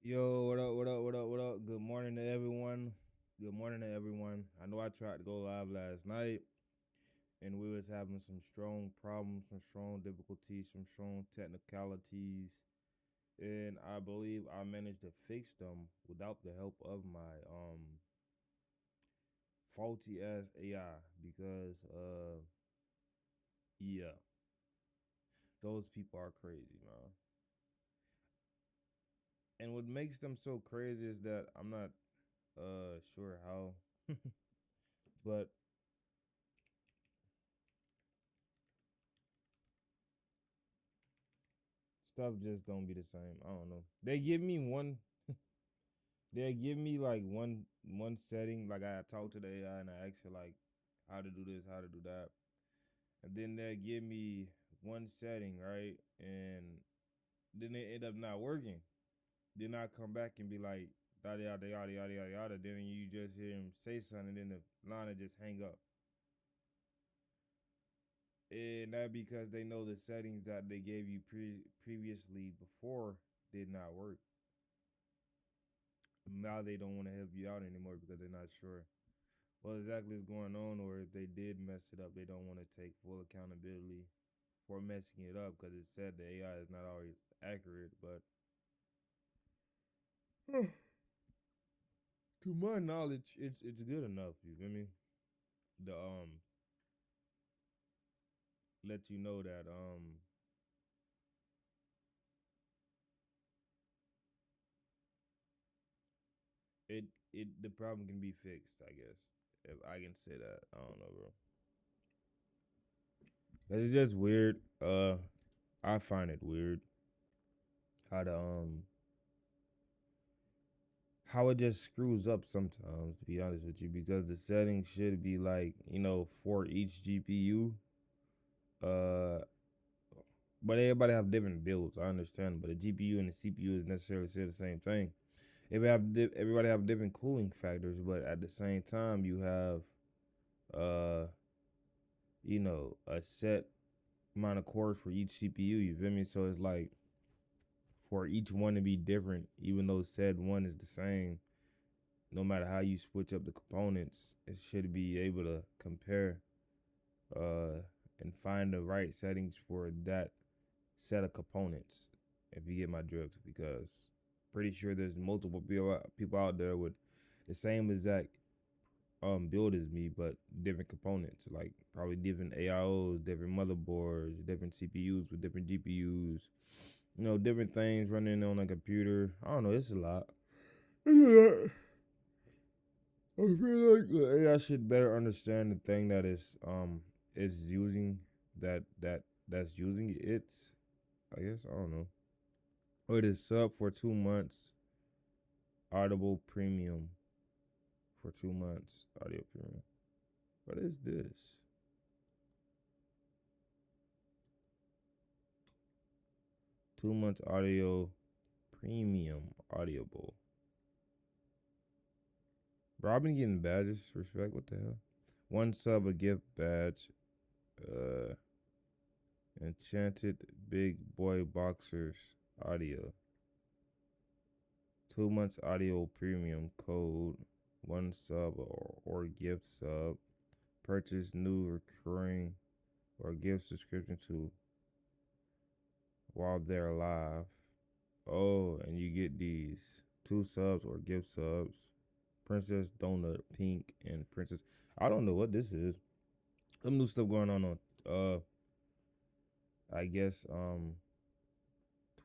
Yo, what up, what up, what up, what up? Good morning to everyone. Good morning to everyone. I know I tried to go live last night and we was having some strong problems, some strong difficulties, some strong technicalities. And I believe I managed to fix them without the help of my faulty ass AI because yeah, those people are crazy, man. And what makes them so crazy is that I'm not sure how but stuff just don't be the same. I don't know. They give me like one setting. Like I talk to the AI and I ask her like how to do this, how to do that. And then they give me one setting, right? And then it end up not working. Then I come back and be like yada yada yada yada yada yada. Then you just hear him say something, and then the line will just hang up. And that because they know the settings that they gave you previously before did not work. Now they don't want to help you out anymore because they're not sure what exactly is going on, or if they did mess it up, they don't want to take full accountability for messing it up because it's said the AI is not always accurate. But to my knowledge, it's good enough. You feel me? The let you know that it the problem can be fixed. I guess if I can say that. I don't know, bro. It's just weird. I find it weird how the how it just screws up sometimes, to be honest with you, because the settings should be like, for each GPU. Uh, but everybody have different builds. I understand, but the GPU and the CPU is necessarily say the same thing. Everybody have different cooling factors, but at the same time, you have uh, a set amount of cores for each CPU. You feel me? So it's like for each one to be different, even though said one is the same, no matter how you switch up the components, it should be able to compare uh, and find the right settings for that set of components. If you get my drift, because pretty sure there's multiple people out there with the same exact build as me, but different components, like probably different AIOs, different motherboards, different CPUs with different GPUs, different things running on a computer. I don't know, it's a lot. I feel like the AI should better understand the thing that is using that's using it. I guess I don't know. Or it is sub for 2 months. Audible premium for 2 months. Audio premium. What is this? 2 months audio premium audible. Bro, I've been getting badges. Respect. What the hell? One sub a gift badge. Uh, Enchanted Big Boy Boxers audio. 2 months audio premium code. One sub or gift sub. Purchase new recurring or gift subscription to while they're live. Oh, and you get these 2 subs or gift subs. Princess Donut Pink and Princess. I don't know what this is. Some new stuff going on I guess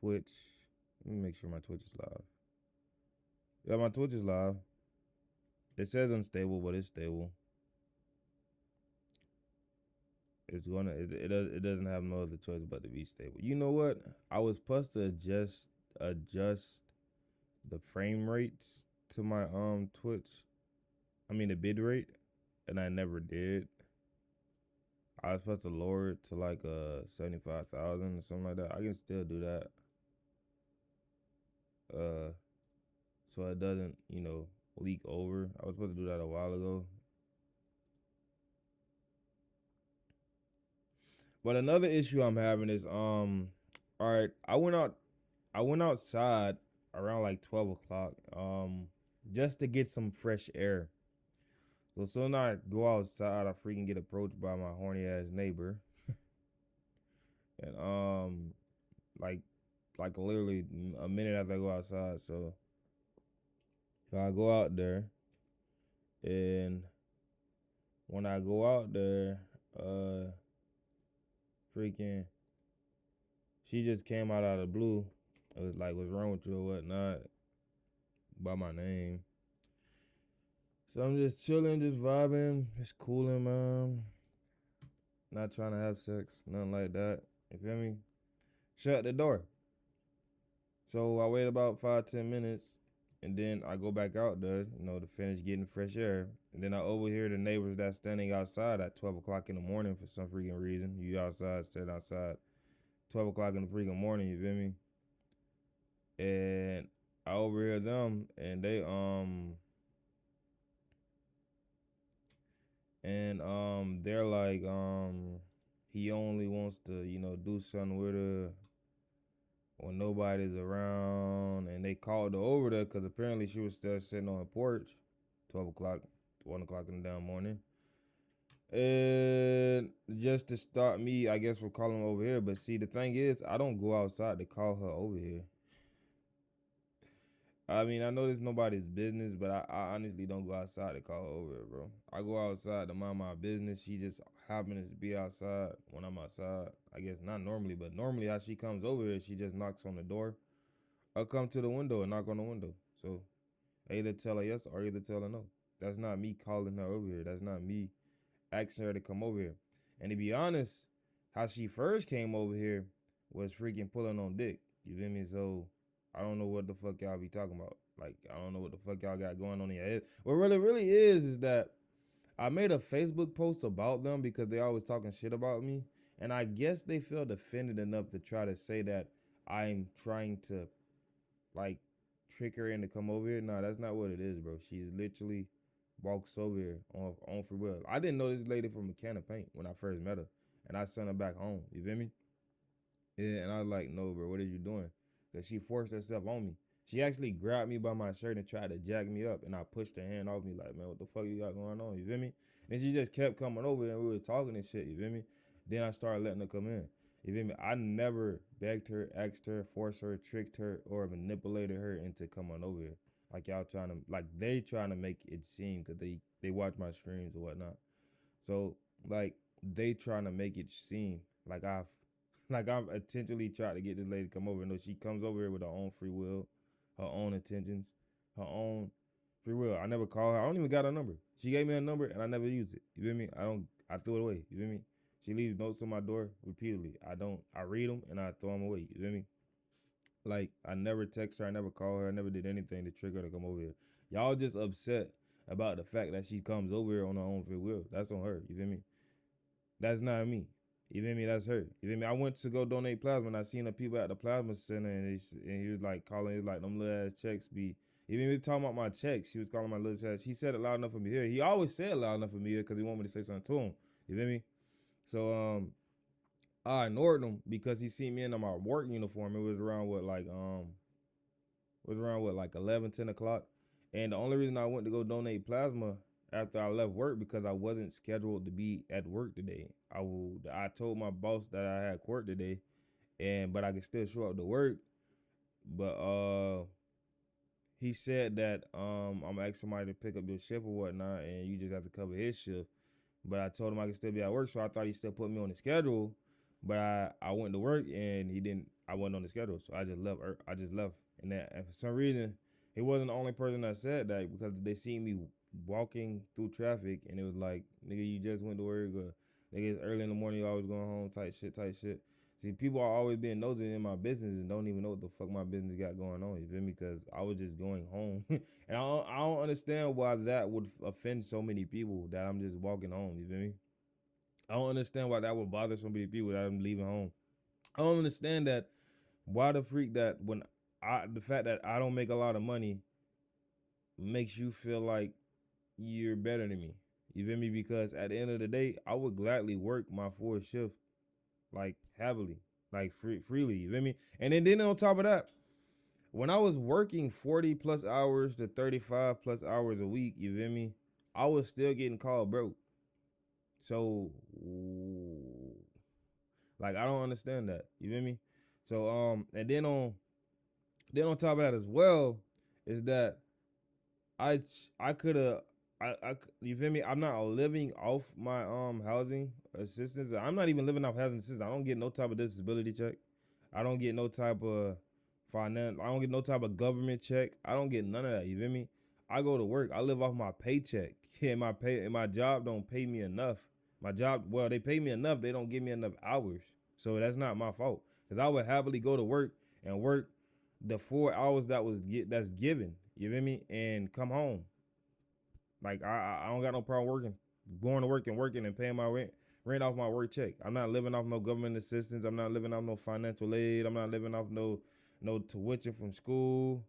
Twitch. Let me make sure my Twitch is live. Yeah, my Twitch is live. It says unstable, but it's stable. It doesn't have no other choice but to be stable. You know what? I was supposed to adjust the frame rates to my Twitch. I mean the bid rate, and I never did. I was supposed to lower it to like 75,000 or something like that. I can still do that. Uh, so it doesn't leak over. I was supposed to do that a while ago. But another issue I'm having is all right. I went outside around like 12 o'clock, just to get some fresh air. So soon I go outside, I freaking get approached by my horny ass neighbor, and like literally a minute after I go outside. So I go out there, and when I go out there, uh, freaking, she just came out of the blue. It was like, "What's wrong with you or whatnot?" By my name. So I'm just chilling, just vibing, just cooling, man. Not trying to have sex, nothing like that. You feel me? Shut the door. So I wait about 5-10 minutes, and then I go back out there, to finish getting fresh air. And then I overhear the neighbors that's standing outside at 12 o'clock in the morning for some freaking reason. You outside, standing outside, 12 o'clock in the freaking morning. You feel me? And I overhear them, and they're like, he only wants to, do something with her when nobody's around. And they called her over there because apparently she was still sitting on her porch, 12 o'clock, 1 o'clock in the damn morning. And just to start me, I guess, from calling her over here. But see, the thing is, I don't go outside to call her over here. I mean, I know this is nobody's business, but I honestly don't go outside to call her over here, bro. I go outside to mind my business. She just happens to be outside when I'm outside. I guess not normally, but normally how she comes over here, she just knocks on the door. I'll come to the window and knock on the window. So I either tell her yes or either tell her no. That's not me calling her over here. That's not me asking her to come over here. And to be honest, how she first came over here was freaking pulling on dick. You feel me? So I don't know what the fuck y'all be talking about. Like, I don't know what the fuck y'all got going on in your head. What really is that I made a Facebook post about them because they always talking shit about me. And I guess they felt offended enough to try to say that I'm trying to, like, trick her into come over here. Nah, that's not what it is, bro. She's literally walks over here on free will. I didn't know this lady from a can of paint when I first met her, and I sent her back home. You feel me? Yeah, and I was like, no, bro, what are you doing? Because she forced herself on me. She actually grabbed me by my shirt and tried to jack me up, and I pushed her hand off me like, man, what the fuck you got going on? You feel me? And she just kept coming over, and we were talking and shit. You feel me? Then I started letting her come in. You feel me? I never begged her, asked her, forced her, tricked her, or manipulated her into coming over here. Like y'all trying to, like they trying to make it seem, because they watch my streams or whatnot. So like they trying to make it seem like I've intentionally tried to get this lady to come over. No, she comes over here with her own free will, her own intentions, her own free will. I never call her. I don't even got her number. She gave me a number and I never used it. You feel me? I threw it away. You feel me? She leaves notes on my door repeatedly. I read them and I throw them away. You feel me? Like, I never text her, I never call her, I never did anything to trigger her to come over here. Y'all just upset about the fact that she comes over here on her own free will. That's on her. You feel me? That's not me. You feel me? That's her. You feel me? I went to go donate plasma and I seen the people at the plasma center and he was like calling it like them little ass checks be. Even me talking about my checks, she was calling my little checks. He said it loud enough for me here. He always said it loud enough for me here because he wanted me to say something to him. You feel me? So I ignored him because he seen me in my work uniform. It was around like 11, 10 o'clock. And the only reason I went to go donate plasma after I left work because I wasn't scheduled to be at work today. I told my boss that I had court today, but I could still show up to work. But he said that I'm gonna ask somebody to pick up your shift or whatnot, and you just have to cover his shift. But I told him I could still be at work, so I thought he still put me on the schedule. But I went to work and he didn't. I wasn't on the schedule, so I just left. And for some reason, he wasn't the only person that said that because they seen me walking through traffic, and it was like, nigga, you just went to work, or nigga, it's early in the morning, you always going home, type shit. See, people are always being nosy in my business and don't even know what the fuck my business got going on. You feel me? Because I was just going home, and I don't understand why that would offend so many people that I'm just walking home. You feel me? I don't understand why that would bother so many people that I'm leaving home. I don't understand that why the freak that the fact that I don't make a lot of money makes you feel like you're better than me. You feel me? Because at the end of the day, I would gladly work my full shift like heavily, like freely. You feel me? And then on top of that, when I was working 40 plus hours to 35 plus hours a week, you feel me? I was still getting called broke. So like I don't understand that. You feel me? So and then on top of that as well is that I could have you feel me? I'm not living off my housing assistance. I'm not even living off housing assistance. I don't get no type of disability check. I don't get no type of finance. I don't get no type of government check. I don't get none of that. You feel me? I go to work. I live off my paycheck. And my job don't pay me enough. My job, well, they pay me enough. They don't give me enough hours. So that's not my fault. Cause I would happily go to work and work the 4 hours that's given. You feel me? And come home. Like I don't got no problem going to work and working and paying my rent off my work check. I'm not living off no government assistance. I'm not living off no financial aid. I'm not living off no tuition from school.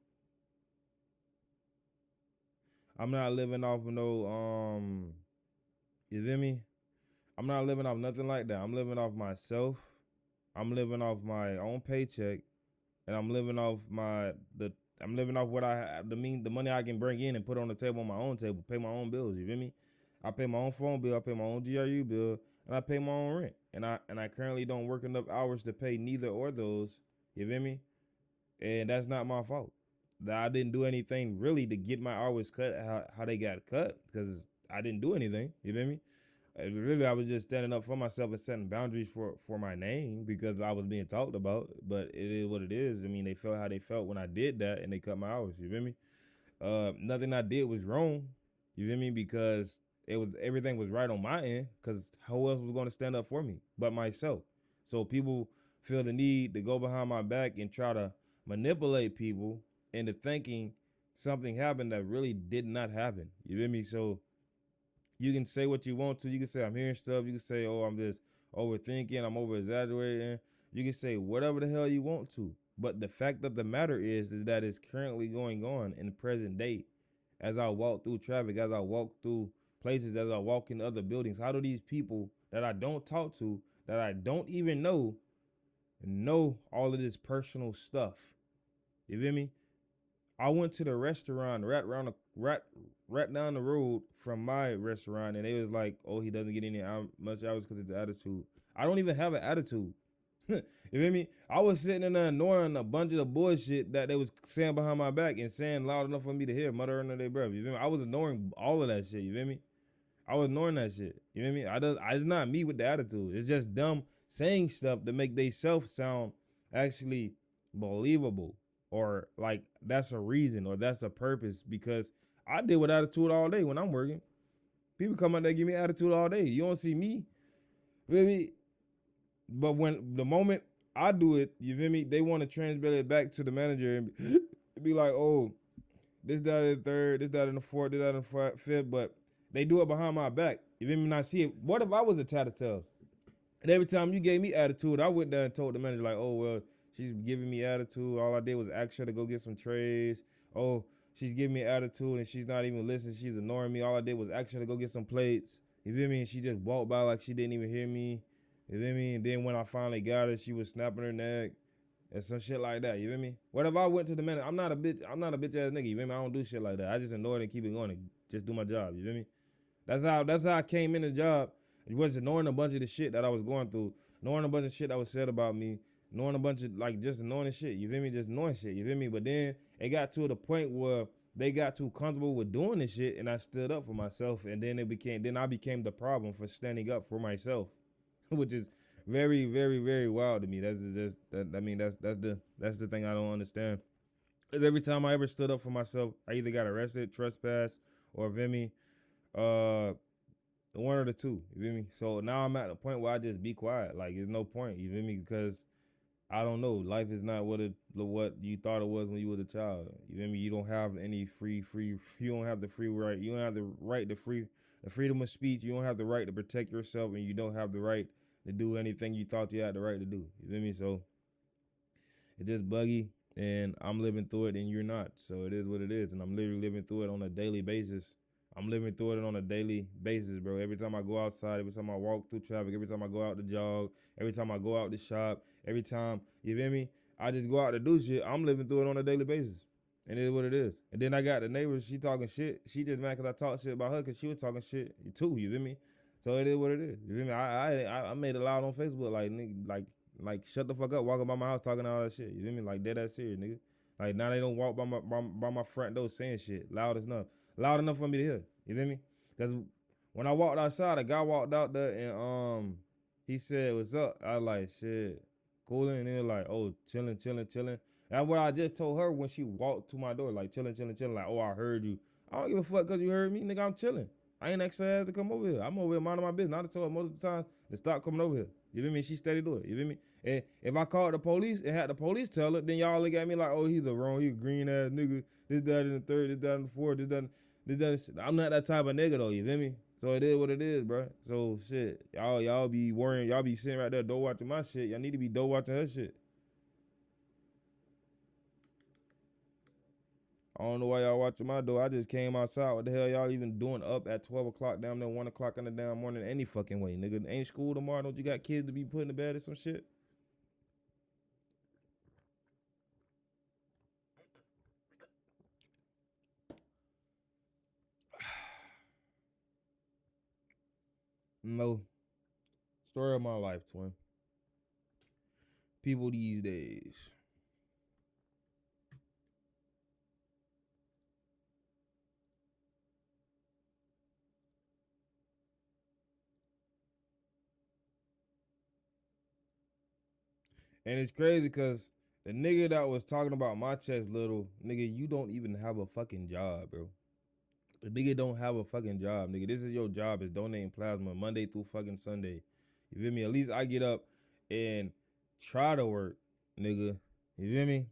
I'm not living off no you feel me? I'm not living off nothing like that. I'm living off myself. I'm living off my own paycheck, and I'm living off what I have, the money I can bring in and put on the table on my own table, pay my own bills. You feel me? I pay my own phone bill, I pay my own GRU bill, and I pay my own rent. And I currently don't work enough hours to pay neither or those. You feel me? And that's not my fault. That I didn't do anything really to get my hours cut how they got cut because I didn't do anything. You feel me? Really, I was just standing up for myself and setting boundaries for my name because I was being talked about. But it is what it is. I mean, they felt how they felt when I did that, and they cut my hours. You feel me? Nothing I did was wrong. You feel me? Because everything was right on my end. Because who else was going to stand up for me but myself? So people feel the need to go behind my back and try to manipulate people into thinking something happened that really did not happen. You feel me? So you can say what you want to. You can say I'm hearing stuff. You can say, oh, I'm just overthinking. I'm over exaggerating. You can say whatever the hell you want to. But the fact of the matter is that it's currently going on in the present day. As I walk through traffic, as I walk through places, as I walk in other buildings, how do these people that I don't talk to, that I don't even know all of this personal stuff? You feel me? I went to the restaurant right down the road from my restaurant, and they was like, "Oh, he doesn't get any much hours because of the attitude." I don't even have an attitude. You feel me? I was sitting in there ignoring a bunch of the bullshit that they was saying behind my back and saying loud enough for me to hear, mutter under their breath. You feel me? I was ignoring all of that shit. You feel me? I was ignoring that shit. You feel me? It's not me with the attitude. It's just them saying stuff to make they self sound actually believable, or like that's a reason or that's a purpose, because I deal with attitude all day when I'm working. People come out there give me attitude all day. You don't see me. You feel me? But when the moment I do it, you feel me, they want to transmit it back to the manager and be like, oh, this, that, and the third, this, that, and the fourth, this, that, and the fifth, but they do it behind my back. You feel me? And I see it. What if I was a tattletale? And every time you gave me attitude, I went there and told the manager, like, oh, well, she's giving me attitude. All I did was ask her to go get some trays. Oh, she's giving me attitude and she's not even listening. She's ignoring me. All I did was ask her to go get some plates. You feel me? And she just walked by like she didn't even hear me. You feel me? And then when I finally got her, she was snapping her neck and some shit like that. You feel me? What if I went to the manager? I'm not a bitch ass nigga. You feel me? I don't do shit like that. I just ignore it and keep it going and just do my job. You feel me? That's how I came in the job. It was knowing a bunch of the shit that I was going through, knowing a bunch of shit that was said about me, knowing a bunch of like just knowing the shit. You feel me? Just knowing shit. You feel me? But then it got to the point where they got too comfortable with doing this shit, and I stood up for myself, and then I became the problem for standing up for myself, which is very, very, very wild to me. That's just that. I mean, that's the thing I don't understand. Because every time I ever stood up for myself, I either got arrested, trespassed, or feel me, uh one or the two. You feel me? So now I'm at the point where I just be quiet. Like there's no point. You feel me? Because I don't know. Life is not what you thought it was when you was a child. You feel me? You don't have any free. You don't have the free right. You don't have the right to the freedom of speech. You don't have the right to protect yourself, and you don't have the right to do anything you thought you had the right to do. You feel me? So it's just buggy, and I'm living through it, and you're not. So it is what it is, and I'm literally living through it on a daily basis. I'm living through it on a daily basis, bro. Every time I go outside, every time I walk through traffic, every time I go out to jog, every time I go out to shop, every time, you feel me? I just go out to do shit. I'm living through it on a daily basis. And it is what it is. And then I got the neighbor, she talking shit. She just mad because I talk shit about her because she was talking shit too, you feel me? So it is what it is. You feel me? I made it loud on Facebook, like, nigga, like shut the fuck up, walking by my house talking all that shit. You feel me? Like dead ass serious, nigga. Like now they don't walk by my front door saying shit loud enough. Loud enough for me to hear. You feel me? Because when I walked outside, a guy walked out there and he said, "What's up?" I was like, shit, cooling. And he was like, "Oh, chilling, chilling, chilling." That's what I just told her when she walked to my door, like chilling, chilling, chilling. Like, "Oh, I heard you." I don't give a fuck because you heard me, nigga. I'm chilling. I ain't asked her ass to come over here. I'm over here minding my business. I done told her most of the time to stop coming over here. You feel me? She steady do it. You feel me? And if I called the police and had the police tell her, then y'all look at me like, "Oh, he's a wrong, he's a green ass nigga. This, that, and the third, this, that, and the fourth, this, that. I'm not that type of nigga though. You feel me? So it is what it is, bro. So shit, y'all be worrying, y'all be sitting right there door watching my shit. Y'all need to be door watching her shit. I don't know why y'all watching my door. I just came outside. What the hell y'all even doing up at 12 o'clock, down there 1 o'clock in the damn morning any fucking way, nigga? Ain't school tomorrow? Don't you got kids to be putting to bed or some shit? No. Story of my life, twin. People these days. And it's crazy because the nigga that was talking about my chest little, nigga, you don't even have a fucking job, bro. The nigga don't have a fucking job, nigga. This is your job, is donating plasma Monday through fucking Sunday. You feel me? At least I get up and try to work, nigga. You feel me? At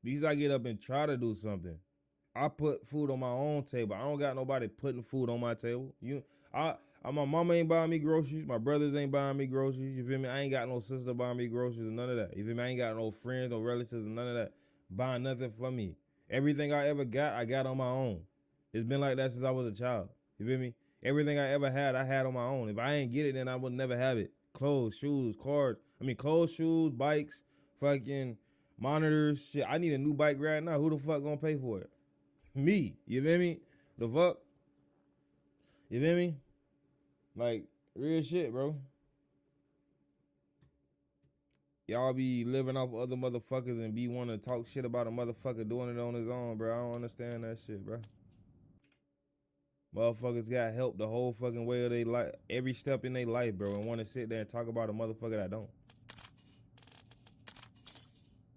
least I get up and try to do something. I put food on my own table. I don't got nobody putting food on my table. My mama ain't buying me groceries. My brothers ain't buying me groceries. You feel me? I ain't got no sister buying me groceries or none of that. You feel me? I ain't got no friends, no relatives, or none of that buying nothing for me. Everything I ever got, I got on my own. It's been like that since I was a child. You feel me? Everything I ever had, I had on my own. If I ain't get it, then I would never have it. Clothes, shoes, clothes, shoes, bikes, fucking monitors, shit. I need a new bike right now. Who the fuck gonna pay for it? Me. You feel me? The fuck? You feel me? Like, real shit, bro. Y'all be living off other motherfuckers and be wanting to talk shit about a motherfucker doing it on his own, bro. I don't understand that shit, bro. Motherfuckers got help the whole fucking way of their life, every step in their life, bro, and want to sit there and talk about a motherfucker that don't.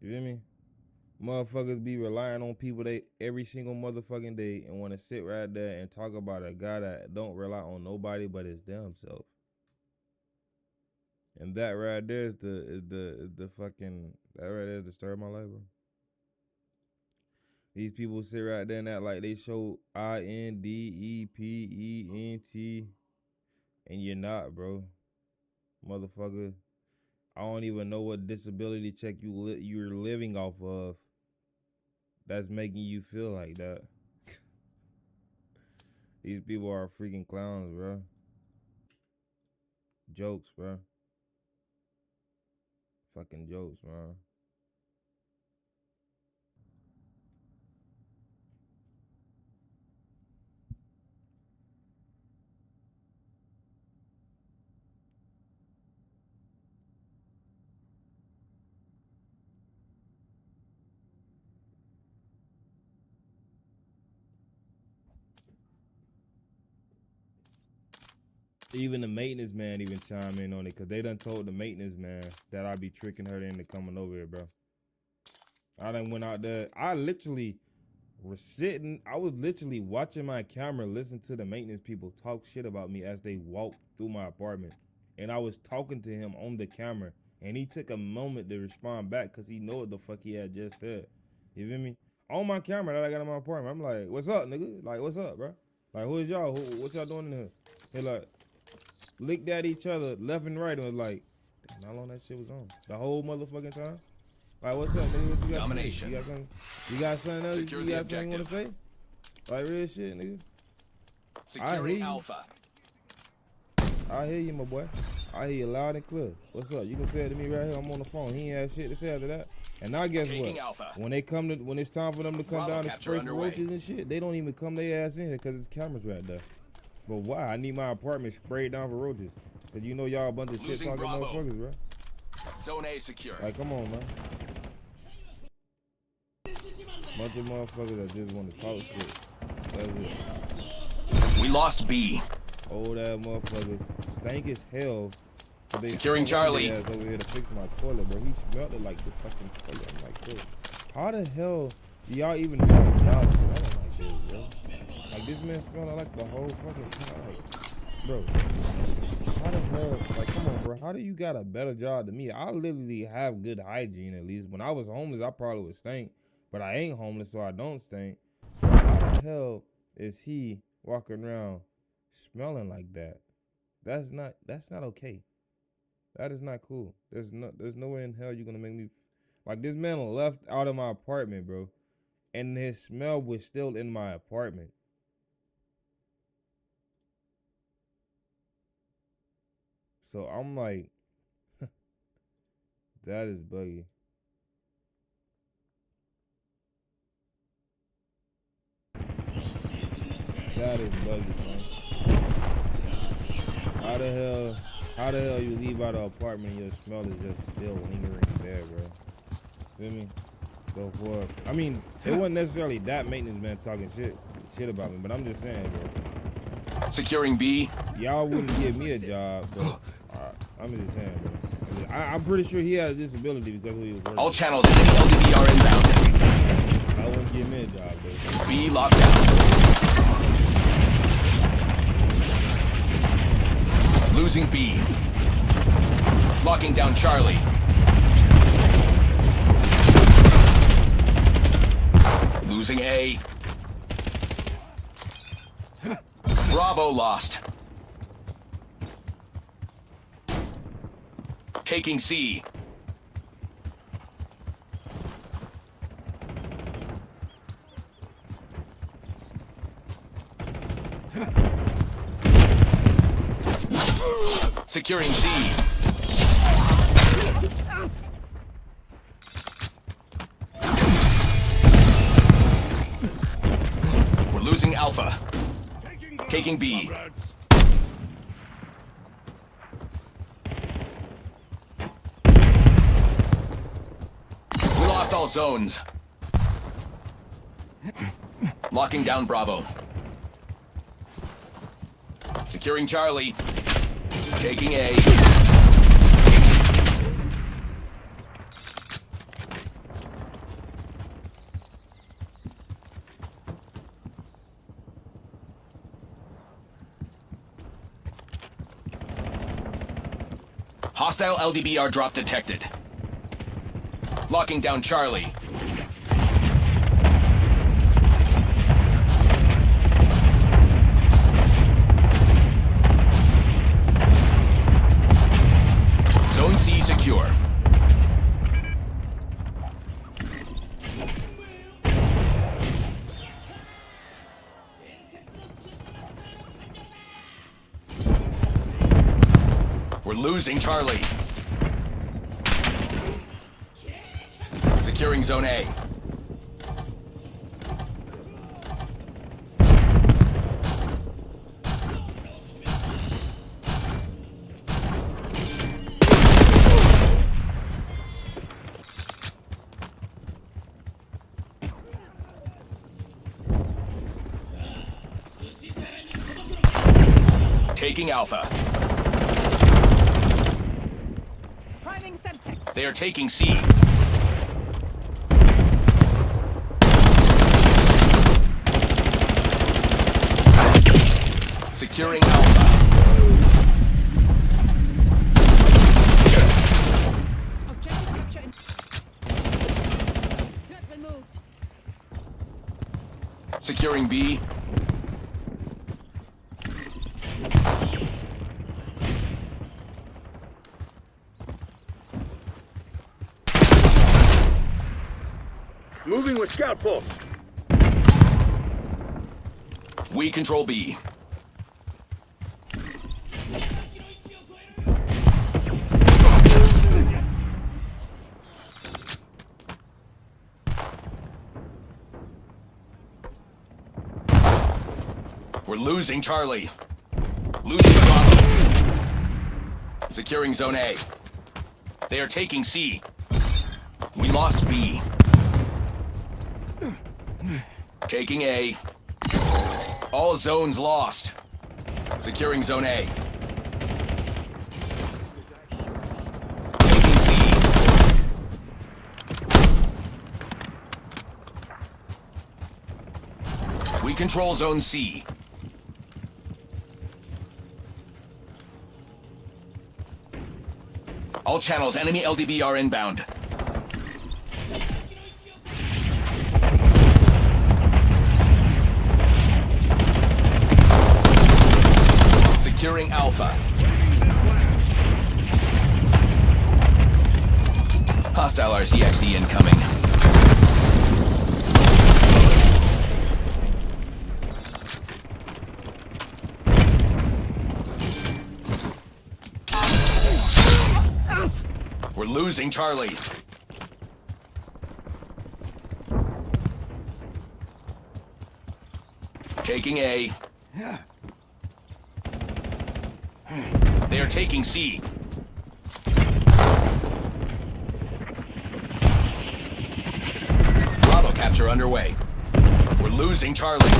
You feel me? Motherfuckers be relying on people they every single motherfucking day and want to sit right there and talk about a guy that don't rely on nobody but his damn self. And that right there is the fucking, that right there is the story of my life, bro. These people sit right there and act like they show INDEPENT, and you're not, bro. Motherfucker, I don't even know what disability check you're living off of that's making you feel like that. These people are freaking clowns, bro. Jokes, bro. Fucking jokes, bro. Even the maintenance man even chime in on it, because they done told the maintenance man that I be tricking her into coming over here, bro. I done went out there. I was literally watching my camera, listen to the maintenance people talk shit about me as they walked through my apartment. And I was talking to him on the camera, and he took a moment to respond back because he know what the fuck he had just said. You feel me? On my camera that I got in my apartment, I'm like, "What's up, nigga? Like, what's up, bro? Like, who is y'all? What y'all doing in here?" He like, licked at each other left and right and was like, damn, how long that shit was on? The whole motherfucking time? Like, what's up, nigga? What you got Domination. to say? You got something else? Secure You got something you want to say? Like, real shit, nigga. Securing Alpha. I hear you, my boy. I hear you loud and clear. What's up? You can say it to me right here. I'm on the phone. He ain't had shit to say after that. And now guess what? Alpha. When it's time for them to come down and spray for roaches and shit, they don't even come their ass in here because it's cameras right there. But why? I need my apartment sprayed down for roaches. Cause you know y'all a bunch of shit talking motherfuckers, bro. Zone A secure. Like, come on, man. Bunch of motherfuckers that just want to talk shit. That's it. We lost B. Old ass motherfuckers. Stank as hell. They securing Charlie. Ass over here to fix my toilet, bro. He smelled it like the fucking toilet. I'm like, bro, how the hell do y'all even have y'all smelling like this, bro? Like, this man smelled like the whole fucking time. Like, bro, how the hell? Like, come on, bro. How do you got a better job than me? I literally have good hygiene, at least. When I was homeless, I probably would stink. But I ain't homeless, so I don't stink. But how the hell is he walking around smelling like that? That's not okay. That is not cool. There's no way in hell you're gonna make me like this man left out of my apartment, bro. And his smell was still in my apartment. So I'm like, that is buggy. That is buggy, man. How the hell you leave out of the apartment and your smell is just still lingering there, bro? Feel me? So forth. I mean, it wasn't necessarily that maintenance man talking shit about me, but I'm just saying, bro. Securing B. Y'all wouldn't give me a job, but I'm just saying, bro. I'm pretty sure he had a disability because of who he was working. All channels in LDB are inbound. I wouldn't give me a job, bro. B locked down. Losing B. Locking down Charlie. Losing A. Bravo lost. Taking C. Securing C. We're losing Alpha. Taking B. We lost all zones. Locking down Bravo. Securing Charlie. Taking A. Hostile LDBR drop detected. Locking down Charlie. Zone C secure. We're losing Charlie. Securing Zone A. Taking Alpha. They are taking C. Securing Alpha. Objective capture. Threat removed. Securing B. Moving with scout force. We control B. losing Charlie. Losing Bravo. Securing Zone A. They are taking C. We lost B. Taking A. All zones lost. Securing Zone A. Taking C. We control Zone C. All channels, enemy LDB are inbound. Securing Alpha. Hostile RCXD incoming. We're losing Charlie. Taking A. They are taking C. Bravo capture underway. We're losing Charlie.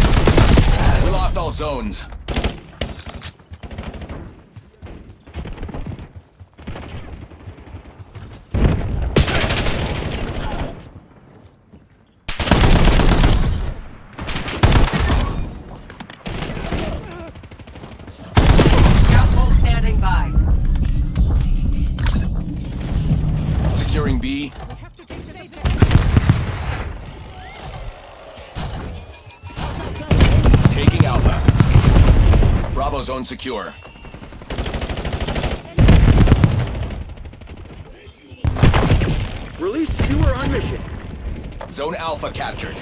We lost all zones. Standing by. Securing B. We have to take the safe. Taking Alpha. Bravo zone secure. Release skewer on mission. Zone Alpha captured.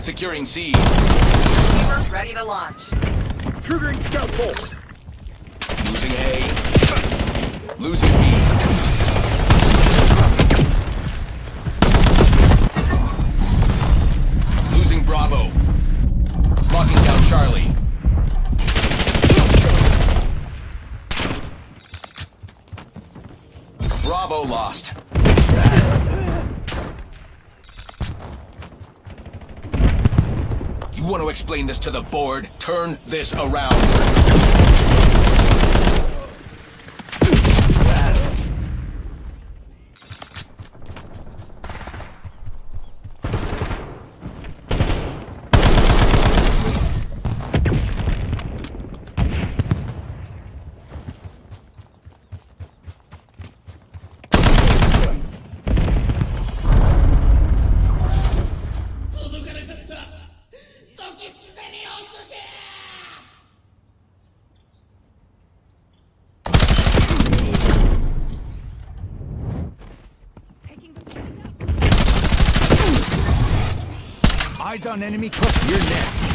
Securing C. Beaver ready to launch. Triggering scout pulse. Losing A. Losing B. Losing Bravo. Locking down Charlie. Bravo lost. You want to explain this to the board? Turn this around. Taking the safe. Eyes on enemy cook. You're next.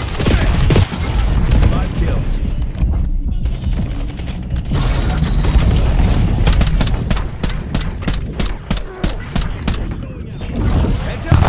5 kills. Heads up.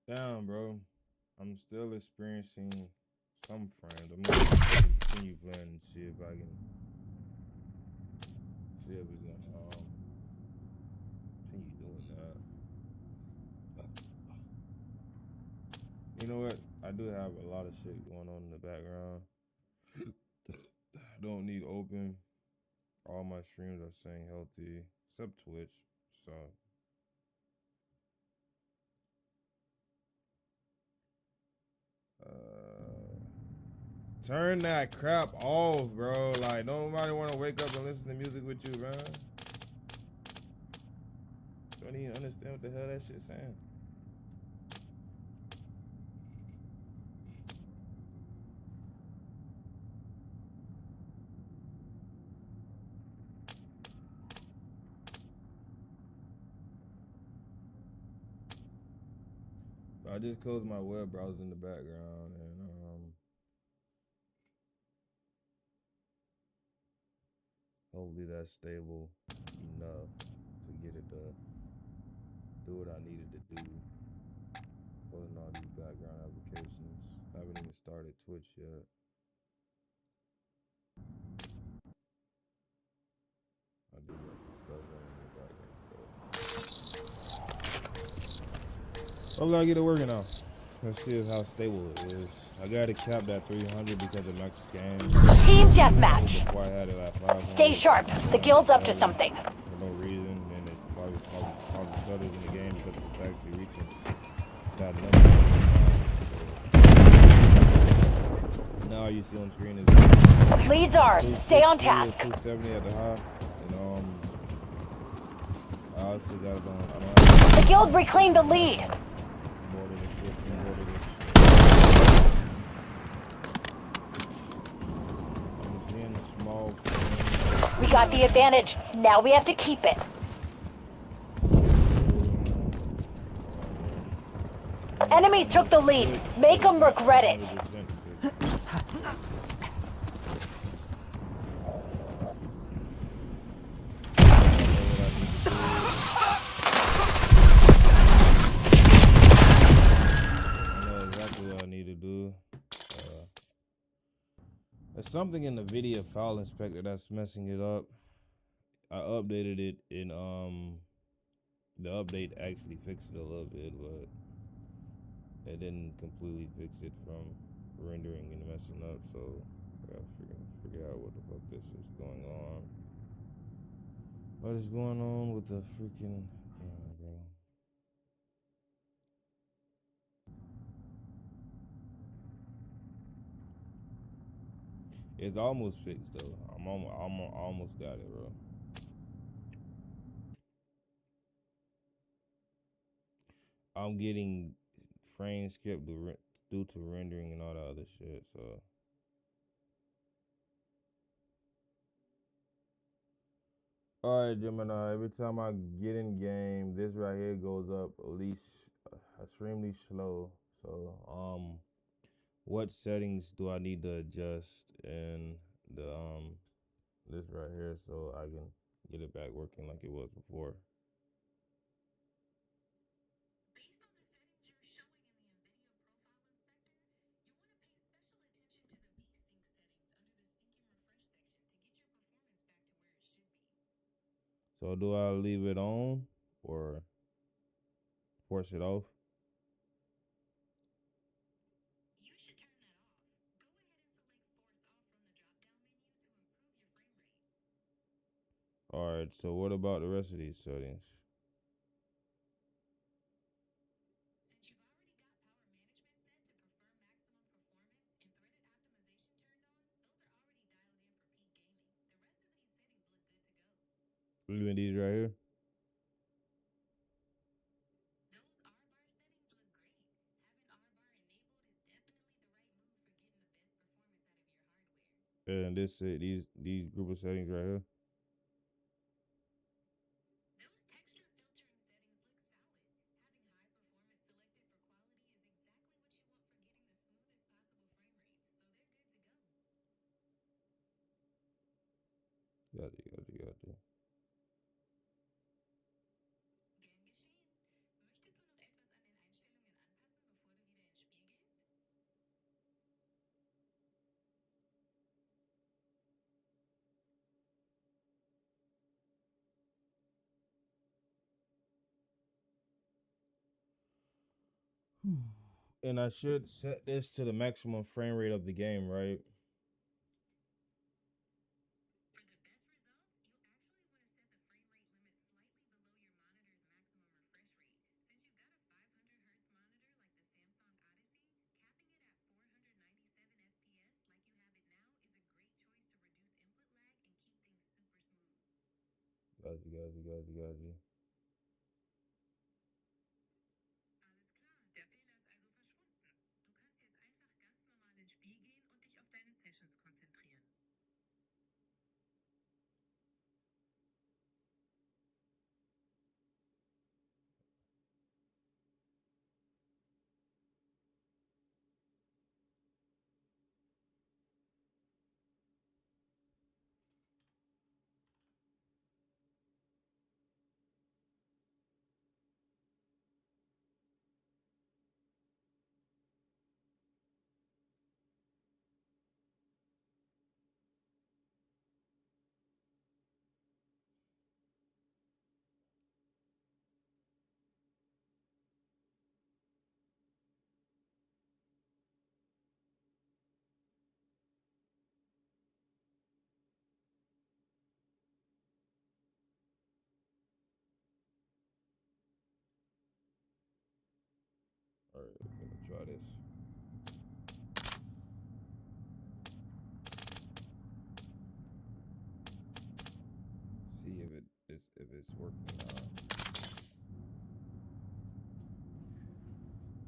Damn, bro. I'm still experiencing some frames. I'm gonna continue playing and see if I can see if it's gonna continue doing that. You know what? I do have a lot of shit going on in the background. I don't need open. All my streams are staying healthy, except Twitch. So turn that crap off, bro. Like, nobody want to wake up and listen to music with you, man. Don't even understand what the hell that shit's saying. I just closed my web browser in the background and hopefully that's stable enough to get it to do what I needed to do. Closing all these background applications. I haven't even started Twitch yet. I do got some stuff running in the background. Hopefully I get it working now. Let's see how stable it is. I got it capped at 300 because of max scan. Team deathmatch. Before I had it at 500. Stay sharp. The guild's up to something. For no reason, and it probably shutters in the game because it's actually reaching that number. Now you see on screen is Lead's ours. Stay on task. 270 at the high, and I also got it on. I don't have The guild reclaimed the lead. more than this, more than this. I'm seeing a small frame. We got the advantage. Now we have to keep it. Enemies took the lead. Make them regret it. There's something in the video file inspector that's messing it up. I updated it and the update actually fixed it a little bit, but it didn't completely fix it from rendering and messing up, so I gotta figure out what the fuck this is going on. What is going on with the freaking camera, bro? It's almost fixed though. I'm almost got it, bro. I'm getting frame skipped due to rendering and all that other shit. So, all right, Gemini. Every time I get in game, this right here goes up at least extremely slow. So, what settings do I need to adjust in the this right here so I can get it back working like it was before? So do I leave it on or force it off? All right, so what about the rest of these settings? Leaving these right here? And this these group of settings right here? Gotcha. And I should set this to the maximum frame rate of the game, right? Gotcha.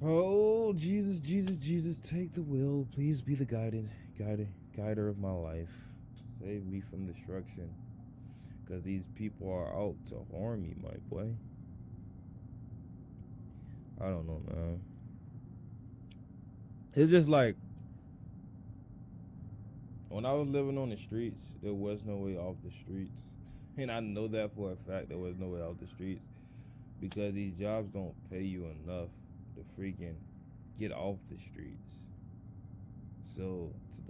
Oh, Jesus, Jesus, Jesus, take the wheel. Please be the guider of my life. Save me from destruction. Because these people are out to harm me, my boy. I don't know, man. It's just like, when I was living on the streets, there was no way off the streets. And I know that for a fact, there was no way off the streets. Because these jobs don't pay you enough to freaking get off the streets. So to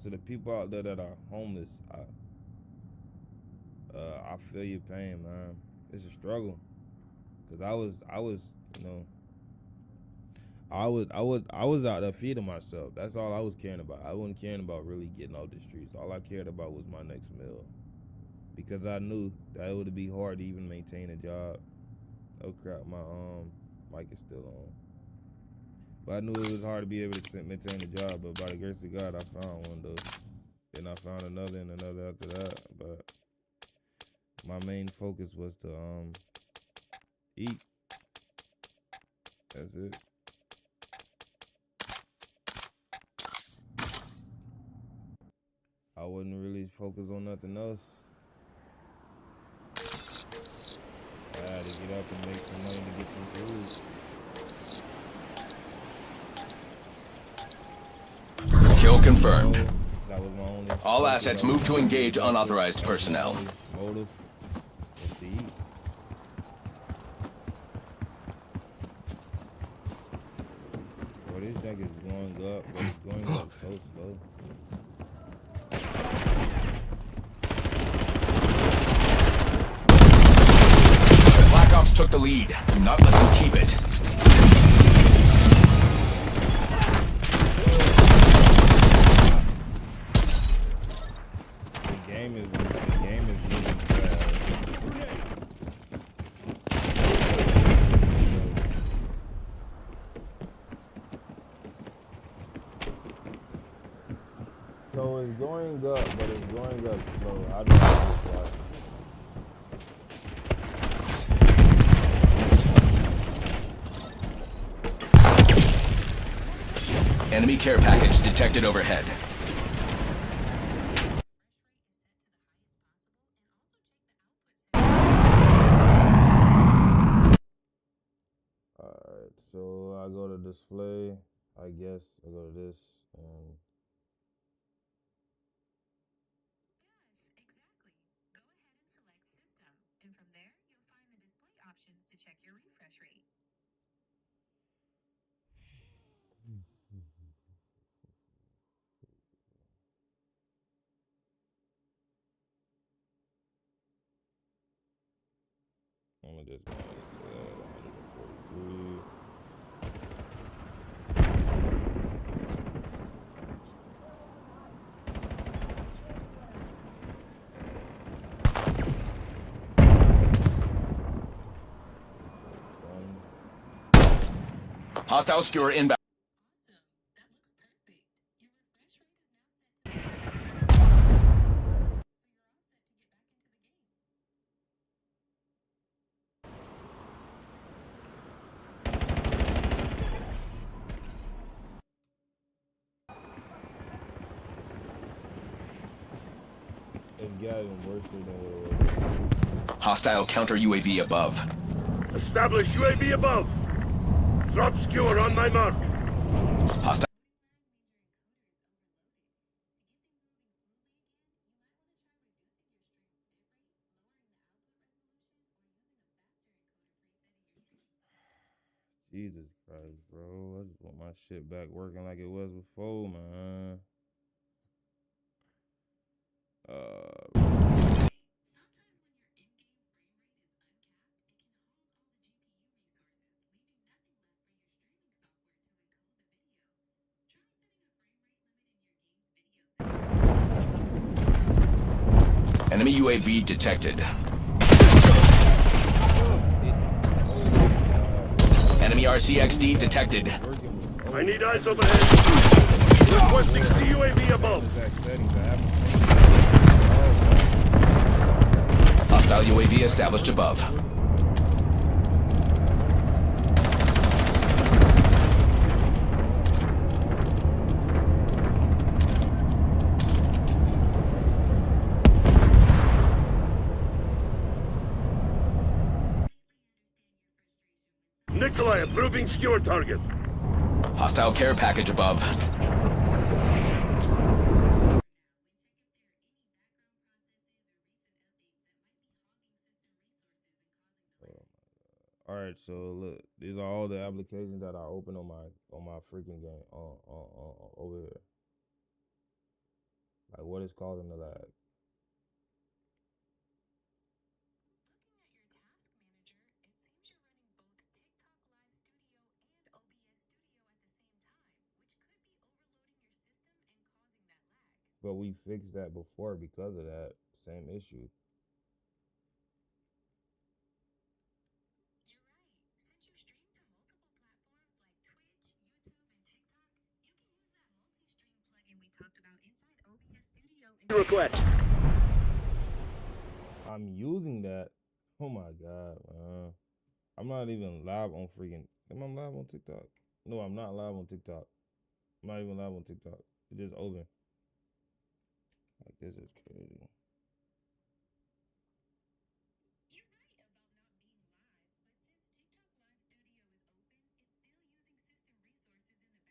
the people out there that are homeless, I feel your pain, man. It's a struggle. Cause I was, you know, I was out there feeding myself. That's all I was caring about. I wasn't caring about really getting off the streets. All I cared about was my next meal. Because I knew that it would be hard to even maintain a job. Oh crap, my mic is still on. But I knew it was hard to be able to maintain a job, but by the grace of God, I found one though. Then I found another and another after that. But my main focus was to eat. That's it. I wasn't really focused on nothing else. I had to get up and make some money to get some food. Kill confirmed. That was my only All focus. assets move to engage unauthorized personnel. Motive was to eat. Bro, this jack is going up, but it's going up so slow. Black Ops took the lead. Do not let them keep it. The game is moving fast. So it's going up, but it's going up slow. I don't know why. Enemy care package detected overhead. Alright, so I go to display. I guess I go to this and I'm gonna just go ahead and say 143. Hostile skewer inbound. It got even worse than what it was. Hostile counter UAV above. Establish UAV above. Drop skewer on my mark. Hostile. Jesus Christ, bro. I just want my shit back working like it was before, man. Enemy UAV detected. Enemy RCXD detected. I need eyes overhead. Requesting CUAV above. Hostile UAV established above. Ally approving skewer target. Hostile care package above. All right, so look, these are all the applications that I open on my freaking game on over here. Like what is causing the lag? But we fixed that before because of that same issue. Request. I'm using that. Oh my god, man. I'm not even live on freaking. Am I live on TikTok? No, I'm not live on TikTok. I'm not even live on TikTok. It just open. Like this is crazy.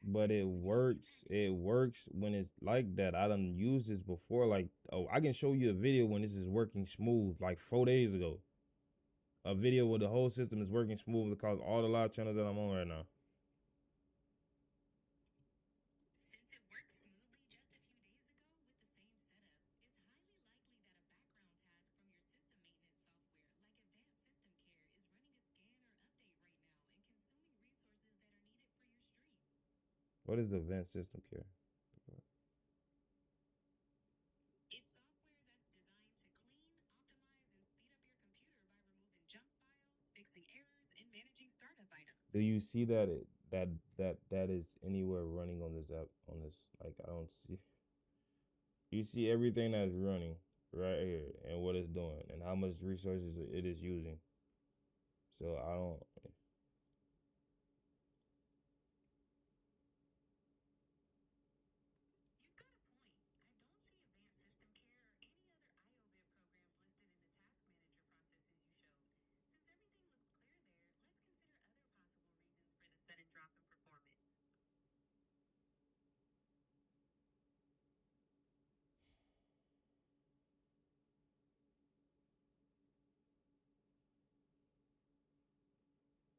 But it works. It works when it's like that. I done used this before. Like, oh, I can show you a video when this is working smooth. Like 4 days ago, a video where the whole system is working smooth because all the live channels that I'm on right now. What is the event system care? Do you see that that is anywhere running on this app on this? Like I don't see. You see everything that's running right here and what it's doing and how much resources it is using. So I don't.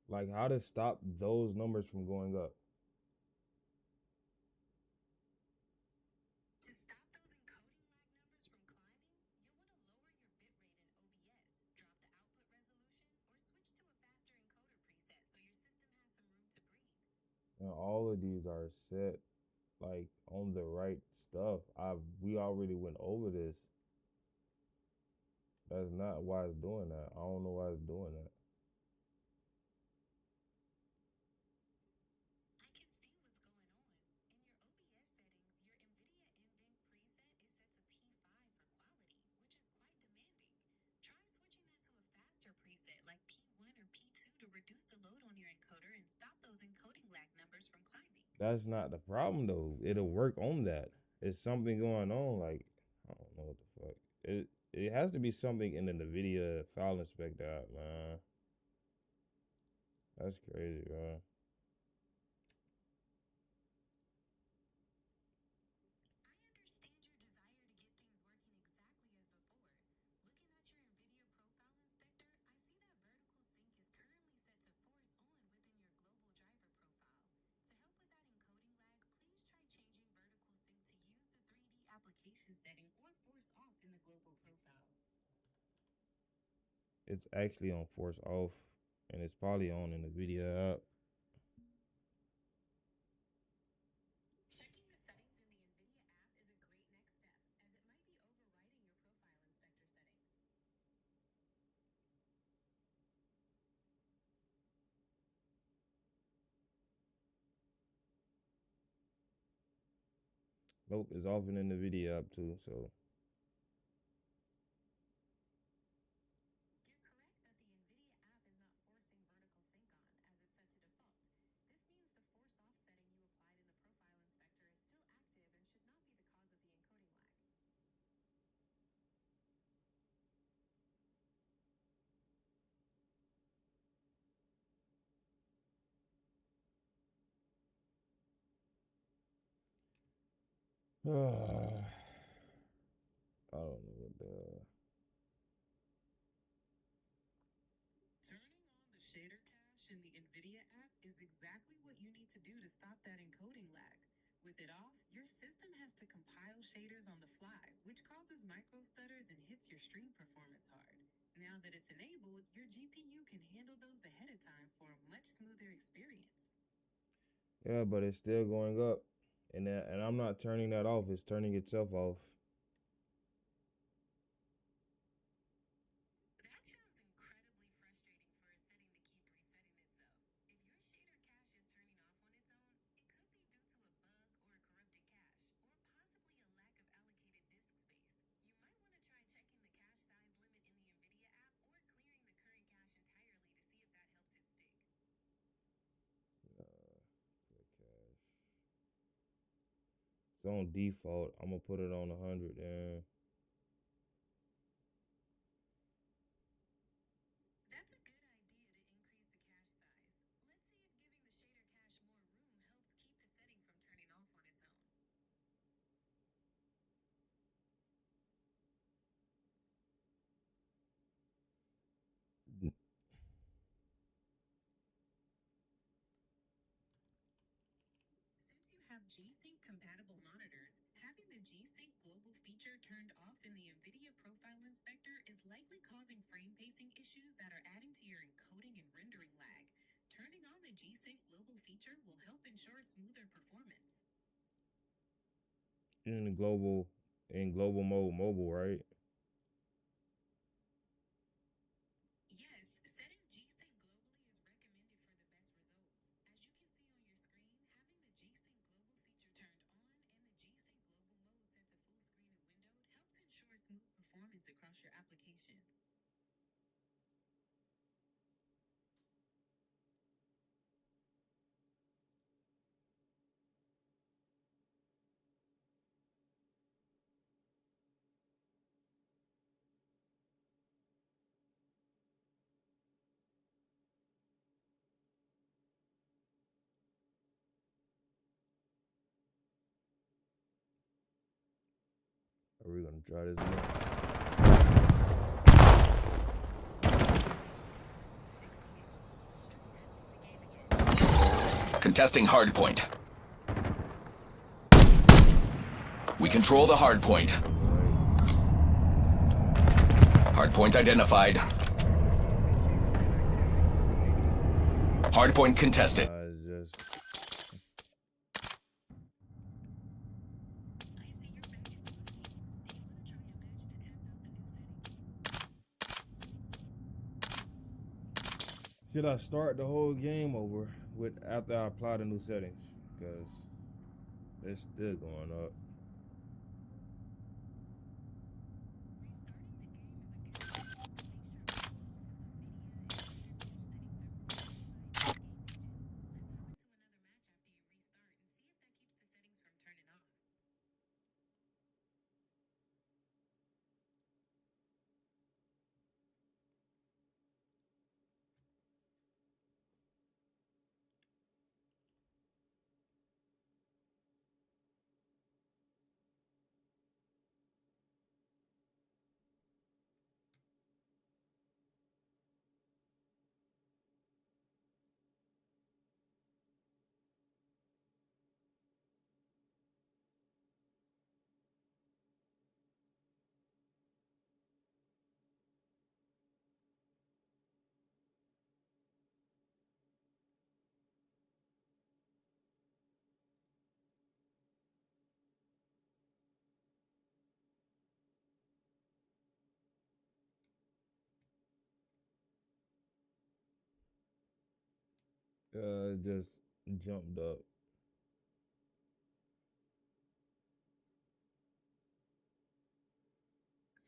Like how to stop those numbers from going up. And all of these are set like on the right stuff. We already went over this. That's not why it's doing that. I don't know why it's doing that. That's not the problem though. It'll work on that. It's something going on. Like I don't know what the fuck. It has to be something in the NVIDIA file inspector app, man. That's crazy, bro. It's actually on force off, and it's probably on in the video app. Nope, it's off in the video app too. So I don't know what the. Turning on the shader cache in the NVIDIA app is exactly what you need to do to stop that encoding lag. With it off, your system has to compile shaders on the fly, which causes micro stutters and hits your stream performance hard. Now that it's enabled, your GPU can handle those ahead of time for a much smoother experience. Yeah, but it's still going up, and I'm not turning that off. It's turning itself off. That sounds incredibly frustrating for a setting to keep resetting itself. If your shader cache is turning off on its own, it could be due to a bug or a corrupted cache, or possibly a lack of allocated disk space. You might want to try checking the cache size limit in the NVIDIA app or clearing the current cache entirely to see if that helps it stick. It's on default. I'm gonna put it on 100 and. That's a good idea to increase the cache size. Let's see if giving the shader cache more room helps keep the setting from turning off on its own. Since you have G-Sync compatible monitors, having the G-Sync global feature turned off in the NVIDIA Profile Inspector is likely causing frame pacing issues that are adding to your encoding and rendering lag. Turning on the G-Sync global feature will help ensure smoother performance. In global mode mobile, right? Yes, setting G-Sync globally is recommended for the best results. As you can see on your screen, having the G-Sync global feature turned on and the G-Sync global mode set to full screen and windowed helps ensure smooth performance across your applications. Are we gonna try this again? Contesting hardpoint. We control the hardpoint. Hardpoint identified. Hardpoint contested. It's just. I see you're back in the lead. Do you want to try a match to test out the new setting? Should I start the whole game over after I apply the new settings? Because it's still going up. It just jumped up.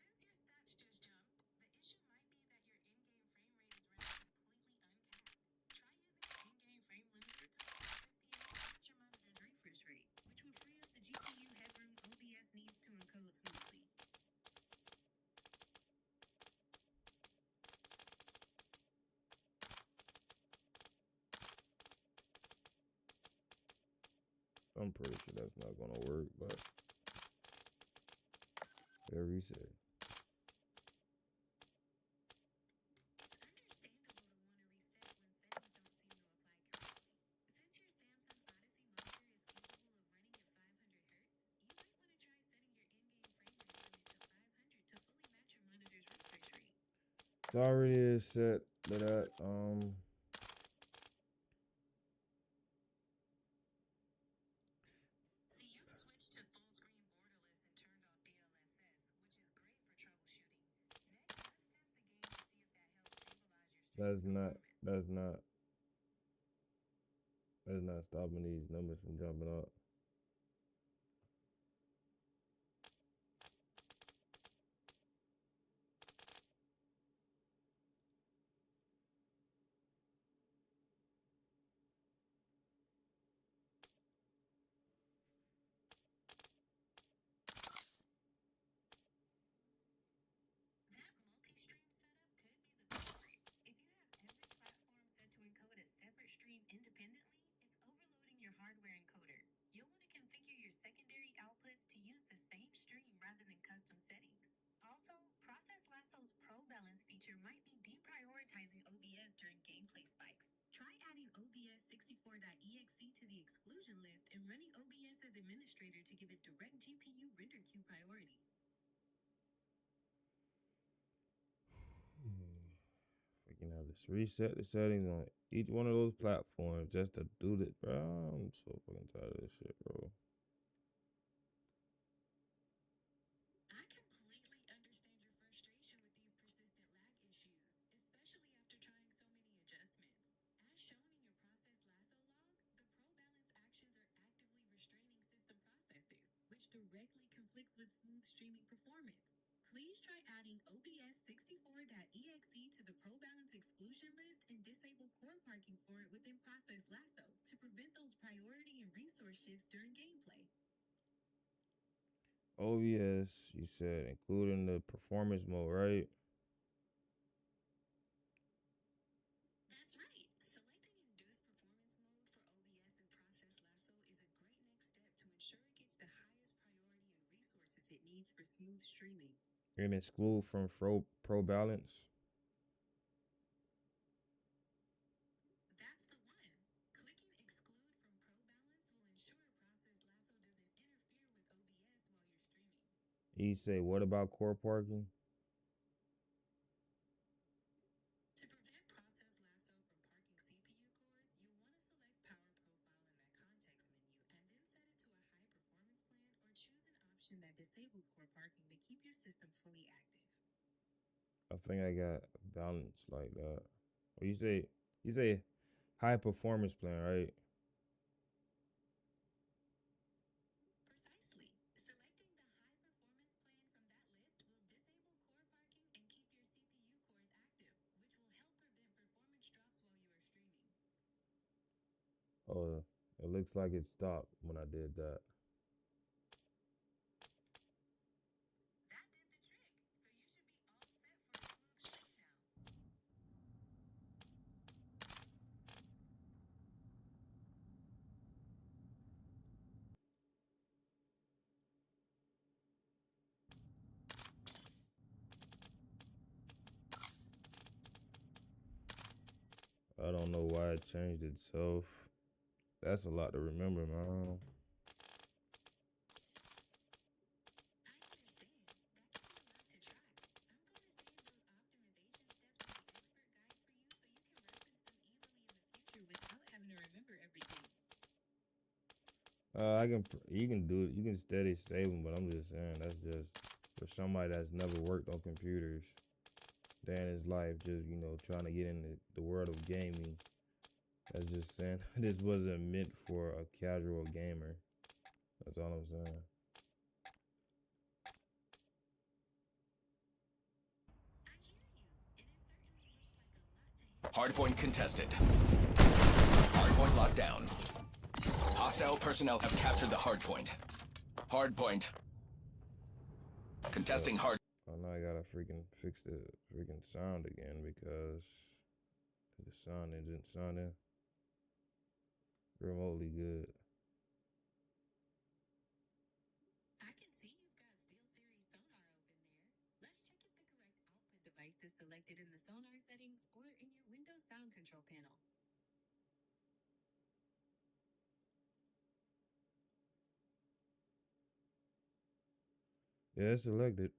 Since your stats just jumped, the issue might be that your in-game frame rate is running completely uncapped. Try using the in-game frame limiter to lower FPS and set your monitor's refresh rate, which will free up the GPU headroom OBS needs to encode smoothly. I'm pretty sure that's not gonna work, but Fair reset. It's already is set to that. That's not. That's not. That's not stopping these numbers from jumping up. Freaking have this reset the settings on each one of those platforms just to do this, bro. I'm so fucking tired of this shit, bro. OBS, you said, including the performance mode, right? And exclude from pro balance. You say, what about core parking? I think I got balance like that. Or you say high performance plan, right? Oh, it looks like it stopped when I did that. I don't know why it changed itself. That's a lot to remember, man. You can do it. You can steady save them, but I'm just saying that's just for somebody that's never worked on computers. Day in his life, just trying to get in the world of gaming. That's just saying this wasn't meant for a casual gamer. That's all I'm saying. Hardpoint contested. Hardpoint locked down. Hostile personnel have captured the hardpoint. Hardpoint. Contesting hard. Oh, now I gotta freaking fix the freaking sound again because the sound isn't sounding remotely good. weaponized is selected in the sonar settings or in your Windows sound control panel. Yeah, it's selected.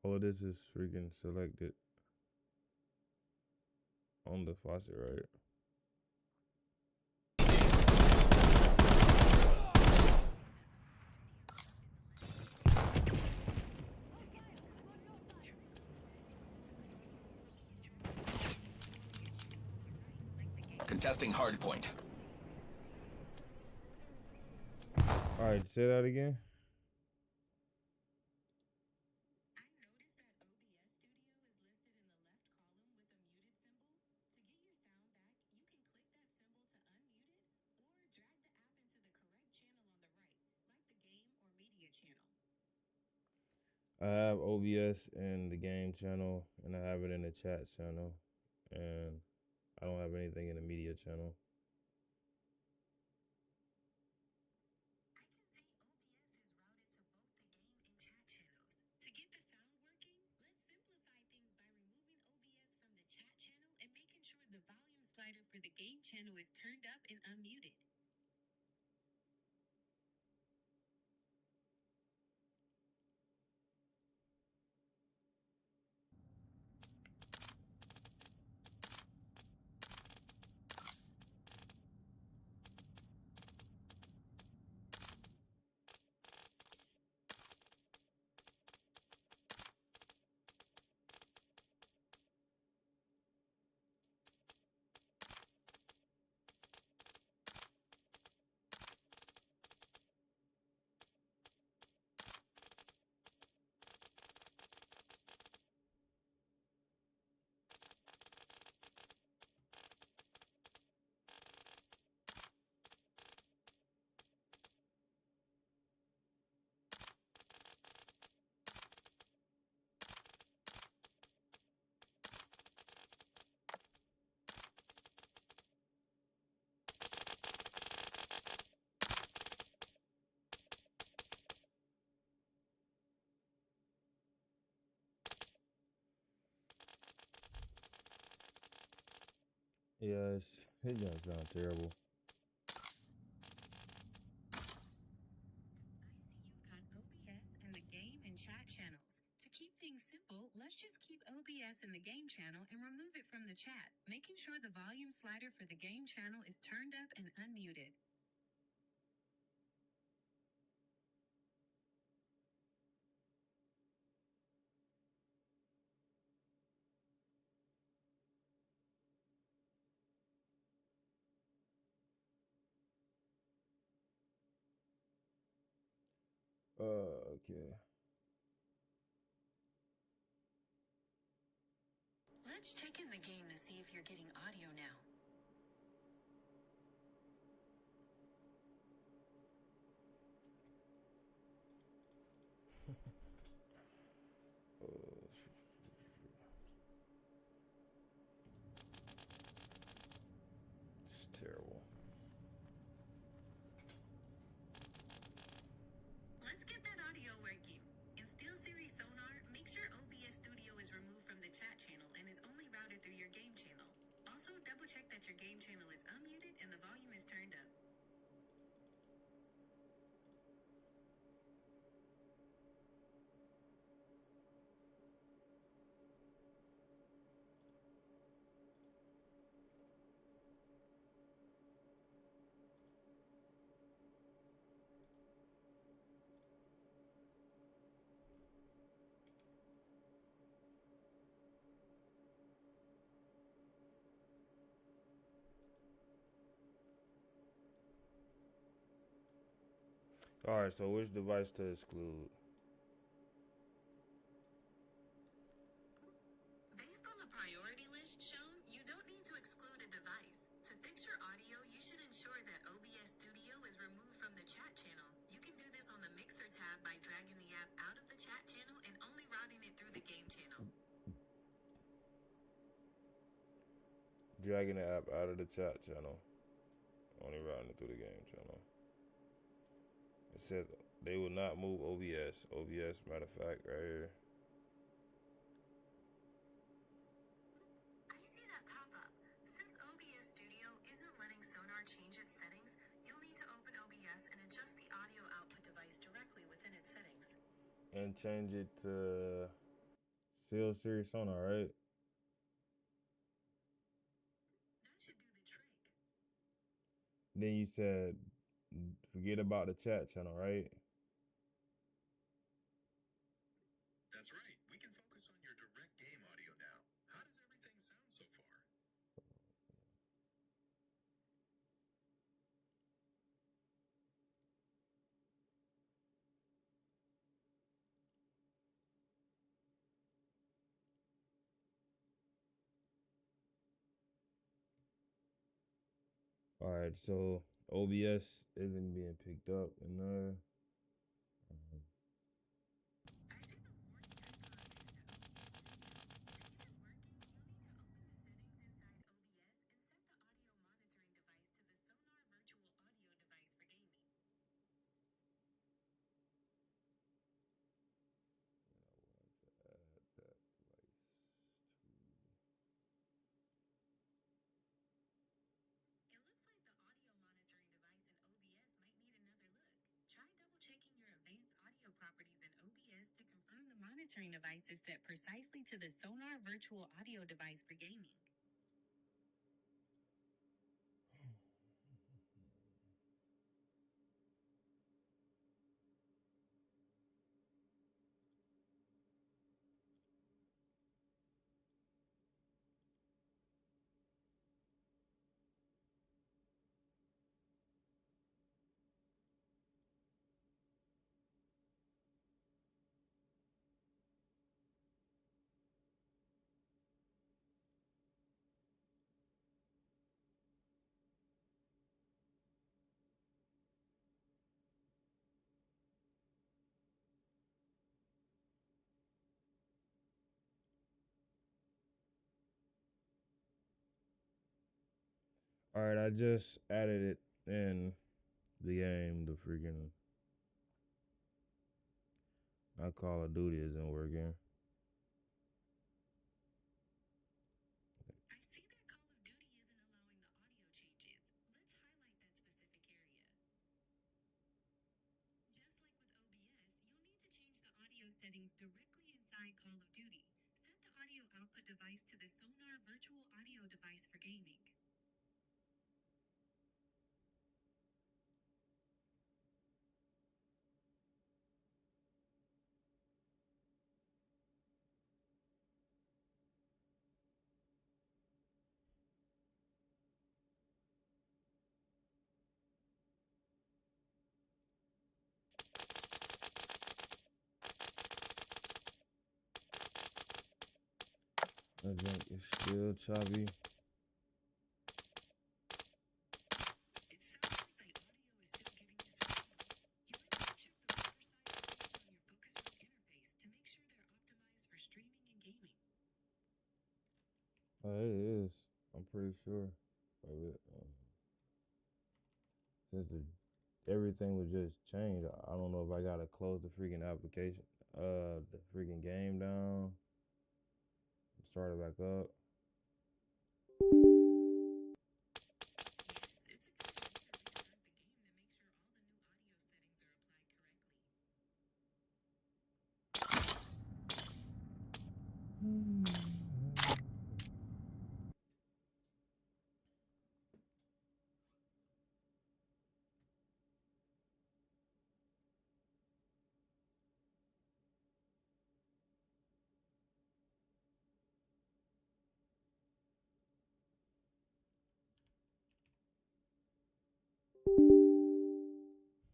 All of this is freaking selected on the faucet, right? Contesting hardpoint. All right, say that again. I noticed that OBS Studio is listed in the left column with a muted symbol. To get your sound back, you can click that symbol to unmute it or drag the app into the correct channel on the right, like the game or media channel. I have OBS in the game channel, and I have it in the chat channel, and I don't have anything in the media channel. I can see OBS is routed to both the game and chat channels. To get the sound working, let's simplify things by removing OBS from the chat channel and making sure the volume slider for the game channel is turned up and unmuted. Yeah, it doesn't sound terrible. I see you've got OBS and the game and chat channels. To keep things simple, let's just keep OBS in the game channel and remove it from the chat, making sure the volume slider for the game channel is turned up and unmuted. Okay. Let's check in the game to see if you're getting audio now. It's terrible. Let's get that audio working. In SteelSeries Sonar, make sure OBS Studio is removed from the chat channel and is only routed through your game channel. Also, double check that your game channel is unmuted and the volume is turned up. All right, so which device to exclude? Based on the priority list shown, you don't need to exclude a device. To fix your audio, you should ensure that OBS Studio is removed from the chat channel. You can do this on the Mixer tab by dragging the app out of the chat channel and only routing it through the game channel. Dragging the app out of the chat channel. Only routing it through the game channel. It says they will not move OBS. OBS, matter of fact, right here. and change it to Seal Series sonar, right? That should do the trick. Then you said forget about the chat channel, right? That's right. We can focus on your direct game audio now. How does everything sound so far? All right, so OBS isn't being picked up, and I see the warning icon next to it. To get it working, you'll need to open the settings inside OBS and set the audio monitoring device to the sonar virtual audio device for gaming. add that device It looks like the audio monitoring device in OBS might need another look. Try double checking your advanced audio properties in OBS to confirm the monitoring device is set precisely to the sonar virtual audio device for gaming. All right, I just added it in the game. The freaking not Call of Duty isn't working. I see that Call of Duty isn't allowing the audio changes. Let's highlight that specific area. Just like with OBS, you'll need to change the audio settings directly inside Call of Duty. Set the audio output device to the sonar virtual audio device for gaming. I think it's still choppy. It sounds like the audio is still giving you some trouble. You might want to check the Riverside settings on your focus group interface to make sure they're optimized for streaming and gaming. Oh, it is. I'm pretty sure of it. Since everything was just changed, I don't know if I gotta close the freaking application, the freaking game down, and start it back up. Yes, it's a good idea to restart the game to make sure all the new audio settings are applied correctly.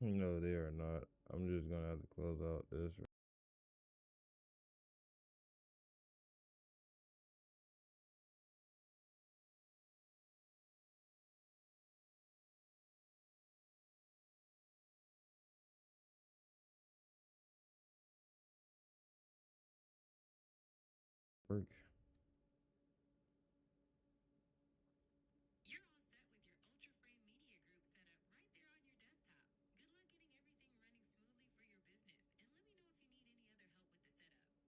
No, they are not. I'm just gonna have to close out this. Work. You're all set with your Ultra Frame Media Group setup right there on your desktop. Good luck getting everything running smoothly for your business, and let me know if you need any other help with the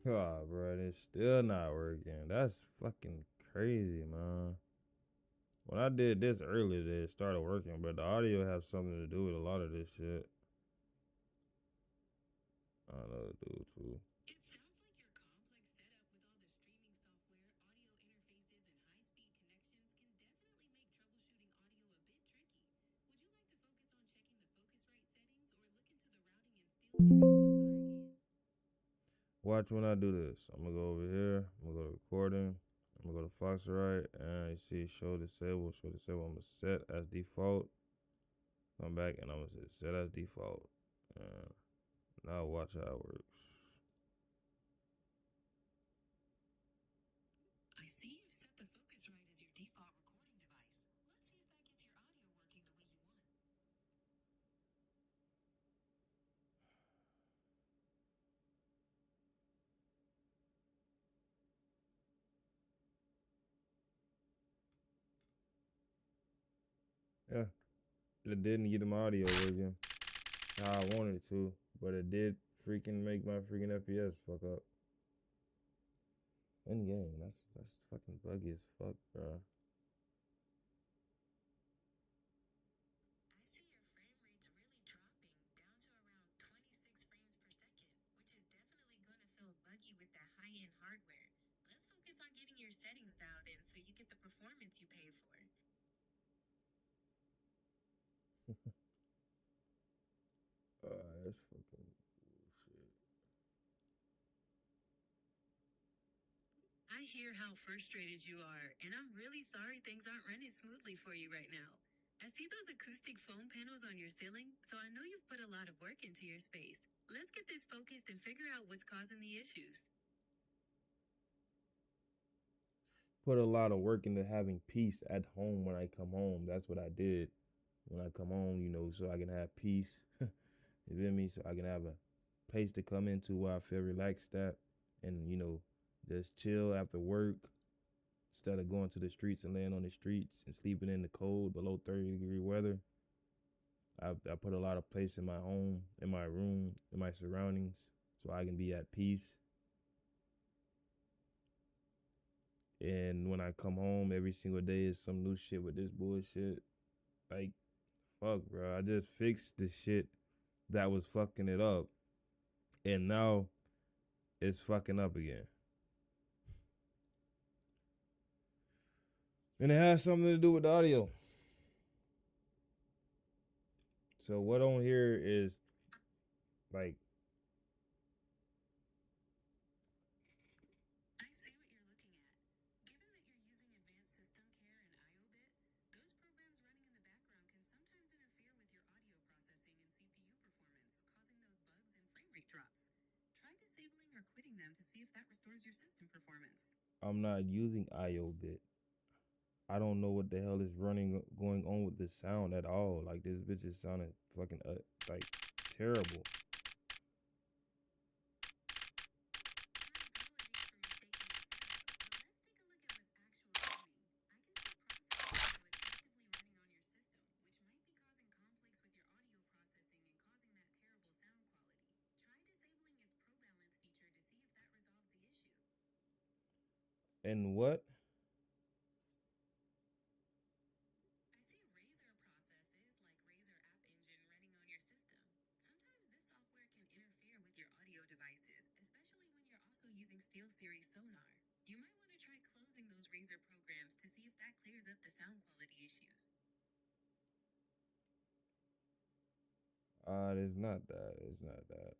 setup. Ah, bro, it's still not working. That's fucking crazy, man. When I did this earlier, it started working, but the audio has something to do with a lot of this shit. I don't know, dude, too. It sounds like your complex setup with all the streaming software, audio interfaces, and high-speed connections can definitely make troubleshooting audio a bit tricky. Would you like to focus on checking the Focusrite settings or look into the routing and SteelSeries sonar again? Watch when I do this. I'm gonna go over here. I'm gonna go to recording. I'm gonna go to Foxrite, and you see show disable. Show disable. I'm gonna set as default. Come back, and I'm gonna say set as default. Now watch how it works. I see you've set the Focusrite as your default recording device. Let's see if that gets your audio working the way you want. Yeah, it didn't get my audio working how I wanted it to, but it did freaking make my freaking FPS fuck up. In game, that's fucking buggy as fuck, bro. I see your frame rate's really dropping, down to around 26 frames per second, which is definitely going to feel buggy with that high-end hardware. Let's focus on getting your settings dialed in so you get the performance you pay for. That's fucking bullshit. I hear how frustrated you are, and I'm really sorry things aren't running smoothly for you right now. I see those acoustic foam panels on your ceiling, so I know you've put a lot of work into your space. Let's get this focused and figure out what's causing the issues. Put a lot of work into having peace at home when I come home. That's what I did when I come home, you know, so I can have peace. You feel me? So I can have a place to come into where I feel relaxed at and, you know, just chill after work instead of going to the streets and laying on the streets and sleeping in the cold below 30-degree weather. I put a lot of place in my home, in my room, in my surroundings so I can be at peace. And when I come home every single day is some new shit with this bullshit. Like, fuck, bro. I just fixed the shit that was fucking it up. And now it's fucking up again. And it has something to do with the audio. So what on here is like, I see what you're looking at. Given that you're using advanced system care and IOBit, those programs running in the background can sometimes interfere with your audio processing and CPU performance, causing those bugs and frame rate drops. Try disabling or quitting them to see if that restores your system performance. I'm not using IOBit. I don't know what the hell is going on with the sound at all. Like this bitch is sounding fucking like terrible. And what? I see Razer processes like Razer App Engine running on your system. Sometimes this software can interfere with your audio devices, especially when you're also using SteelSeries sonar. You might want to try closing those Razer programs to see if that clears up the sound quality issues. It's not that. It's not that.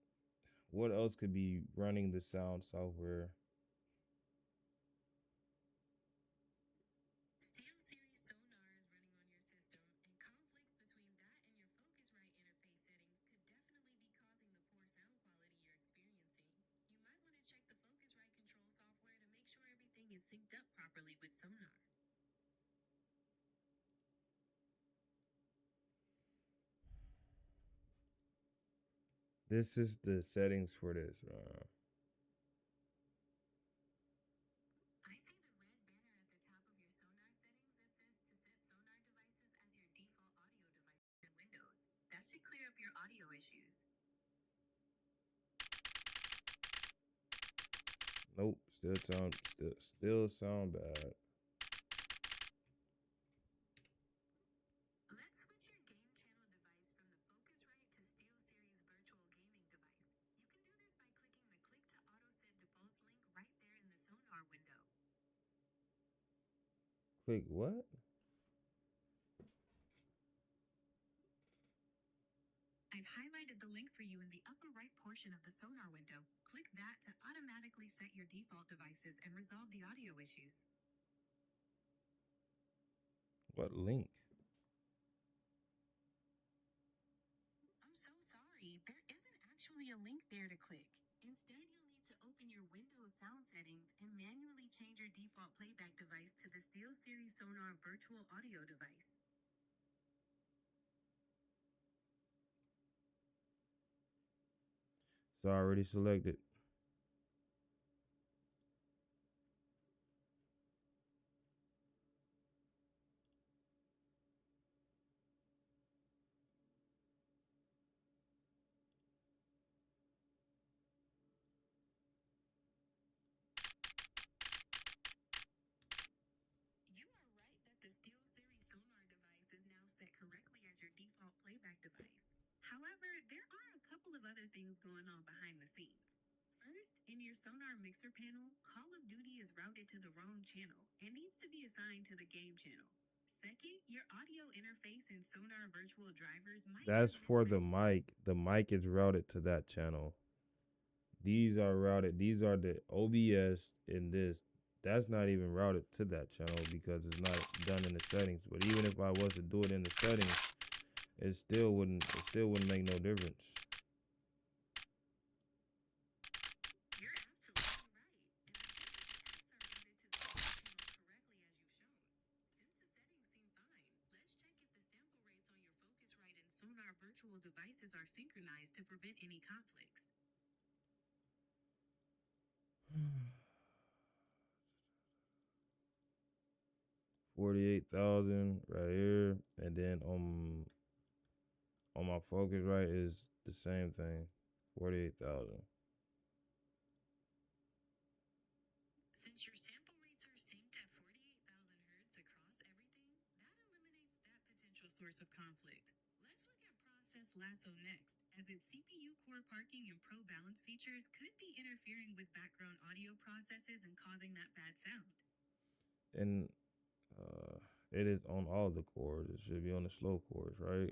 What else could be running the sound software? SteelSeries sonar is running on your system, and conflicts between that and your Focusrite interface settings could definitely be causing the poor sound quality you're experiencing. You might want to check the Focusrite control software to make sure everything is synced up properly with sonar. This is the settings for this. I see the red banner at the top of your sonar settings that says to set sonar devices as your default audio device in Windows. That should clear up your audio issues. Nope, still sound bad. Click what? I've highlighted the link for you in the upper right portion of the sonar window. Click that to automatically set your default devices and resolve the audio issues. What link? I'm so sorry, there isn't actually a link there to click. Instead, you'll need to open your Windows sound settings and manually change your default playback device to the SteelSeries Sonar virtual audio device. It's already selected. You are right that the SteelSeries Sonar device is now set correctly as your default playback device. However, there are a couple of other things going on behind the scenes. First, in your Sonar mixer panel, Call of Duty is routed to the wrong channel and needs to be assigned to the game channel. Second, your audio interface and Sonar virtual drivers might That's have for the mismatched. mic. The mic is routed to that channel. These are routed. These are the OBS in this. That's not even routed to that channel because it's not done in the settings. But even if I was to do it in the settings, it still wouldn't make no difference. You're absolutely right. And the apps are routed to the game channel correctly as you've shown. Since the settings seem fine, let's check if the sample rates on your Focusrite and Sonar virtual devices are synchronized to prevent any conflicts. 48,000 right here, and then on my Focusrite is the same thing, 48,000. Since your sample rates are synced at 48,000 hertz across everything, that eliminates that potential source of conflict. Let's look at Process Lasso next, as its CPU core parking and Pro Balance features could be interfering with background audio processes and causing that bad sound. And it is on all the cores. It should be on the slow cores, right?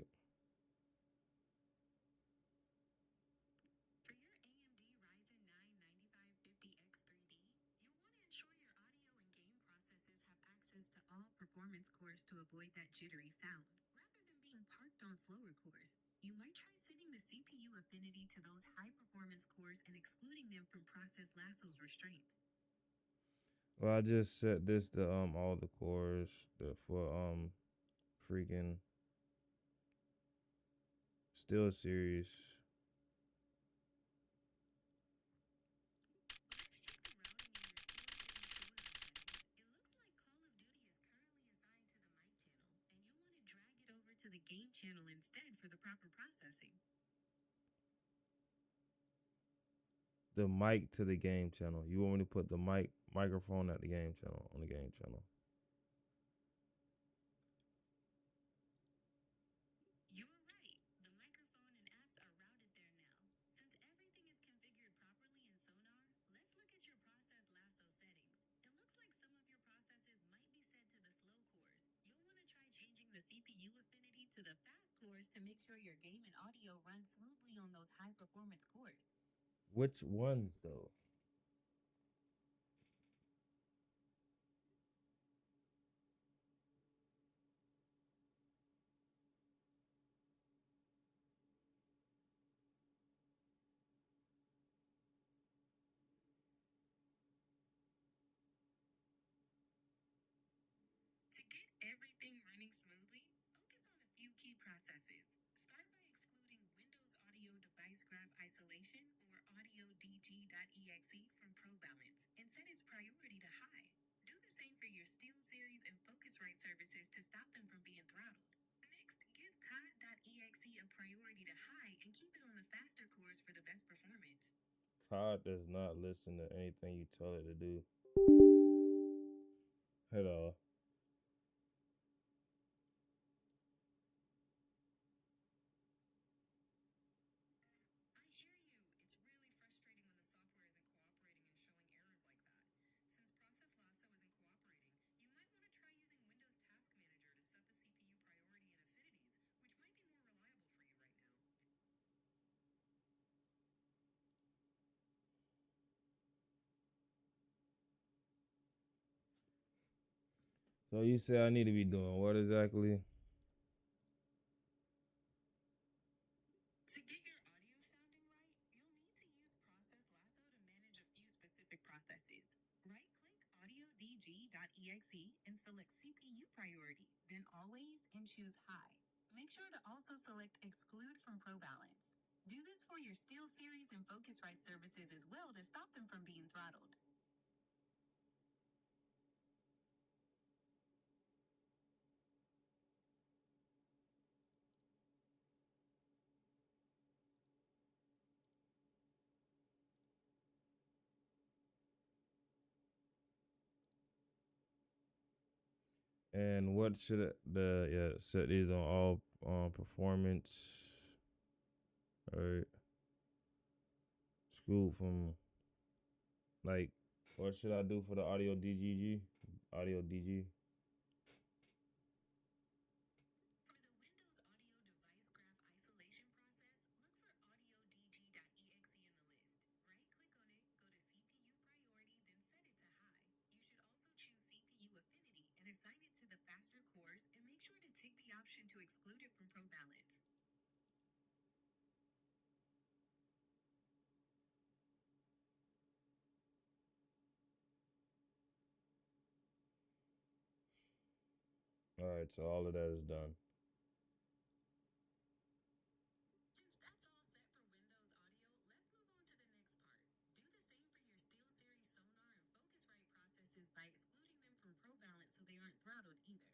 For your AMD Ryzen 9 9550X3D, you'll want to ensure your audio and game processes have access to all performance cores to avoid that jittery sound. Rather than being parked on slower cores, you might try setting the CPU affinity to those high-performance cores and excluding them from Process Lasso's restraints. Well, I just set this to all the cores for freaking SteelSeries. Let's check the routing in your SteelSeries settings. It looks like Call of Duty is currently assigned to the mic channel, and you'll want to drag it over to the game channel instead for the proper processing. The mic to the game channel. You want me to put the microphone at the game channel, on the game channel. You are right. The microphone and apps are routed there now. Since everything is configured properly in Sonar, let's look at your Process Lasso settings. It looks like some of your processes might be set to the slow cores. You'll want to try changing the CPU affinity to the fast cores to make sure your game and audio run smoothly on those high-performance cores. Which ones though? To get everything running smoothly, focus on a few key processes. Start by excluding Windows Audio Device Graph Isolation or audio.dg.exe from ProBalance and set its priority to high. Do the same for your SteelSeries and Focusrite services to stop them from being throttled. Next, give cod.exe a priority to high and keep it on the faster cores for the best performance. COD does not listen to anything you tell it to do. Hello. I hear you. It's really frustrating when the software isn't cooperating and showing errors like that. Since Process Lasso isn't cooperating, you might want to try using So you say I need to be doing what exactly? To get your audio sounding right, you'll need to use Process Lasso to manage a few specific processes. Right-click audiodg.exe and select CPU priority, then always and choose high. Make sure to also select exclude from ProBalance. Do this for your SteelSeries and Focusrite services as well to stop them from being throttled. And what should set these on all performance. All right. School from like what should I do for the audio DGG? Audio DG. For the Windows Audio Device Graph Isolation process, look for audiodg.exe in the list. Right-click on it, go to CPU priority, then set it to high. You should also choose CPU affinity and assign it to the faster cores, and make sure to tick the option to exclude it from ProBalance. All right, so all of that is done. Since that's all set for Windows Audio, let's move on to the next part. Do the same for your SteelSeries Sonar and Focusrite processes by excluding them from ProBalance so they aren't throttled either.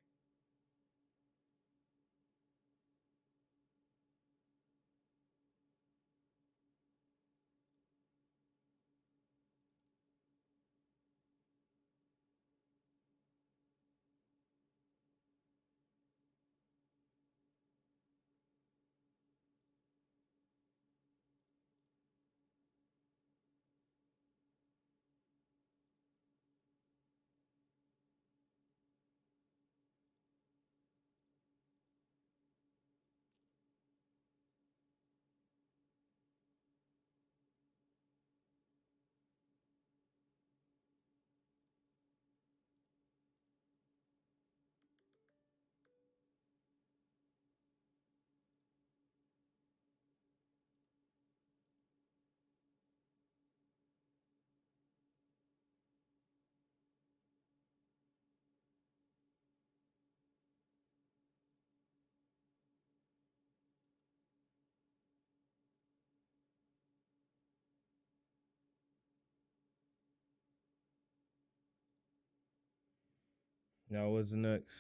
Now what's next?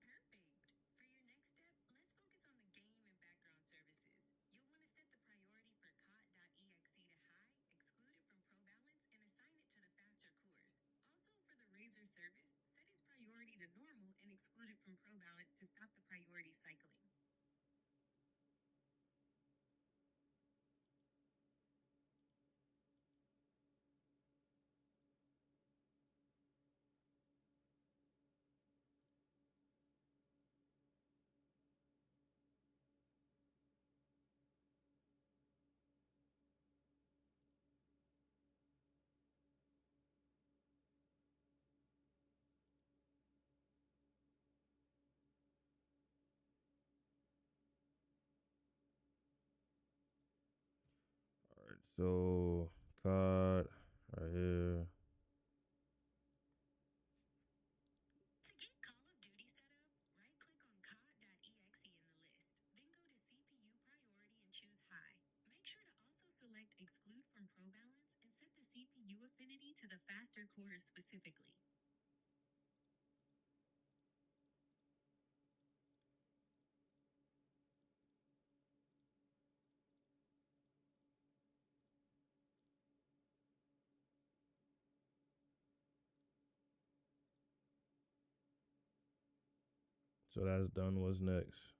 Perfect. For your next step, let's focus on the game and background services. You'll want to set the priority for cot.exe to high, exclude it from ProBalance, and assign it to the faster cores. Also, for the Razor service, set its priority to normal and exclude it from ProBalance to stop the priority cycling. All right, so COD right here. To get Call of Duty set up, right-click on cod.exe in the list. Then go to CPU priority and choose high. Make sure to also select exclude from ProBalance and set the CPU affinity to the faster cores specifically. So that's done. What's next?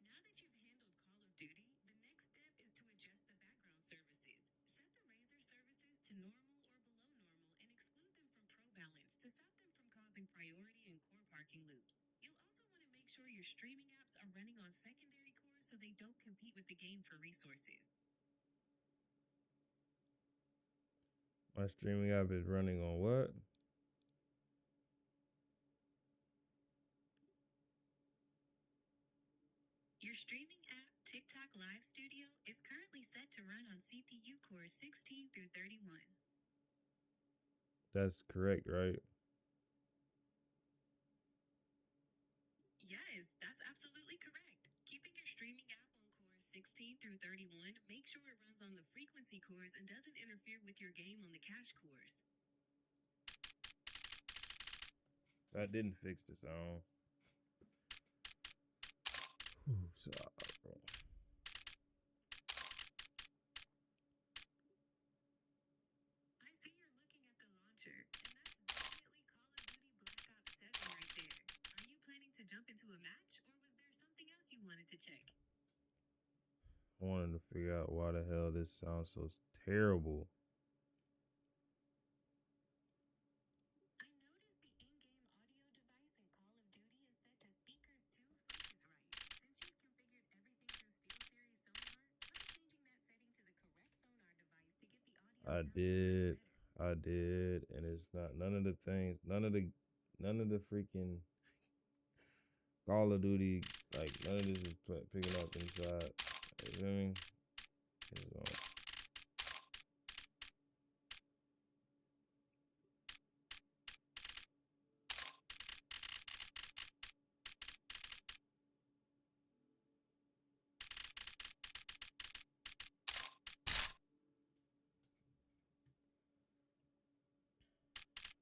Now that you've handled Call of Duty, the next step is to adjust the background services. Set the Razor services to normal or below normal and exclude them from ProBalance to stop them from causing priority and core parking loops. You'll also want to make sure your streaming apps are running on secondary cores so they don't compete with the game for resources. My streaming app is running on what? Your streaming app, TikTok Live Studio, is currently set to run on CPU cores 16 through 31. That's correct, right? Yes, that's absolutely correct. Keeping your streaming app on cores 16 through 31, make sure it runs on the frequency cores and doesn't interfere with your game on the cache cores. That didn't fix the sound. Ooh, sorry, bro. I see you're looking at the launcher, and that's definitely Call of Duty Black Ops 7 right there. Are you planning to jump into a match, or was there something else you wanted to check? I wanted to figure out why the hell this sounds so terrible. I noticed the in-game audio device in Call of Duty is set to speakers 2 Focusrite. Since you've configured everything through SteelSeries Sonar, try changing that setting to the correct sonar device to get the audio I sounding much did, better. and it's not none of the things, none of the freaking Call of Duty, like none of this is picking up inside. You feel me?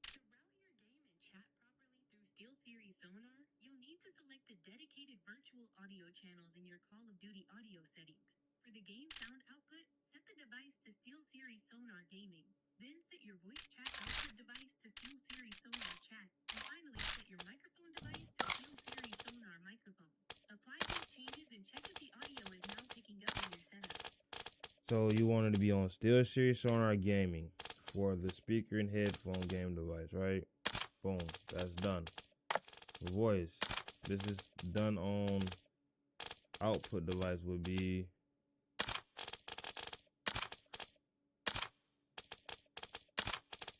To route your game and chat properly through SteelSeries Sonar, you'll need to select the dedicated virtual audio channels in your Call of Duty audio settings. For the game sound output, set the device to SteelSeries Sonar Gaming. Then set your voice chat output device to SteelSeries Sonar Chat. And finally, set your microphone device to SteelSeries Sonar Microphone. Apply these changes and check if the audio is now picking up in your setup. So you wanted to be on SteelSeries Sonar Gaming for the speaker and headphone game device, right? Boom, that's done. Voice, this is done on output device would be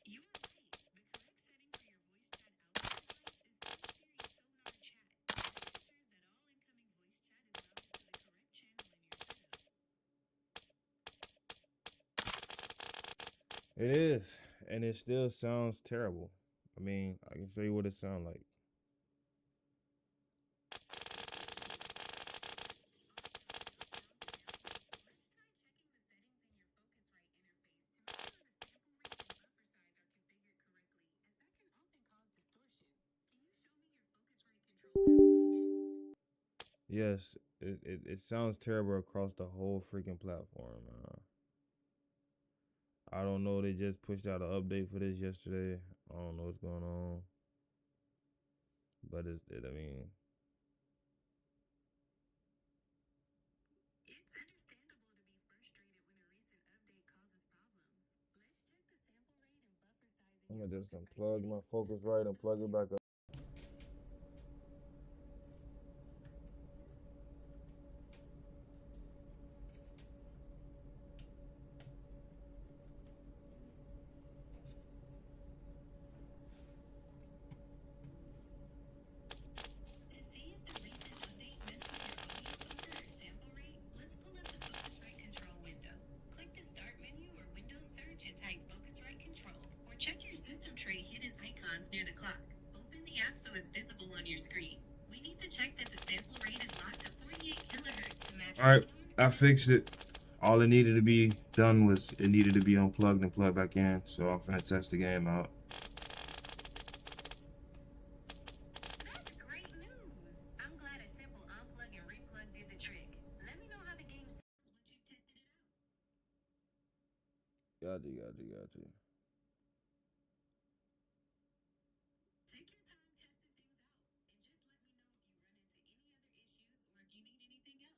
You are right. The correct setting for your voice chat output device is SteelSeries Sonar Chat. This ensures that all incoming voice chat is routed to the correct channel in your setup. it is, and it still sounds terrible. I mean, I can show you what it sounds like. Let's try checking the settings in your Focusrite interface to make sure the sample rate and buffer size are configured correctly, as that can often cause distortion. Can you show me your Focusrite control application? Yes, it sounds terrible across the whole freaking platform. I don't know. They just pushed out an update for this yesterday. I don't know what's going on, but I mean, It's understandable to be frustrated when a recent update causes problems. Let's check the sample rate and buffer size in I'm your gonna just Focusrite unplug my settings. Focusrite and plug it back up. To see if the recent update messed with your audio buffer or sample rate, let's pull up the Focusrite control window. Click the Start menu or Windows search and type Focusrite Control, or check your system tray hidden icons near the clock. Open the app so it's visible on your screen. We need to check that the sample rate is locked to 48 kilohertz to match All right, Sonar. I fixed it. All it needed to be done was it needed to be unplugged and plugged back in. So I'm finna test the game out. That's great news. I'm glad a simple unplug and replug did the trick. Let me know how the game sounds once you've tested it out. Got you. Take your time testing things out, and just let me know if you run into any other issues or if you need anything else.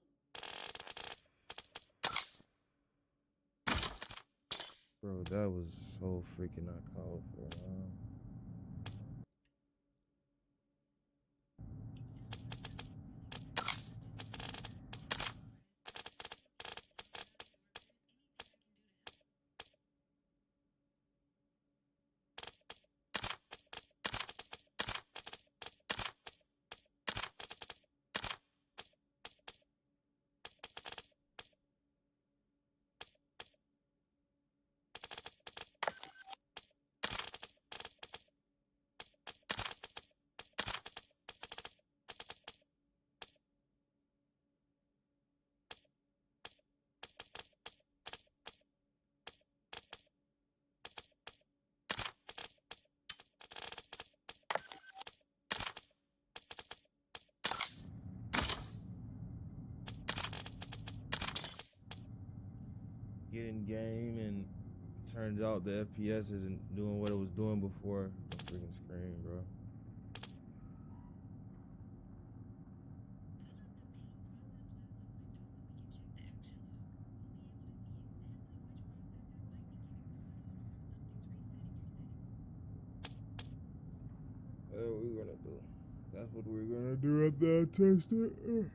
Bro, that was so freaking not called for, man. game and turns out the FPS isn't doing what it was doing before. The freaking screen, bro. What are we gonna do? That's what we're gonna do after I test it.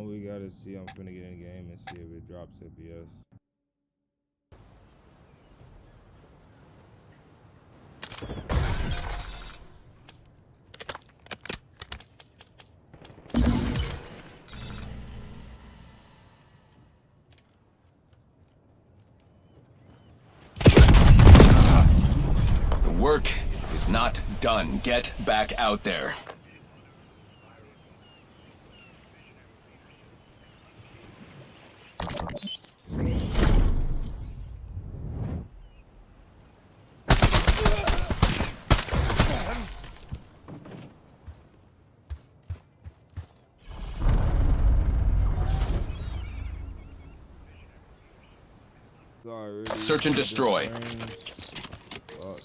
We gotta see. I'm finna get in the game and see if it drops FPS. The work is not done. Get back out there. Sorry, really. Search and destroy. Fuck.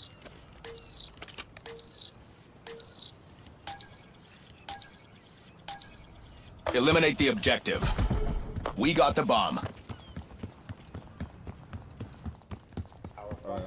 Eliminate the objective. We got the bomb. Alright,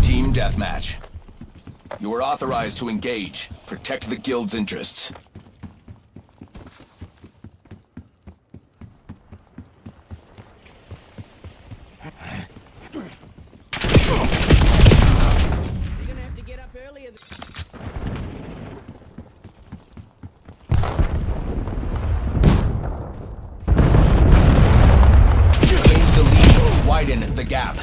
Team deathmatch. You are authorized to engage. Protect the guild's interests. You're gonna have to get up earlier. Gain the lead. Widen the gap.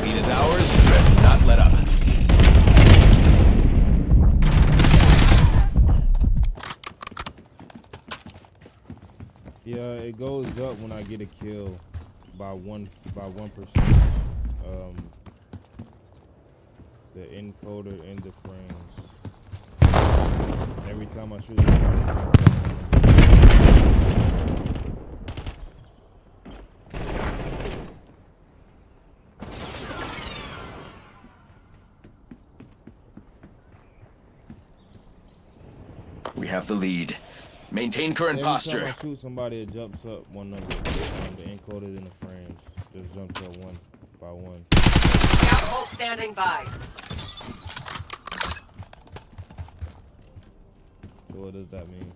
Lead is ours. Do not let up. goes up when I get a kill by 1%. The encoder in the frames. Every time I shoot somebody. We have the lead. Maintain current Every posture. time I shoot somebody, it jumps up one number. The encoded in the frames just jumps up one by one. Scout hull standing by. So what does that mean?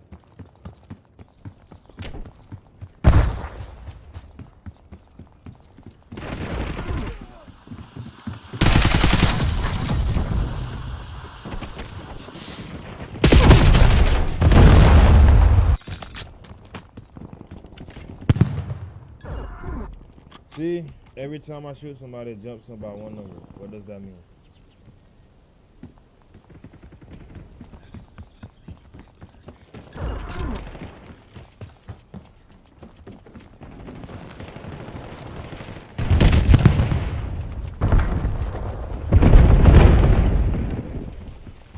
See, every time I shoot somebody, it jumps up by one number. What does that mean?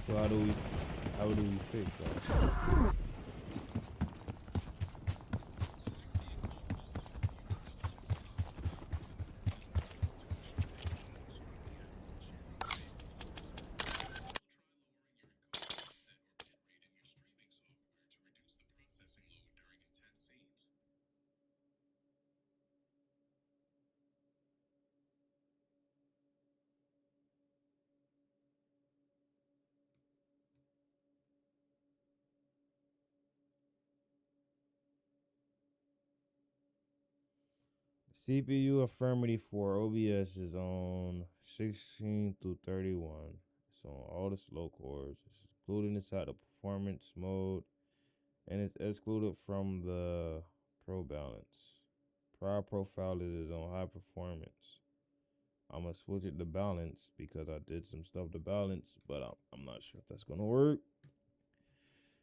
So how do we fix that? CPU affirmity for OBS is on 16 through 31. It's on all the slow cores. It's included inside the performance mode, and it's excluded from the pro balance. Prior profile is on high performance. I'm gonna switch it to balance because I did some stuff to balance, but I'm not sure if that's gonna work.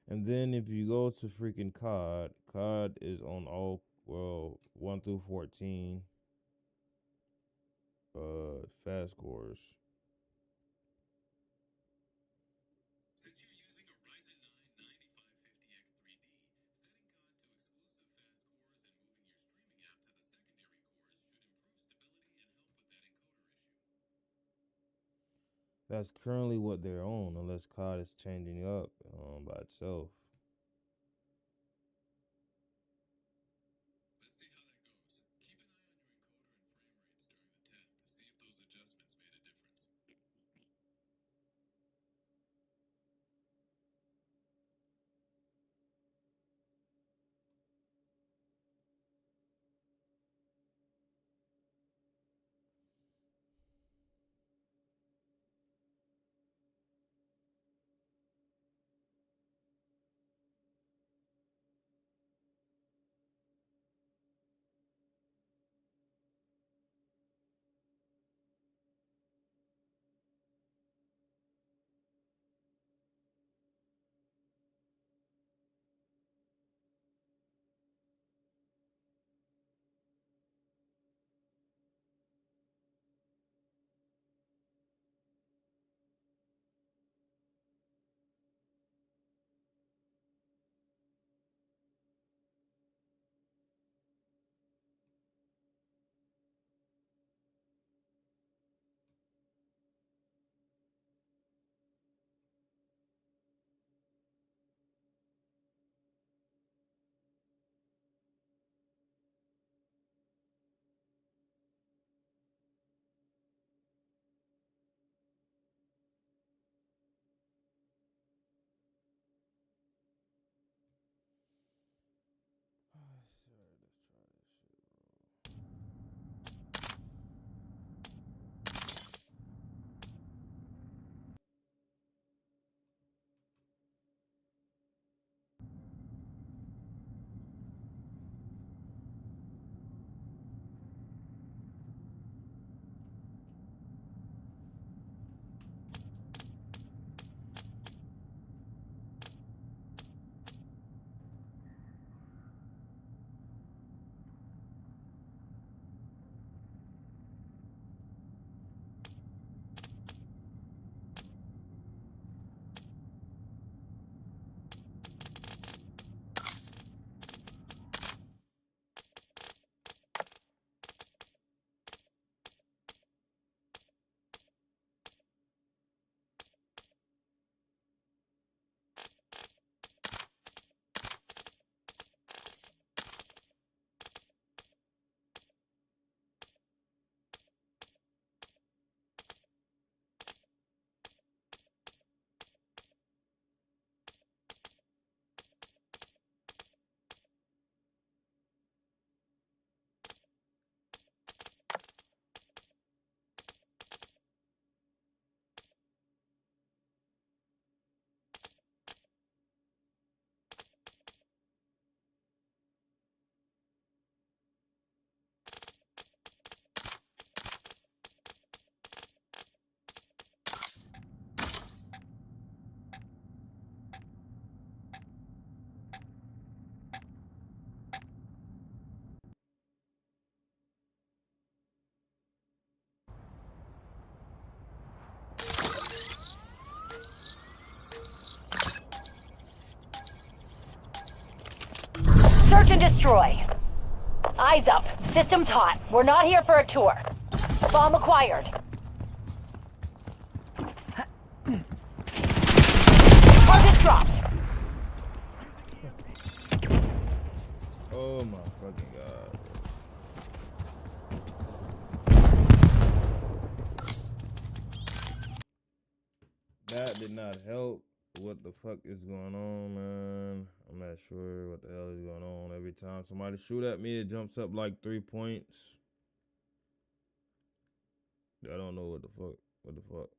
And then if you go to freaking COD is on all 1 through 14 fast cores. Since you're using a Ryzen 9 9550X3D, setting COD to exclusive fast cores and moving your streaming app to the secondary cores should improve stability and help with that encoder issue. That's currently what they're on, unless COD is changing up by itself. Let's see how that goes. Keep an eye on your encoder and frame rates during the test to see if those adjustments made a difference. destroy. Eyes up. System's hot. We're not here for a tour. Bomb acquired. Target dropped. Oh my fucking god. That did not help. What the fuck is going on, man? I'm not sure what the hell is going on. Every time somebody shoot at me, it jumps up like 3 points. I don't know what the fuck. What the fuck?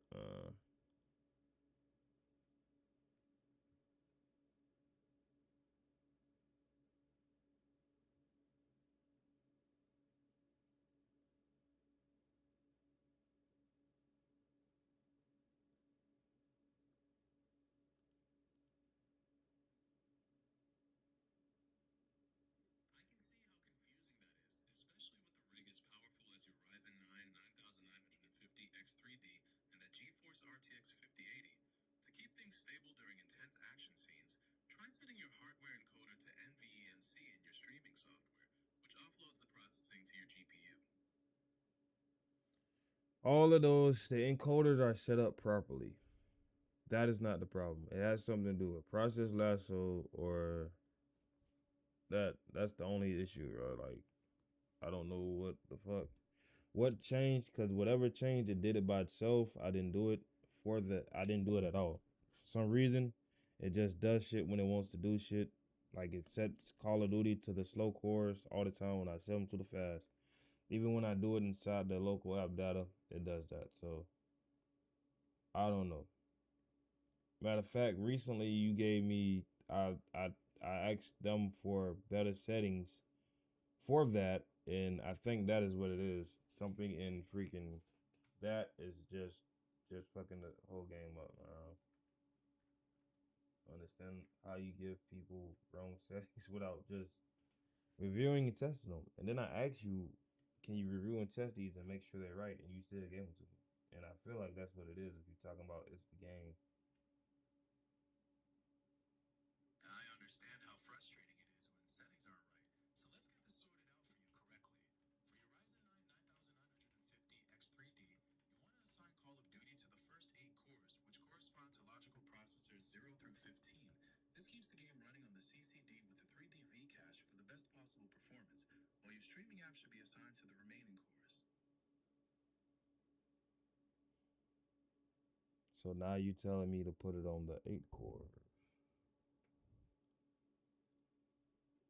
I can see how confusing that is, especially with the rig as powerful as your Ryzen 9 9950 X3D and that GeForce RTX 5080. To keep things stable during intense action scenes, try setting your hardware encoder to NVENC in your streaming software, which offloads the processing to your GPU. All of those, the encoders are set up properly. That is not the problem. It has something to do with process lasso or that's the only issue, bro. Like, I don't know what the fuck. What changed? Because whatever changed, it did it by itself. I didn't do it I didn't do it at all. For some reason, it just does shit when it wants to do shit. Like, it sets Call of Duty to the slow cores all the time when I set them to the fast. Even when I do it inside the local app data, it does that. So, I don't know. Matter of fact, recently you gave me I asked them for better settings for that, and I think that is what it is. Something in freaking that is just fucking the whole game up. Understand how you give people wrong settings without just reviewing and testing them. And then I asked you, can you review and test these and make sure they're right? And you still gave them to me. And I feel like that's what it is. If you're talking about it's the game. I understand how frustrating it is when settings aren't right, so let's get this sorted out for you correctly. For your Ryzen 9 9950 X3D, you want to assign Call of Duty to the first 8 cores, which correspond to logical processors 0 through 15. This keeps the game running on the CCD with the 3D V cache for the best possible performance, while your streaming app should be assigned to the remaining cores. So now you telling me to put it on the 8 core.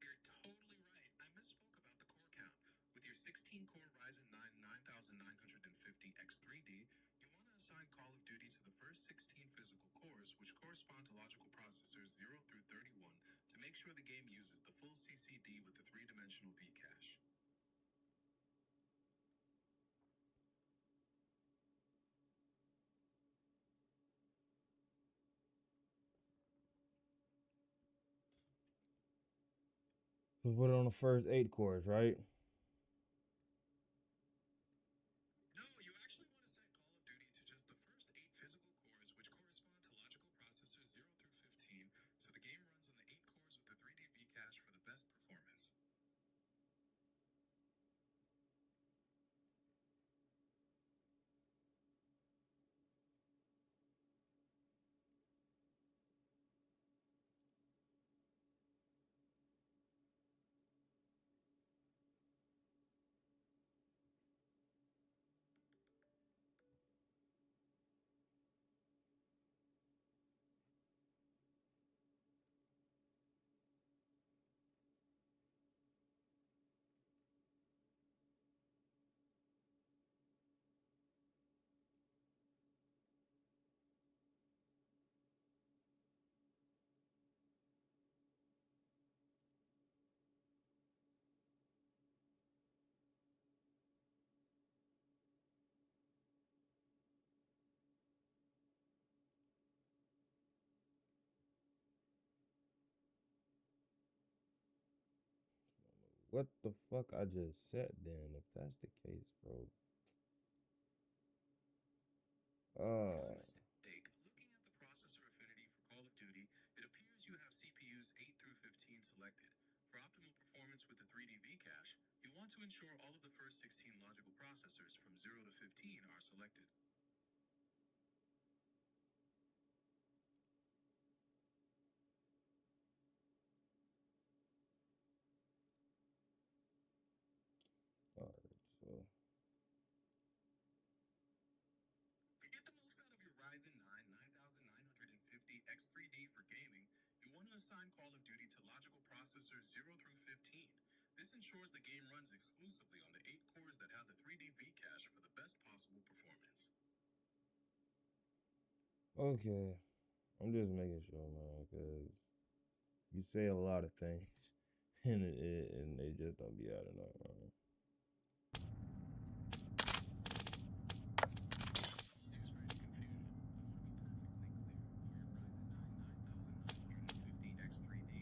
You're totally right. I misspoke about the core count. With your 16-core Ryzen 9 9950 X3D, you want to assign Call of Duty to the first 16 physical cores, which correspond to logical processors 0 through 31, to make sure the game uses the full CCD with the three-dimensional V cache. So put it on the first 8 cores, right? No, you actually want to set Call of Duty to just the first 8 physical cores, which correspond to logical processors 0 through 15, so the game runs on the 8 cores with the 3D V cache for the best performance. What the fuck I just said then, if that's the case, bro. My Uh, mistake. Looking at the processor affinity for Call of Duty, it appears you have CPUs 8 through 15 selected. For optimal performance, want to ensure all of the first 16 logical processors from 0 to 15 are selected. Alright, so To get the most out of your Ryzen 9 9950 X3D for gaming, you want to assign Call of Duty to logical processors 0 through 15. This ensures the game runs exclusively on the 8 cores that have the 3D V-cache for the best possible performance. okay, I'm just making sure, man, because you say a lot of things, and they just don't be adding up, man. Excuse for any confusion. I want to be perfectly clear. For your Ryzen 9 9950 X3D,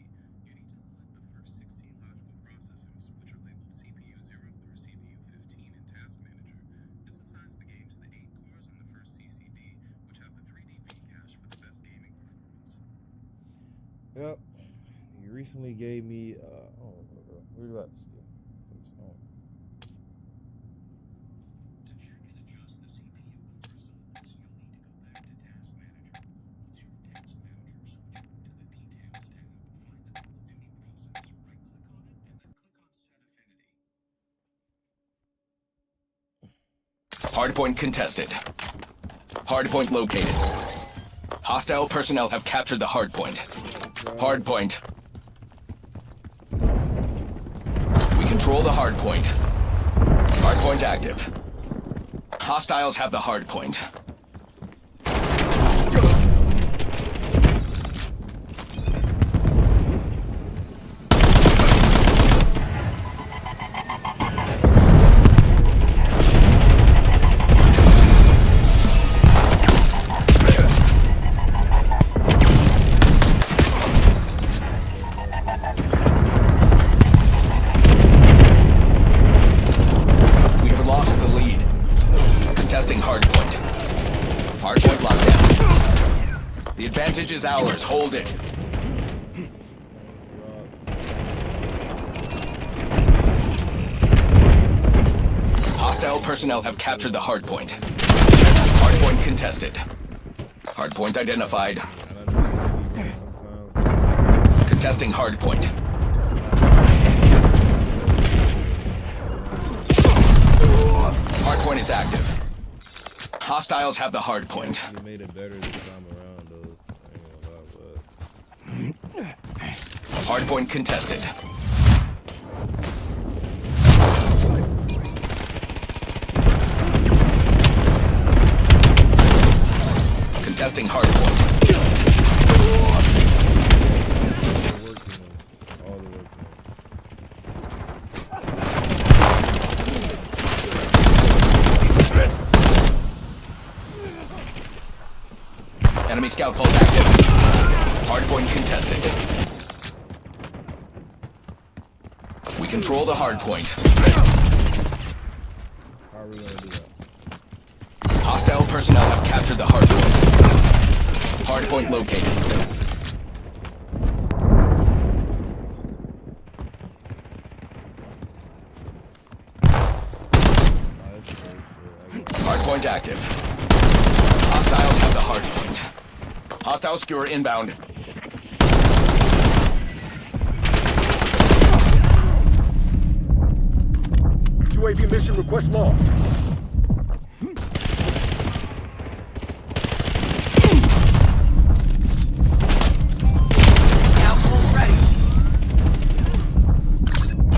you need to select the first 16 logical processors, which are labeled CPU 0 through CPU 15 in Task Manager. This assigns the game to the 8 cores on the first CCD, which have the 3D V-cache for the best gaming performance. Yep. He recently gave me, oh, we're about to see. To check and adjust the CPU core assignments, you'll need to go back to Task Manager. Once you're in Task Manager, switch over to the Details tab, find the Call of Duty process, right-click on it, and then click on Set Affinity. Hardpoint contested. Hardpoint located. Hostile personnel have captured the hardpoint. Hardpoint. We control the hardpoint. Hardpoint active. Hostiles have the hardpoint. We have lost the lead. Contesting hardpoint. Hardpoint lockdown. The advantage is ours. Hold it. Hostile personnel have captured the hardpoint. Hardpoint contested. Hardpoint identified. Contesting hardpoint. Hardpoint is active. Hostiles have the hardpoint. You made it better this time around, though. I ain't gonna lie, but Hardpoint contested. Contesting hardpoint. all the work. Enemy scout pulse active. Hardpoint contested. We control the hardpoint. How are we gonna do that? Hostile personnel have captured the hardpoint. Hardpoint located. Hardpoint active. Hostiles have the hardpoint. Hostile skewer inbound. UAV mission request logged. Scout pulse ready.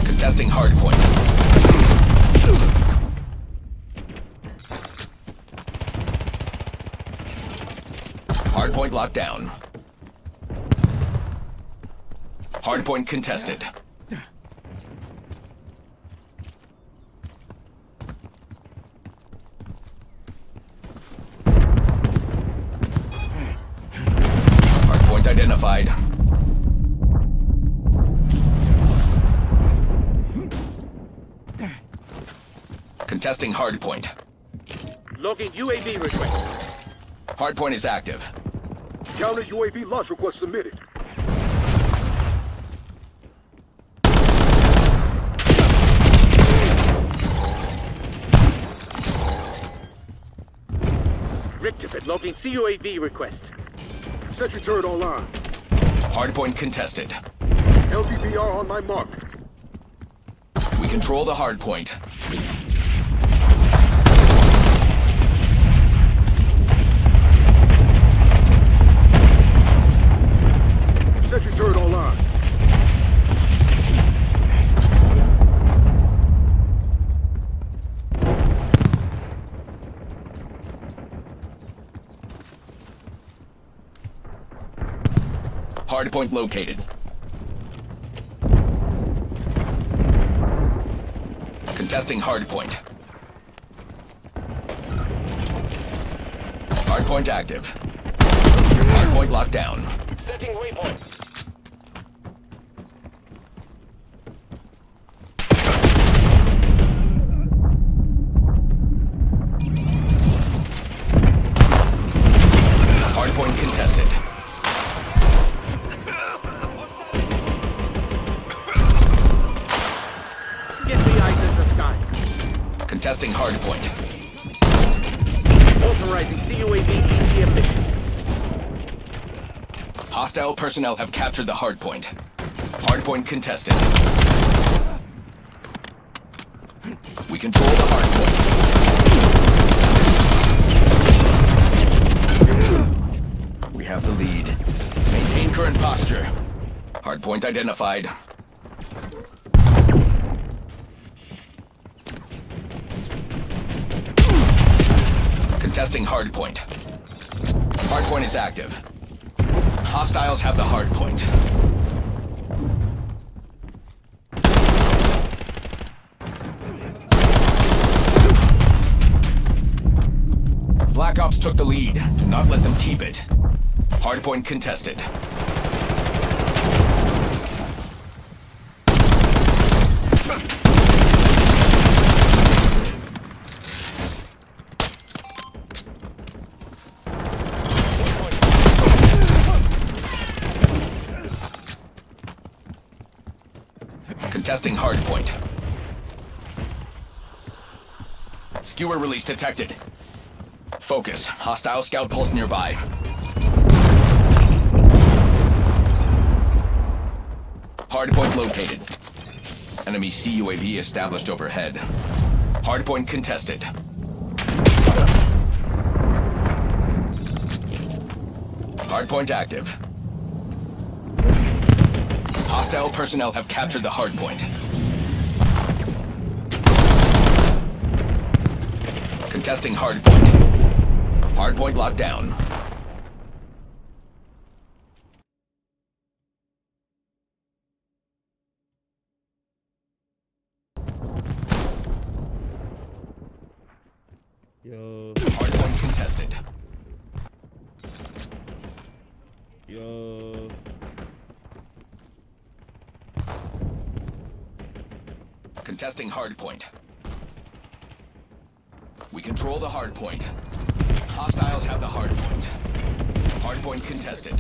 Contesting hardpoint. Hardpoint locked down. Hardpoint contested. Hardpoint identified. Contesting hardpoint. Logging UAV request. Hardpoint is active. Counter UAV launch request submitted. Richterford logging CUAV request. Sentry turret online. Hardpoint contested. LVPR on my mark. We control the hardpoint. Sentry turret online. Hardpoint located. Contesting hardpoint. Hardpoint active. Hardpoint locked down. Setting waypoint. Hardpoint contested. Get the eyes in the sky. Contesting hardpoint. Authorizing CUAV ECM mission. Hostile personnel have captured the hardpoint. Hardpoint contested. We control the hardpoint. We have the lead. Maintain current posture. Hardpoint identified. Contesting hardpoint. Hardpoint is active. Hostiles have the hardpoint. Black Ops took the lead. Do not let them keep it. Hardpoint contested. Contesting hardpoint. Skewer release detected. Focus. Hostile scout pulse nearby. Hardpoint located. Enemy CUAV established overhead. Hardpoint contested. Hardpoint active. Hostile personnel have captured the hardpoint. Contesting hardpoint. Hardpoint locked down. Yo, Hardpoint contested. yo. Contesting hardpoint. We control the hardpoint. Hostiles have the hardpoint. Hardpoint contested.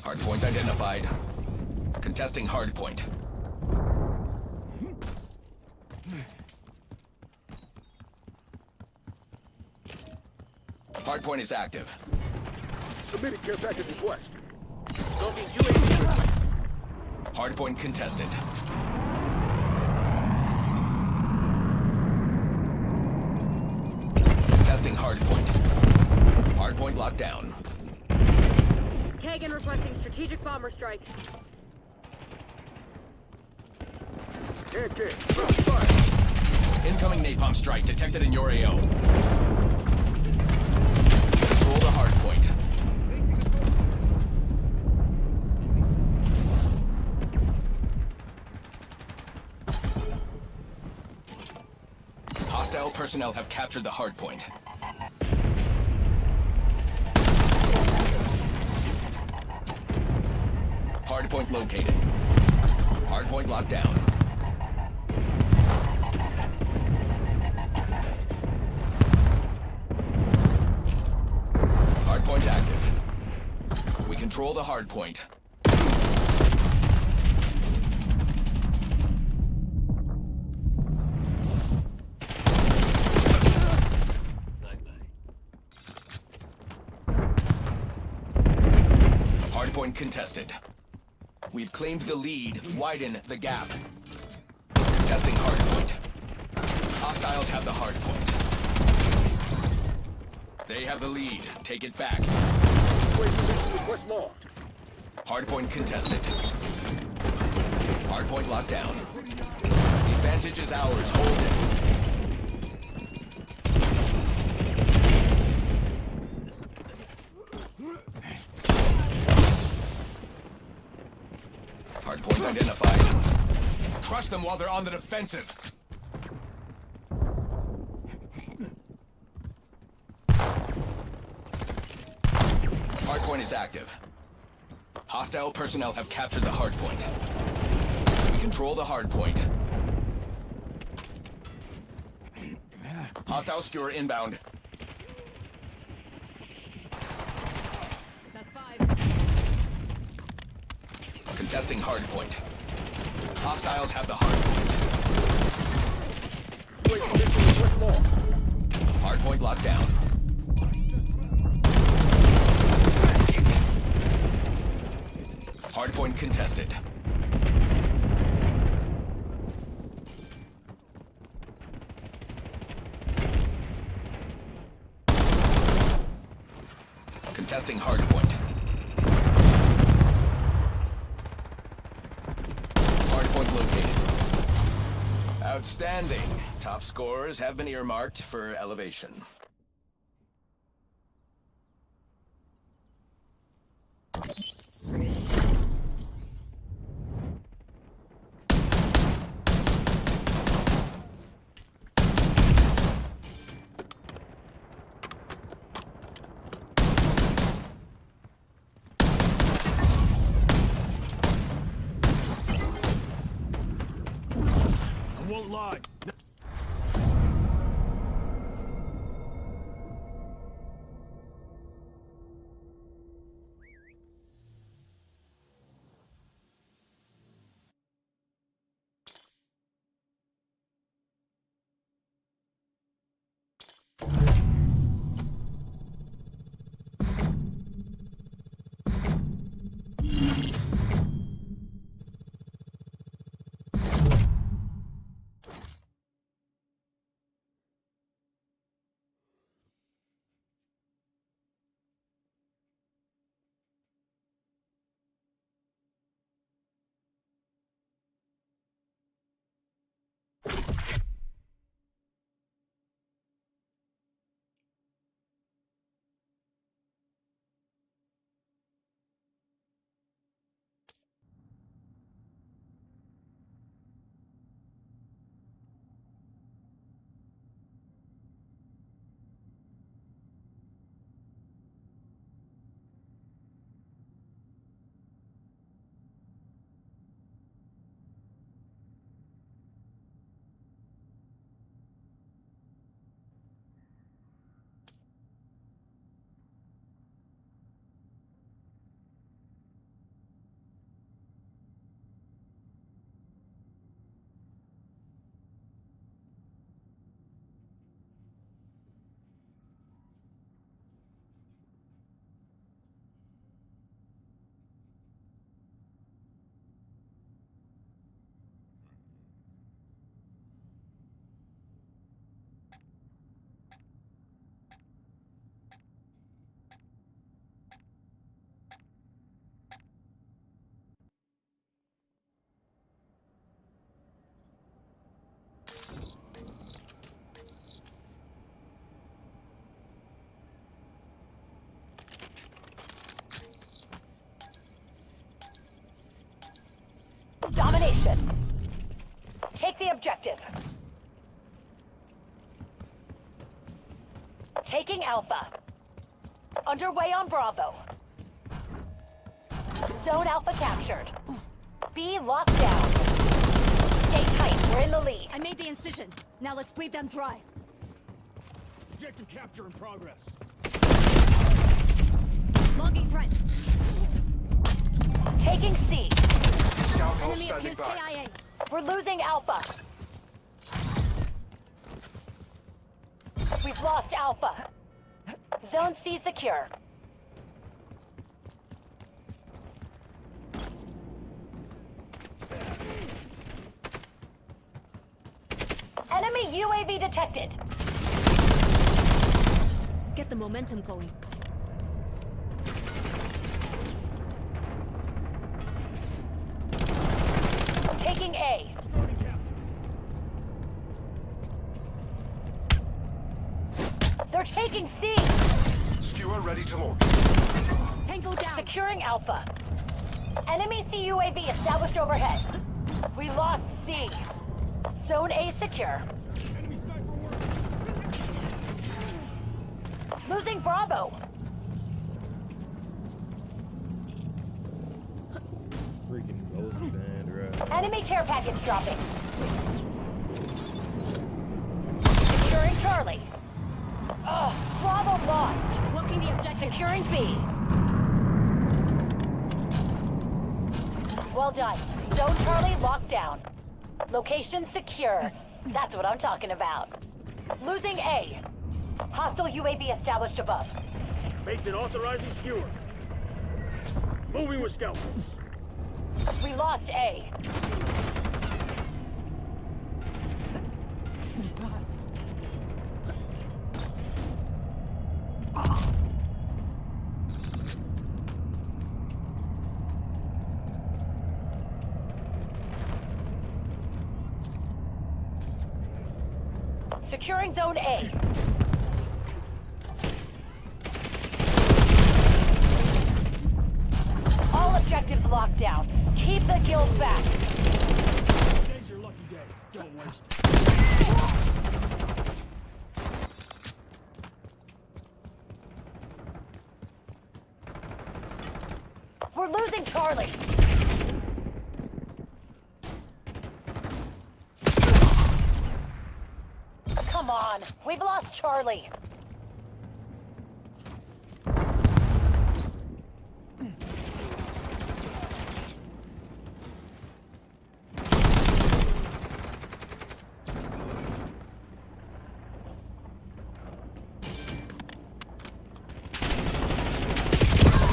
Hardpoint identified. Contesting hardpoint. Hardpoint is active. Submitting care package request. Logging UAV request. Hardpoint contested. Contesting hardpoint. Hardpoint locked down. Kagan requesting strategic bomber strike. Can't get. Fire. Incoming napalm strike detected in your AO. Control the hardpoint. Hostile personnel have captured the hardpoint. Hardpoint located. Hardpoint locked down. Hardpoint active. We control the hardpoint. contested. We've claimed the lead. Widen the gap. Contesting hardpoint. Hostiles have the hardpoint. They have the lead. Take it back. Hardpoint contested. Hardpoint locked down. The advantage is ours. Hold it. Hardpoint identified. Crush them while they're on the defensive. Hardpoint is active. Hostile personnel have captured the hardpoint. We control the hardpoint. Hostile skewer inbound. That's 5. Contesting hardpoint. Hostiles have the hardpoint. Hardpoint locked down. Hardpoint contested. Contesting hardpoint. Hardpoint located. Outstanding. Top scorers have been earmarked for elevation. I won't lie. Domination. Take the objective. Taking Alpha. Underway on Bravo. Zone Alpha captured. B locked down. Stay tight, we're in the lead. I made the incision. Now let's bleed them dry. Objective capture in progress. Logging threat. Taking C. Enemy appears KIA. We're losing Alpha. We've lost Alpha. Zone C secure. Enemy UAV detected. Get the momentum going. Taking A. They're taking C. Skewer ready to launch. Tango down. Securing Alpha. Enemy CUAV established overhead. We lost C. Zone A secure. Losing Bravo. Freaking ghost band, right? Enemy care package dropping. Securing Charlie. Ugh, Bravo lost. Blocking the objective. Securing B. Well done. Zone Charlie locked down. Location secure. That's what I'm talking about. Losing A. Hostile UAV established above. Mason authorizing skewer. Moving with scout. We lost A. Securing Zone A. All objectives locked down. Keep the guild back. Today's your lucky day. Don't waste it. We're losing Charlie. Come on. We've lost Charlie.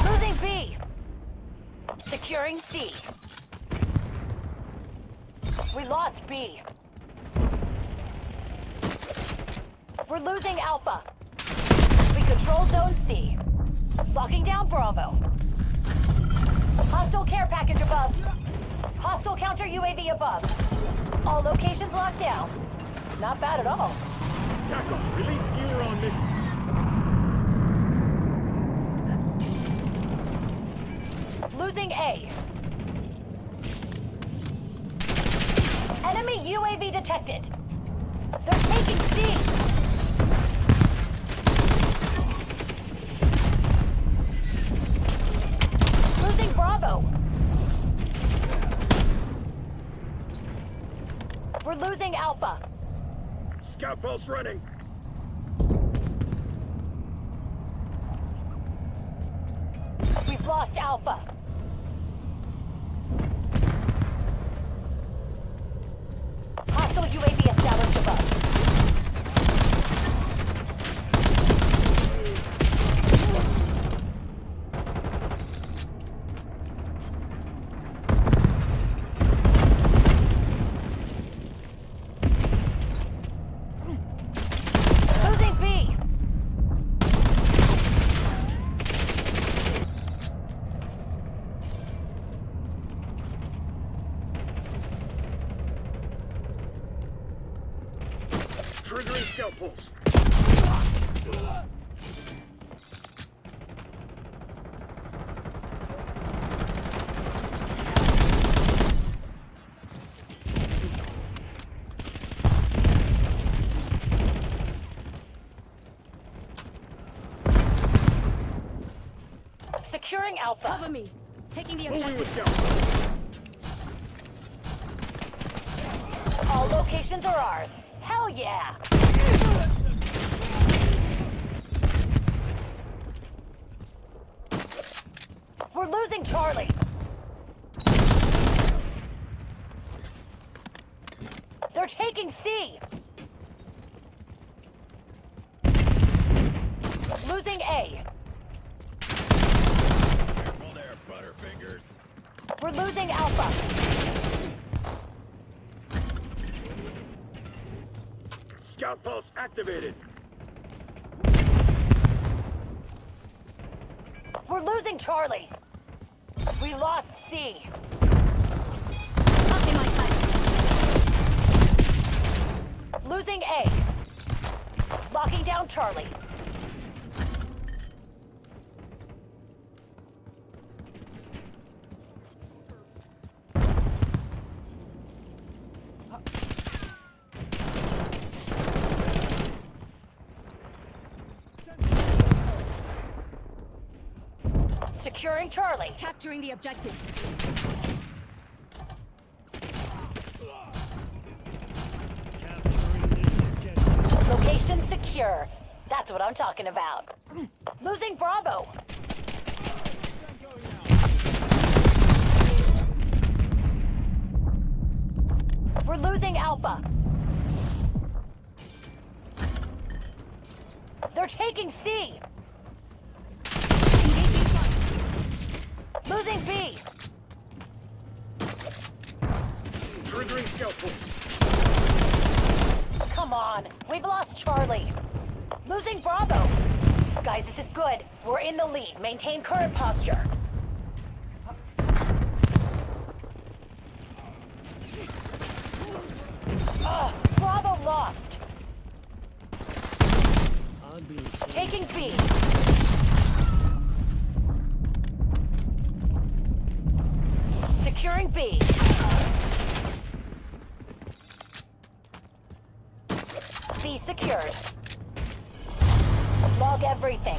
Losing B. Securing C. We lost B. We're losing Alpha. We control Zone C. Locking down Bravo. Hostile care package above. Hostile counter UAV above. All locations locked down. Not bad at all. Tackle. Release skewer on me. Losing A. Enemy UAV detected. They're taking C. Losing Bravo. We're losing Alpha. Scout pulse running. We've lost Alpha. Hostile UAV established above. Losing B. Triggering scout pulse. Securing Alpha. Cover me. Taking the Moving with objective. scout. All locations are ours. Hell yeah! We're losing Charlie. They're taking C. Losing A. Careful there, Butterfingers. We're losing Alpha. Scout pulse activated. We're losing Charlie. We lost C. Up in my sights. Losing A. Locking down Charlie. Securing Charlie. Capturing the objective. Location secure. That's what I'm talking about. Losing Bravo. We're losing Alpha. They're taking C. Engaging front. Losing B. Triggering scout pulse. Come on. We've lost Charlie. Losing Bravo. Guys, this is good. We're in the lead. Maintain current posture. Bravo lost. Taking B. Securing B. B secured. Log everything.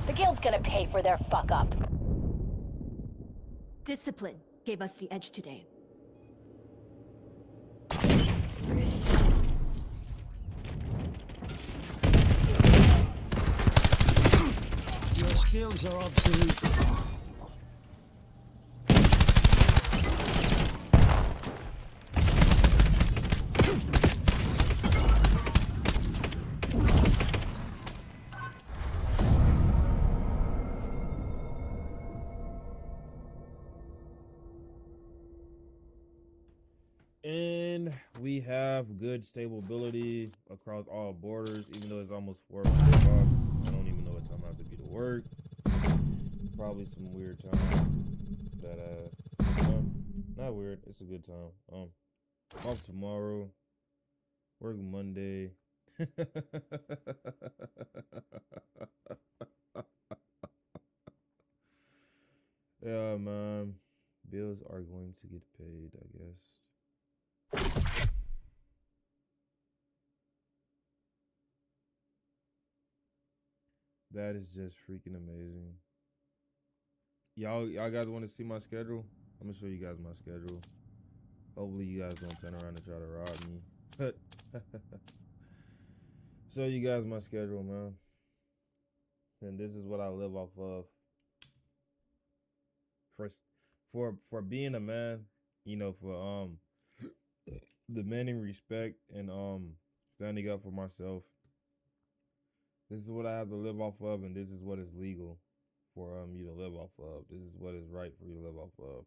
The guild's gonna pay for their fuck up. Discipline gave us the edge today. Your skills are obsolete. And we have good stability across all borders, even though it's almost 4 o'clock. I don't even know what time I have to be to work. Probably some weird time that not weird, it's a good time. Off tomorrow, work Monday. Yeah, man. Bills are going to get paid, I guess. That is just freaking amazing. Y'all guys want to see my schedule? I'm gonna show you guys my schedule. Hopefully you guys don't turn around and try to rob me. Show you guys my schedule, man. And this is what I live off of. For being a man, you know, for demanding respect and standing up for myself. This is what I have to live off of, and this is what is legal for you to live off of. This is what is right for you to live off of.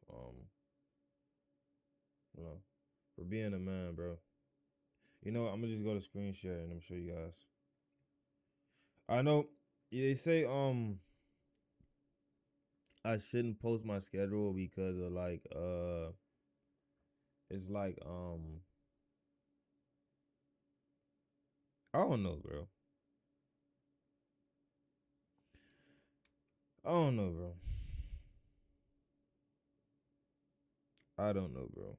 You know, for being a man, bro. You know, I'm gonna just go to screen share and I'm gonna show you guys. I know they say I shouldn't post my schedule because of like it's like I don't know, bro. I don't know, bro. I don't know, bro.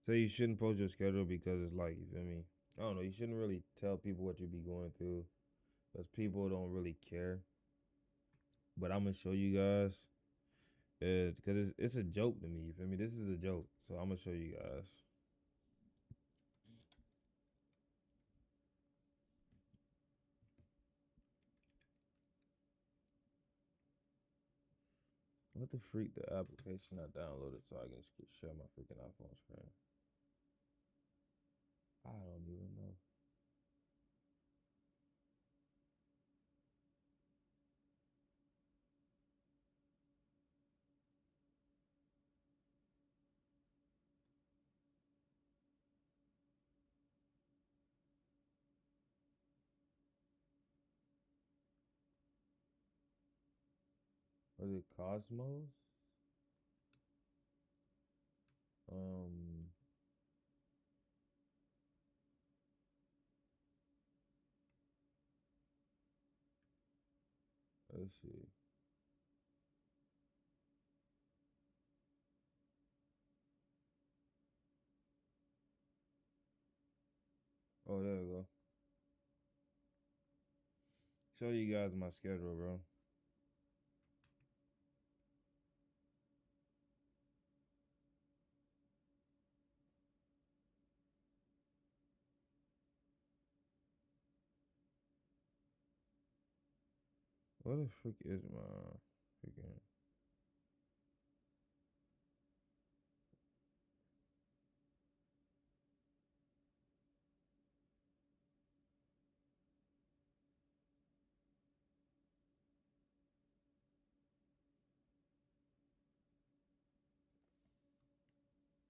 So you shouldn't post your schedule because it's like, you feel me? I don't know. You shouldn't really tell people what you be going through because people don't really care. But I'm gonna show you guys because it's a joke to me. You feel me? This is a joke, so I'm gonna show you guys. What the freak? The application I downloaded so I can share my freaking iPhone screen. I don't even know. Is it Cosmos? Let's see. Oh, there we go. Show you guys my schedule, bro. What the frick is my freaking?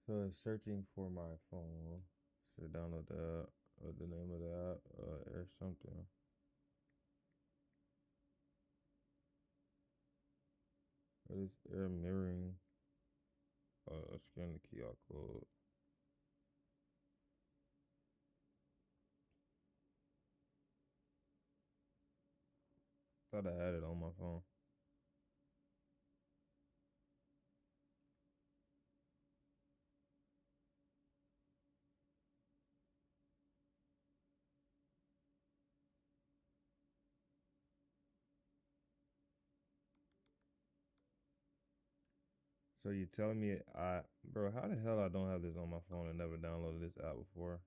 So it's searching for my phone. So download the the name of the app or something. What is air mirroring? Scan the QR code. Thought I had it on my phone. So you telling me bro, how the hell I don't have this on my phone and never downloaded this app before?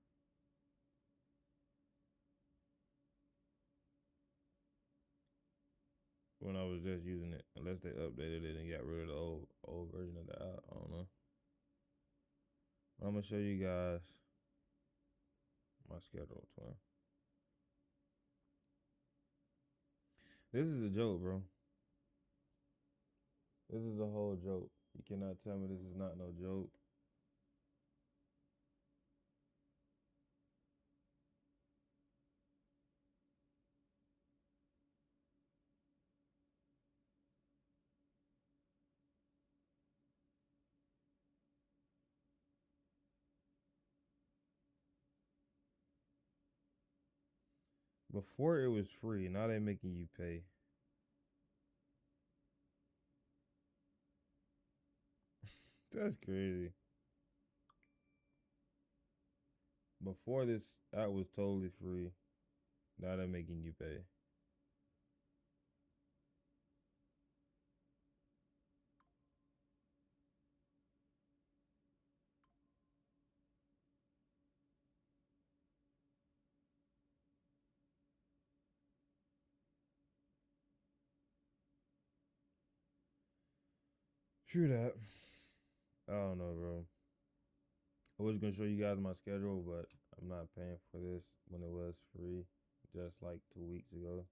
When I was just using it, unless they updated it and got rid of the old version of the app. I don't know. I'm gonna show you guys my schedule, twin. This is a joke, bro. This is a whole joke. You cannot tell me this is not no joke. Before it was free, now they making you pay. That's crazy. Before this app was totally free, now they're making you pay. True that. I don't know, bro. I was gonna show you guys my schedule, but I'm not paying for this when it was free, just like 2 weeks ago.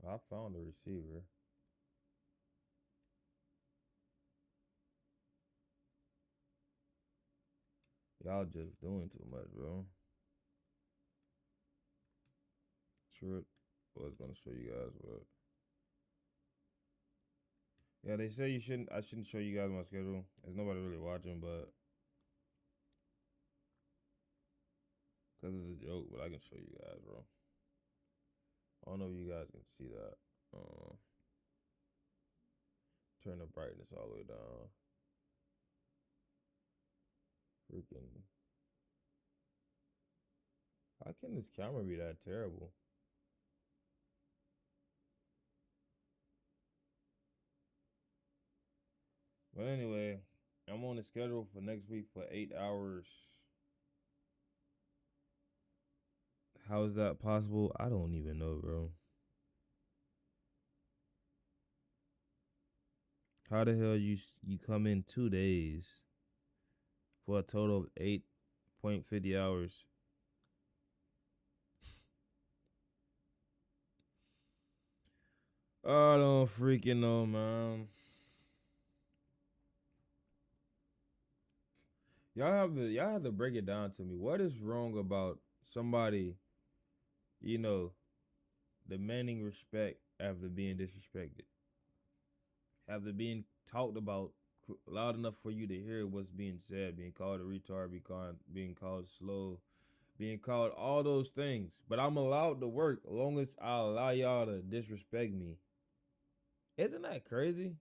I found the receiver. Y'all just doing too much, bro. Sure, I was gonna show you guys, but yeah, they say I shouldn't show you guys my schedule. There's nobody really watching, but because it's a joke, but I can show you guys, bro. I don't know if you guys can see that. Turn the brightness all the way down. Freaking. How can this camera be that terrible? But anyway, I'm on the schedule for next week for 8 hours. How is that possible? I don't even know, bro. How the hell you come in 2 days for a total of 8.50 hours? I don't freaking know, man. Y'all have to break it down to me. What is wrong about somebody you know, demanding respect after being disrespected, after being talked about loud enough for you to hear what's being said, being called a retard, being called slow, being called all those things. But I'm allowed to work as long as I allow y'all to disrespect me. Isn't that crazy?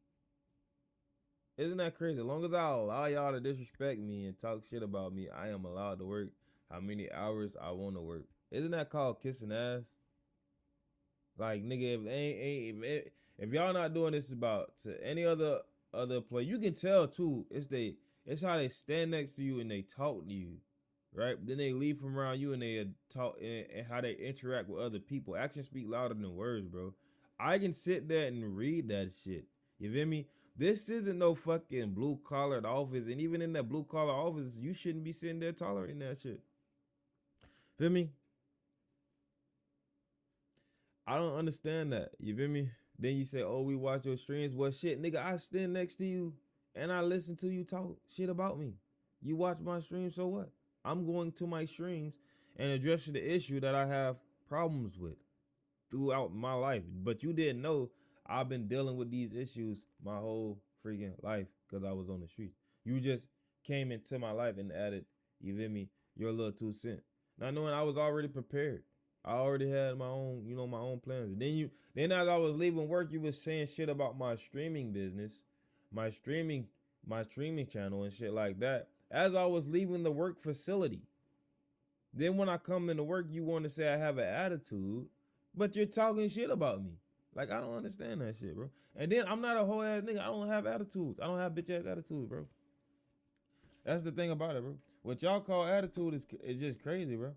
Isn't that crazy? As long as I allow y'all to disrespect me and talk shit about me, I am allowed to work how many hours I want to work. Isn't that called kissing ass? Like, nigga, if y'all not doing this about to any other play, you can tell too. It's how they stand next to you and they talk to you, right? Then they leave from around you and they talk and how they interact with other people. Actions speak louder than words, bro. I can sit there and read that shit. You feel me? This isn't no fucking blue collared office, and even in that blue collar office, you shouldn't be sitting there tolerating that shit. Feel me? I don't understand that. You feel me? Then you say, oh, we watch your streams. Well, shit, nigga, I stand next to you and I listen to you talk shit about me. You watch my streams, so what? I'm going to my streams and addressing the issue that I have problems with throughout my life. But you didn't know I've been dealing with these issues my whole freaking life because I was on the streets. You just came into my life and added, you feel me, your little 2 cents. Not knowing I was already prepared. I already had my own, my own plans. And then as I was leaving work, you was saying shit about my streaming business, my streaming channel and shit like that. As I was leaving the work facility. Then when I come into work, you want to say I have an attitude, but you're talking shit about me. Like, I don't understand that shit, bro. And then I'm not a whole ass nigga. I don't have attitudes. I don't have bitch ass attitudes, bro. That's the thing about it, bro. What y'all call attitude is just crazy, bro.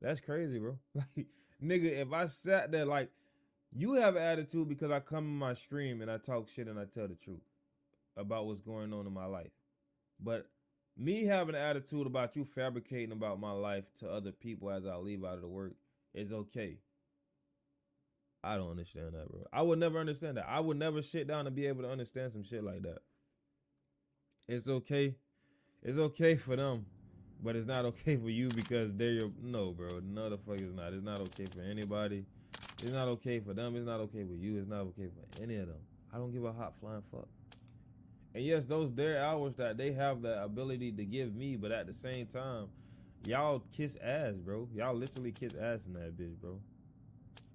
That's crazy, bro. Like, nigga, if I sat there, like, you have an attitude because I come in my stream and I talk shit and I tell the truth about what's going on in my life. But me having an attitude about you fabricating about my life to other people as I leave out of the work is okay. I don't understand that, bro. I would never understand that. I would never sit down and be able to understand some shit like that. It's okay. It's okay for them. But it's not okay for you because they're your... No, bro. No, the fuck it's not. It's not okay for anybody. It's not okay for them. It's not okay for you. It's not okay for any of them. I don't give a hot flying fuck. And yes, those their hours that they have the ability to give me, but at the same time, y'all kiss ass, bro. Y'all literally kiss ass in that bitch, bro.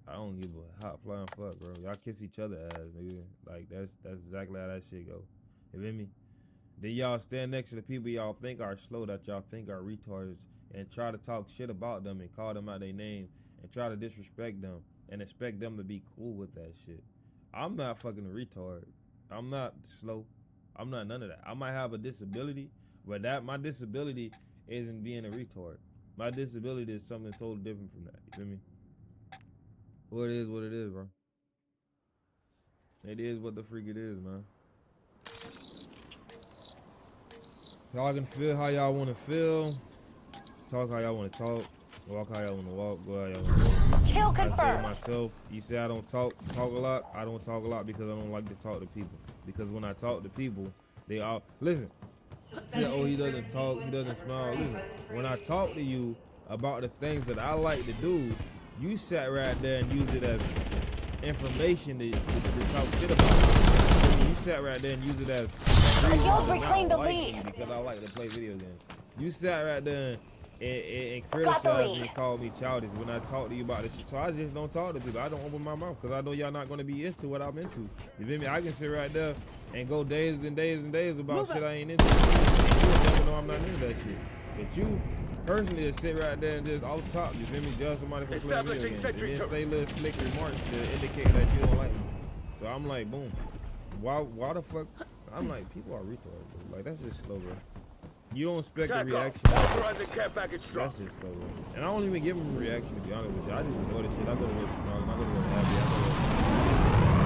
I don't give a hot flying fuck, bro. Y'all kiss each other ass, nigga. Like, that's exactly how that shit go. You feel me? Then y'all stand next to the people y'all think are slow, that y'all think are retards, and try to talk shit about them and call them out their name and try to disrespect them and expect them to be cool with that shit. I'm not fucking a retard. I'm not slow. I'm not none of that. I might have a disability, but my disability isn't being a retard. My disability is something totally different from that. You feel me? Well, it is what it is, bro. It is what the freak it is, man. Y'all can feel how y'all want to feel. Talk how y'all want to talk. Walk how y'all want to walk. Go how y'all want to walk. Kill I confirmed. say to myself, you say I don't talk a lot. I don't talk a lot because I don't like to talk to people. Because when I talk to people, they all... Listen. Say, oh, he doesn't talk. He doesn't smile. Listen. When I talk to you about the things that I like to do, you sat right there and used it as information to talk shit about. You sat right there and used it as Y'all reclaim the lead because I like to play video games. You sat right there and criticized me and called me childish when I talk to you about this shit. So I just don't talk to people. I don't open my mouth because I know y'all not going to be into what I'm into. You feel me? I can sit right there and go days and days and days about shit I ain't into. You never know I'm not into that shit. But you personally just sit right there and just off top, you feel me, judge somebody for playing video games. And then say little slick remarks to indicate that you don't like me. So I'm like, boom. Why the fuck? I'm like, people are retards, bro. Like, that's just slow, bro. You don't expect a reaction. That's just slow, bro. And I don't even give them a reaction, to be honest with you. I just ignore the shit. I go to work tomorrow, and I go to work happy.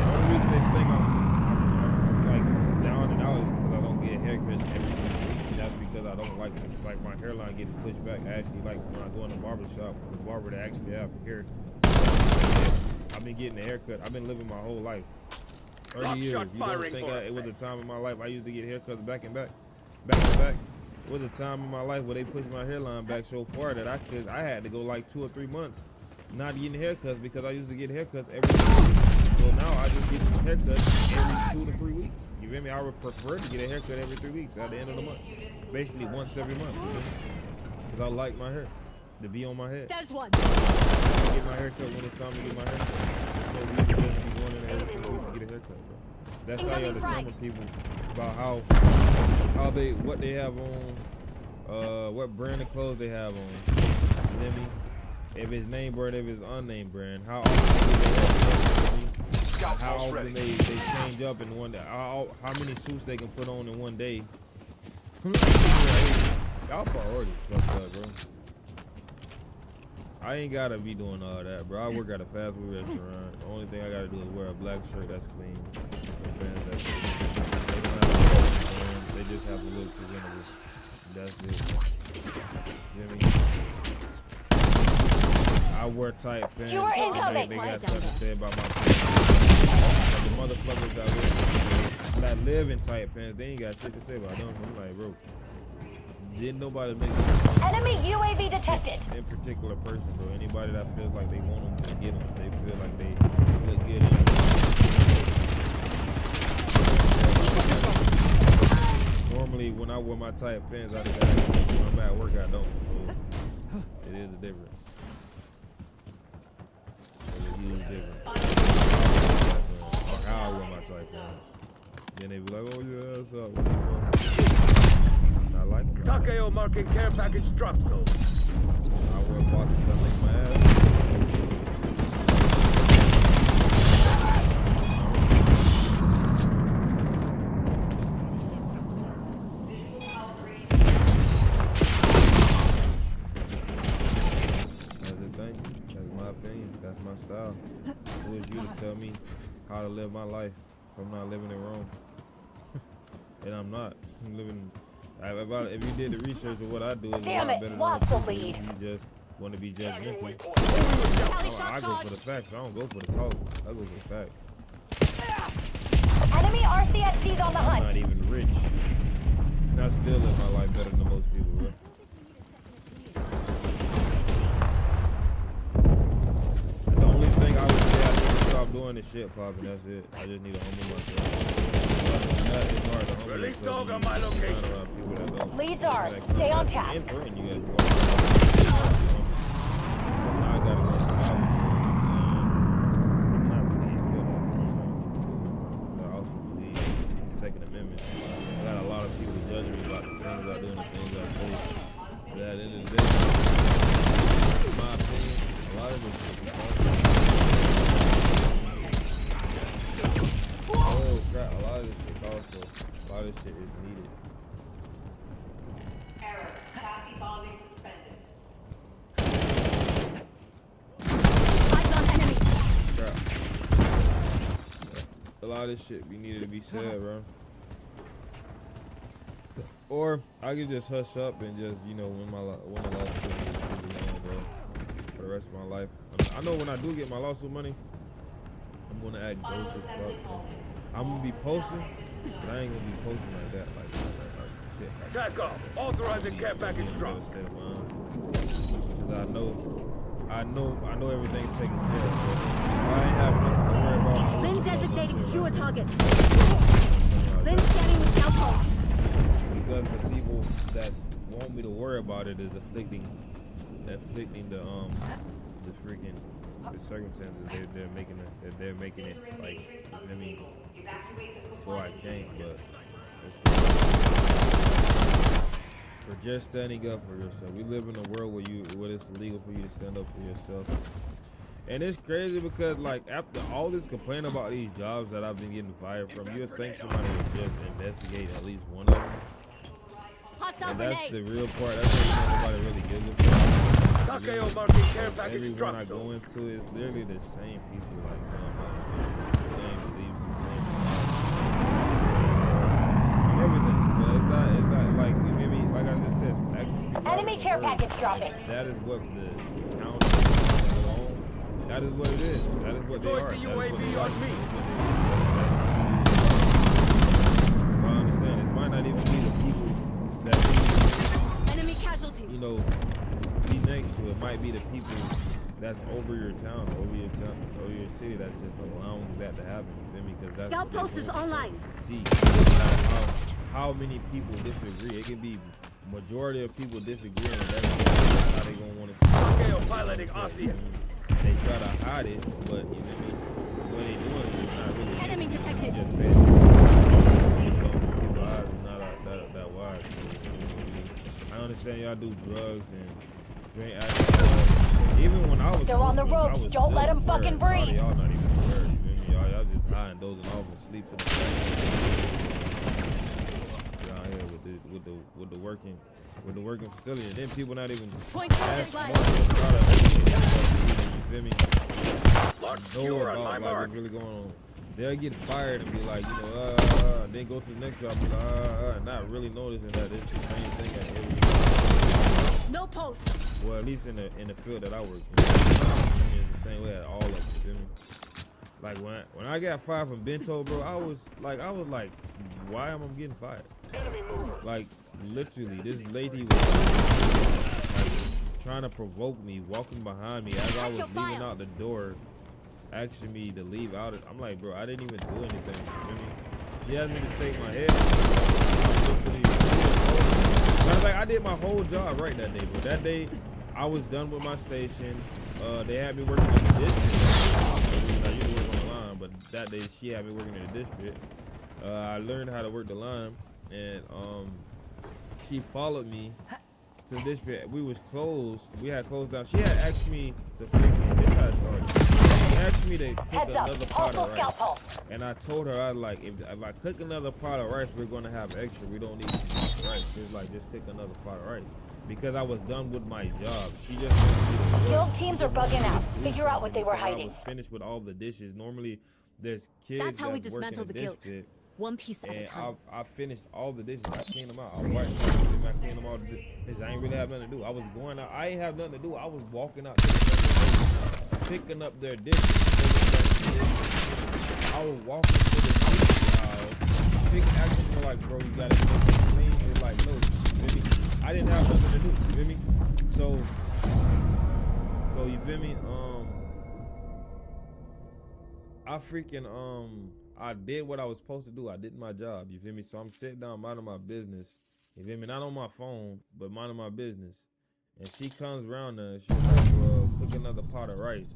The only reason they think I'm like down and out is because I don't get haircuts every single week. That's because I don't like my hairline getting pushed back. I actually like when I go in the barber shop, the barber that actually have hair. I've been getting a haircut. I've been living my whole life. 30 years. You don't think it was a time in my life I used to get haircuts back and back. It was a time in my life where they pushed my hairline back so far that I had to go like 2 or 3 months not getting haircuts because I used to get haircuts every 2 weeks. So now I just get haircuts every 2 to 3 weeks. You feel me? I would prefer to get a haircut every 3 weeks at the end of the month. Basically once every month. Because I like my hair to be on my head. There's one. I get my haircut when it's time to get my haircut. So we just be going in every 6 weeks to get a haircut, bro. That's how you understand with people about what they have on, what brand of clothes they have on. You feel me? If it's name brand, if it's unnamed brand, how often they change up in one day, how many suits they can put on in one day. Y'all priorities fucked up, bro. I ain't gotta be doing all that, bro. I work at a fast food restaurant. The only thing I gotta do is wear a black shirt that's clean and some pants that's clean. They just have to look presentable. That's it. You know what I mean? I wear tight pants. You are incoming. They got something to say about my pants. Like the motherfuckers that live in tight pants, they ain't got shit to say about them. I'm like, bro, didn't nobody make enemy UAV detected. in particular person, bro. Anybody that feels like they want them to get them, they feel like they look good in them. Normally, when I wear my tight pants, I just when I'm at work, I don't. So it is a difference. How I wear my tight pants. Then they be like, oh yeah, what's up? I like it. Takeo marking care package drop zone. I wear boxes that make my ass. That's the thing. That's my opinion. That's my style. Who is you to tell me how to live my life if I'm not living it wrong? And I'm not. I'm living. If you did the research of what I do, is Damn a lot it, better lost than the you. lead. You just want to be judgmental. I go for the facts. I don't go for the talk. I go for the facts. Enemy RCXD's on the I'm hunt. not even rich. And I still live my life better than most people, bro. The only thing I would say I need to stop doing is shit popping. That's it. I just need to humble myself. It's hard to humble Release yourself dog when on you my location. run around people that don't- Leads ours. that Stay on come back task. and threaten you guys. Now I gotta go to college. I'm not really into that. But I also believe in the Second Amendment. I got a lot of people judging me about the things I do and the things I say. But at the end of the day, in my opinion, a lot of this shit is oh crap, a lot of this shit also, a lot of this shit is needed. Error. Copy bombing suspended. Eyes on enemy. Crap. A lot of this shit be needed to be said, bro. Or I could just hush up and just, you know, win the lawsuit and just keep it on, bro, for the rest of my life. I know when I do get my lawsuit money, I'm gonna act ghost as fuck. I'm gonna be posting, but I ain't gonna be posting like that, like shit. Like Attack off. Authorizing care package drop. Because I know everything's taken care of. I ain't have nothing to worry about. Lynn designating skewer target. Lynn scanning the south post. Because the people that want me to worry about it is afflicting the freaking the circumstances they're making it like, you know what I mean, so I can't. But for just standing up for yourself, we live in a world where it's illegal for you to stand up for yourself. And it's crazy because, like, after all this complaining about these jobs that I've been getting fired from, you would think somebody would just investigate at least one of them. And that's the real part. That's what nobody really gives a fuck. Takeo marking care package Everyone drop I go zone. into is literally the same people. Like, same beliefs, the same and everything. So it's not like, you know what I mean? Like I just said, Enemy care package dropping. That is what the town is. That is what it is. That is what they are. Deploy the UAV on me. I understand. It might not even be the people that Enemy casualty. you know, be next to. It might be the people that's over your town, over your city, that's just allowing that to happen. You feel me? Because that's Scout what post they is want online. to see. Like how many people disagree? It can be majority of people disagreeing. That's how they gonna want to see. Okay, piloting RCS. They try to hide it, but you know what they doing is not really. Enemy detected. Just bad. People's eyes is not that wise. I understand y'all do drugs and drink alcohol. Even when I was They're on the smoking, I ropes. was Don't still let 'em aware. fucking A lot of breathe. y'all not even aware. You feel me? Y'all just high and dozing off and sleep to the side. Down here with the working facility, and then people not even Point as focus line. smart to try to, you feel me? Lock Know secure on about my like mark. what's really going on. They'll get fired and be like, you know, then go to the next job, be like, not really noticing that it's the same thing at every. No posts. Well, at least in the field that I work in, it's the same way at all of them. Feel me? Like when I got fired from Bento, bro, I was like, why am I getting fired? Enemy mover. Like literally, this lady was like, trying to provoke me, walking behind me as I was leaving out the door, asking me to leave out. I'm like, bro, I didn't even do anything. You feel me? She asked me to take my head. I did my whole job right that day, bro. That day, I was done with my station. They had me working in the district. I usually work on the line, but that day she had me working in the district. I learned how to work the line, and she followed me to the district. We was closed. We had closed down. She had asked me to freaking. This how it started. She asked me to cook Heads up. another pot Hostile of scout rice, pulse. and I told her I like if I cook another pot of rice, we're gonna have extra. We don't need rice. It's like just cook another pot of rice because I was done with my job. She just wanted me to work. Guild teams are bugging out. Do Figure out what they were something because hiding. I was finished with all the dishes. Normally, there's kids. That's how we that work in dismantle the guild. district, One piece at a and time. I finished all the dishes. I cleaned them out. I wiped them. I cleaned them all. I ain't really have nothing to do. I was going out. I ain't have nothing to do. I was walking out to the place, picking up their dishes. I was walking to the dishes. Big action were like, bro, you gotta get this clean. It's like, no, you feel me? I didn't have nothing to do. You feel me? So you feel me? I freaking I did what I was supposed to do. I did my job. You feel me? So I'm sitting down minding my business. You feel me? Not on my phone, but minding my business. And she comes around there and she's like, well, cook another pot of rice.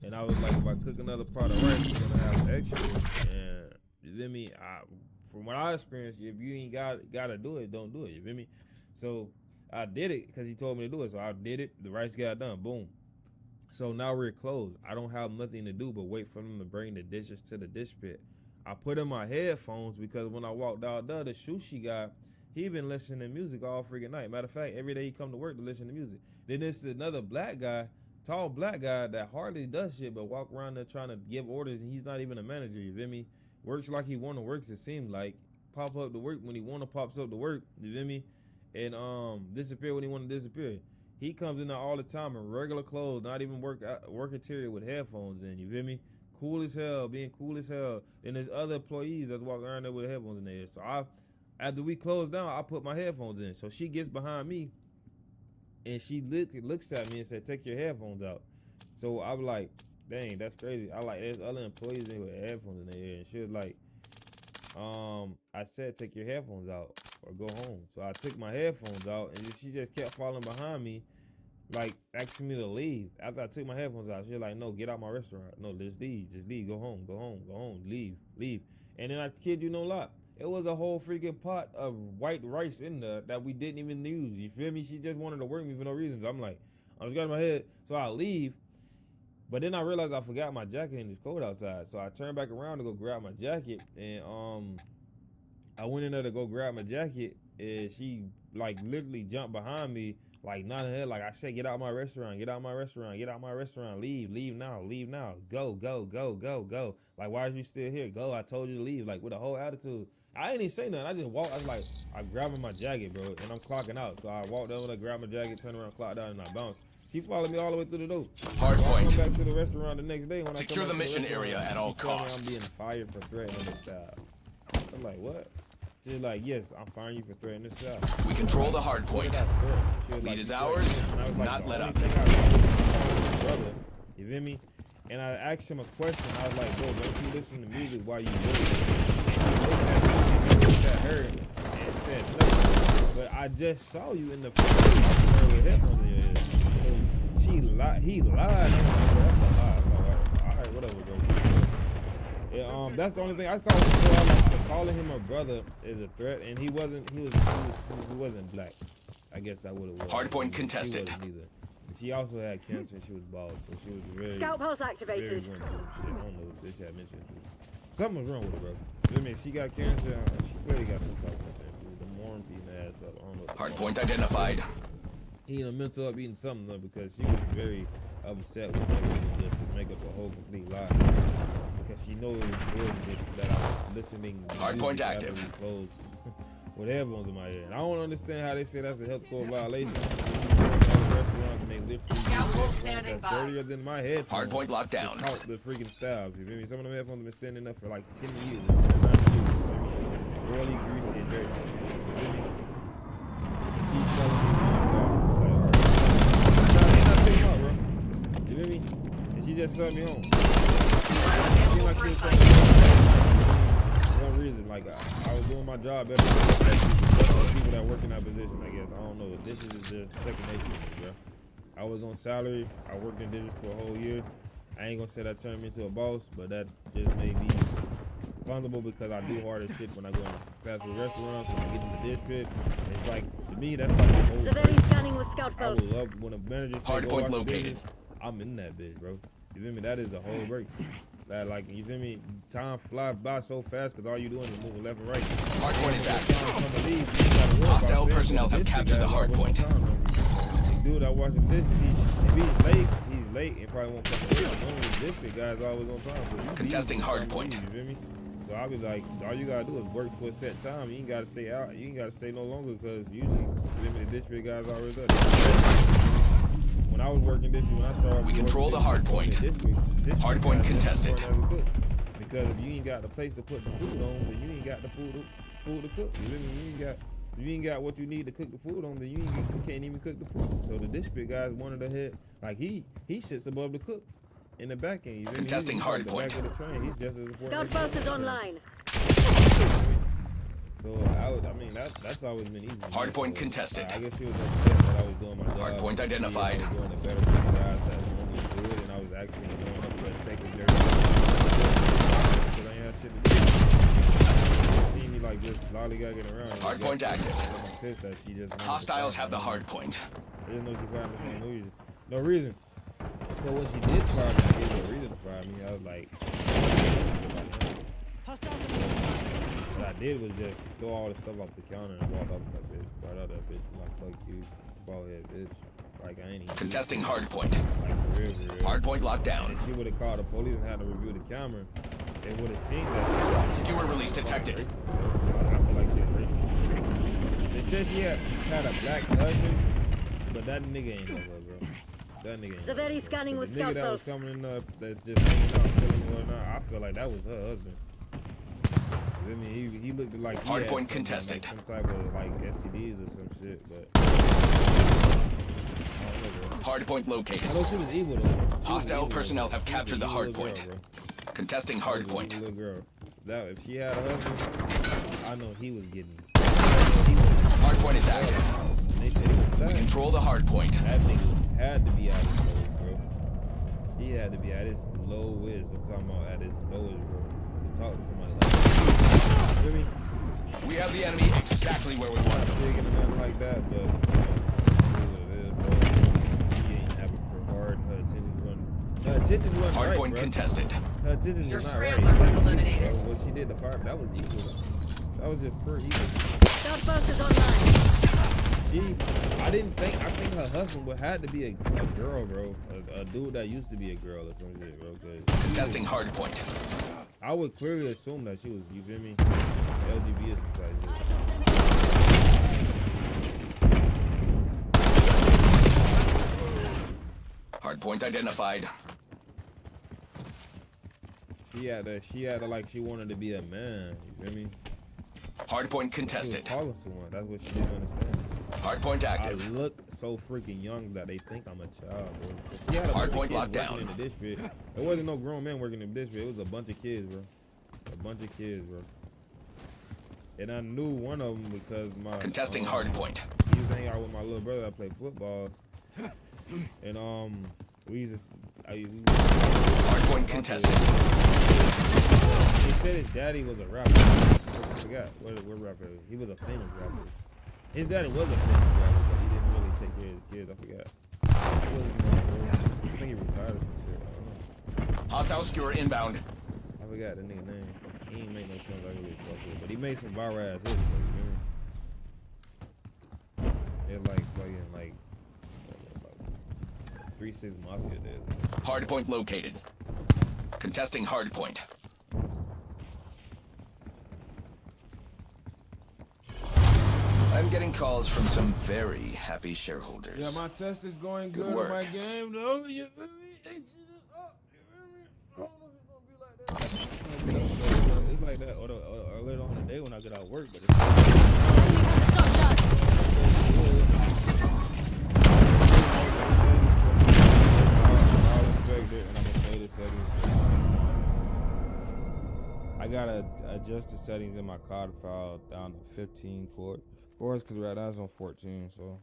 And I was like, if I cook another pot of rice, you're gonna have extra. And you feel me? From what I experienced, if you ain't gotta do it, don't do it. You feel me? So I did it because he told me to do it. So I did it. The rice got done. Boom. So now we're closed. I don't have nothing to do but wait for them to bring the dishes to the dish pit. I put in my headphones because when I walked out there, the sushi guy, he been listening to music all freaking night. Matter of fact, every day he come to work to listen to music. Then there's another black guy, tall black guy that hardly does shit but walk around there trying to give orders, and he's not even a manager. You feel me? Works like he want to work. It seems like pop up to work when he want to pops up to work. You feel me? And disappear when he want to disappear. He comes in there all the time in regular clothes, not even work interior with headphones in. You feel me? Cool as hell, being cool as hell. Then there's other employees that's walking around there with headphones in their ears. So after we close down, I put my headphones in. So she gets behind me and she looks at me and said, "Take your headphones out." So I'm like, dang, that's crazy. I like, there's other employees in with headphones in their ear. And she was like, I said, take your headphones out or go home. So I took my headphones out and she just kept following behind me, like asking me to leave. After I took my headphones out, she was like, no, get out my restaurant. No, just leave, go home, leave. And then I kid you no lie, it was a whole freaking pot of white rice in there that we didn't even use. You feel me? She just wanted to work me for no reason. So I'm like, I'm scratching my head. So I leave. But then I realized I forgot my jacket and it's cold outside. So I turned back around to go grab my jacket. And I went in there to go grab my jacket. And she like literally jumped behind me, like nodding her head, like I said, get out my restaurant, leave now, go. Like, why are you still here? Go, I told you to leave, like with a whole attitude. I didn't even say nothing. I just walked. I was like, I'm grabbing my jacket, bro, and I'm clocking out. So I walked over there, grabbed my jacket, turned around, clocked out, and I bounced. She followed me all the way through the door. Hard So point. I come back to the restaurant the next day. When Secure I the come back to mission area restaurant, at all she told me costs. I'm being fired for threatening this child. I'm like, what? She's like, yes, I'm firing you for threatening this child. We control the hard point. She was Lead like, is "You ours, threatened me." And I was like, not "The let only up." thing I brother. You feel me? And I asked him a question. I was like, bro, don't you listen to music while you do it? And he looked at her and said no. But I just saw you in the front with headphones in your head. So he lied. I'm like, bro, that's a lie. I'm like, all right, whatever, bro. Yeah, that's the only thing I call him. I like, so calling him a brother is a threat, and he wasn't black. I guess that would have was. Hardpoint contested. She wasn't either. And she also had cancer and she was bald, so she was very. Scout pulse Very activated. going through shit. I don't know if this had mentioned it. Something was wrong with her, bro. I mean, she got cancer. She clearly got some type of cancer. The morons eating her ass up. I don't know. Hardpoint identified. He in a mental up eating something though because she was very upset with me just to make up a whole complete lie. Because she knows it was bullshit that I was listening to Hardpoint active. Clothes with headphones in my ear. And I don't understand how they say that's a health code violation. Restaurants and they literally that's dirtier than my headphones. Hardpoint locked down. Talk the freaking styles. You feel me? Some of them headphones have been sitting up for like 10 years. Royally greasy and dirty. You feel me? She's telling me bro. You feel me? And she just sent me home. Seemed like she was trying for one reason, like I was doing my job better than people that work in that position, I guess. I don't know. This is just second nature to me, bro. I was on salary. I worked in dishes for a whole year. I ain't gonna say that turned me into a boss, but that just made me vulnerable because I do hard as shit when I go in fast food restaurants, when I get in the district. It's like, to me, that's like a whole Severely scanning with scout I pulse. would love when a manager says, Hardpoint located. I'm in that bitch, bro. You feel me? That is the whole break. That, like, you feel me? Time flies by so fast because all you doing is moving left and right. Hardpoint is active. Hostile personnel have captured the hardpoint. Dude, I watch this. If he's late, he's late and probably won't come in. Normally, this big guy's always on time. So Contesting hardpoint. You feel me? So I'll be like, all you gotta do is work to a set time. You ain't gotta stay out. You ain't gotta stay no longer because usually, the district guys always there. When I was working district, when I started, we control the hardpoint. Hardpoint contested. Because if you ain't got the place to put the food on, then you ain't got the food to cook. You feel me? You ain't got what you need to cook the food on, then you can't even cook the food. So the district guys wanted to hit, like he sits above the cook in the back end. You feel Contesting me? hardpoint. He's just as important. Scout pulse is online. So I mean that's always been easy. Hardpoint contested. I guess she was upset that I was doing my job. Hardpoint identified. I was doing it better than the guys that normally do it, and I was actually going up there taking their because I ain't had shit to do. See me like just lollygagging around. Hardpoint active. I'm pissed that she just Hostiles have the hardpoint. I didn't know she fired me for no reason. No reason. So when she did fire me, I gave her a reason to fire me. I was like, what I did was just throw all the stuff off the counter and walk off that bitch. Right out that bitch. Like, fuck you, bald head bitch. Like, I ain't even. Contesting hardpoint. Like, for real. Hardpoint locked down. And if she would have called the police and had to review the camera, they would have seen that shit. Skewer release detected. I feel like she's racist. They said she had a black husband, but that nigga ain't no her, bro. That nigga ain't Severely scanning with the nigga scout that was pulse. coming in that's just hanging out, killing or not, I feel like that was her husband. I mean, he looked like he Hardpoint had contested. Like some type of like STDs or some shit, but I don't know, bro. Hardpoint I located. know she was evil though. Hostile personnel have captured the hardpoint. Contesting hardpoint. Little girl. That if she had a husband, I know he was getting. Hardpoint is active. They said he was We control the hardpoint. That nigga had to be at his lowest, bro. He had to be at his lowest. I'm talking about at his lowest, bro. To talk to somebody like that. You feel me? We have the enemy exactly where we want Not them. big and nothing like that, but she ain't have a hard. Her attention wasn't right, Hardpoint bro. contested. Her attention Your was not right. scrambler was eliminated. What she did to fire, that was evil. That was just pure evil. Scout pulse is online. I think her husband would had to be a girl, bro. A dude that used to be a girl or some shit, bro. Contesting hardpoint. I would clearly assume that she was, you feel me? LGBT or some type shit. Hardpoint identified. She had to like she wanted to be a man, you feel me? Hardpoint She was contested. calling someone. That's what she didn't understand. Hardpoint I active. look so freaking young that they think I'm a child, bro. She had a bunch of Hardpoint kids locked working down. in the dish pit. There wasn't no grown men working in the dish pit. It was a bunch of kids, bro. A bunch of kids, bro. And I knew one of them because my Contesting hardpoint. he used to hang out with my little brother that played football, and we used to. Hardpoint contested. He said his daddy was a rapper. I forgot what rapper. He was a famous rapper. His daddy was a famous rapper, but he didn't really take care of his kids. I forgot. He wasn't I think he retired or some shit. I don't know. Hostile skewer inbound. I forgot the nigga name. He ain't make no sense I really fuck with, but he made some viral ass hits. It's like fucking like 3-6 Mafia did. Hardpoint located. Contesting hardpoint. I'm getting calls from some very happy shareholders. Yeah, my test is going Good good work. on my game, though. You feel me? It's up. You feel me? I don't know if it's gonna be like that. It's like that, or later on in the day when I get out of work. But it's I'll expect it, and I'm gonna play the settings. I gotta adjust the settings in my COD file down to 15 cores because right now it's on 14. So.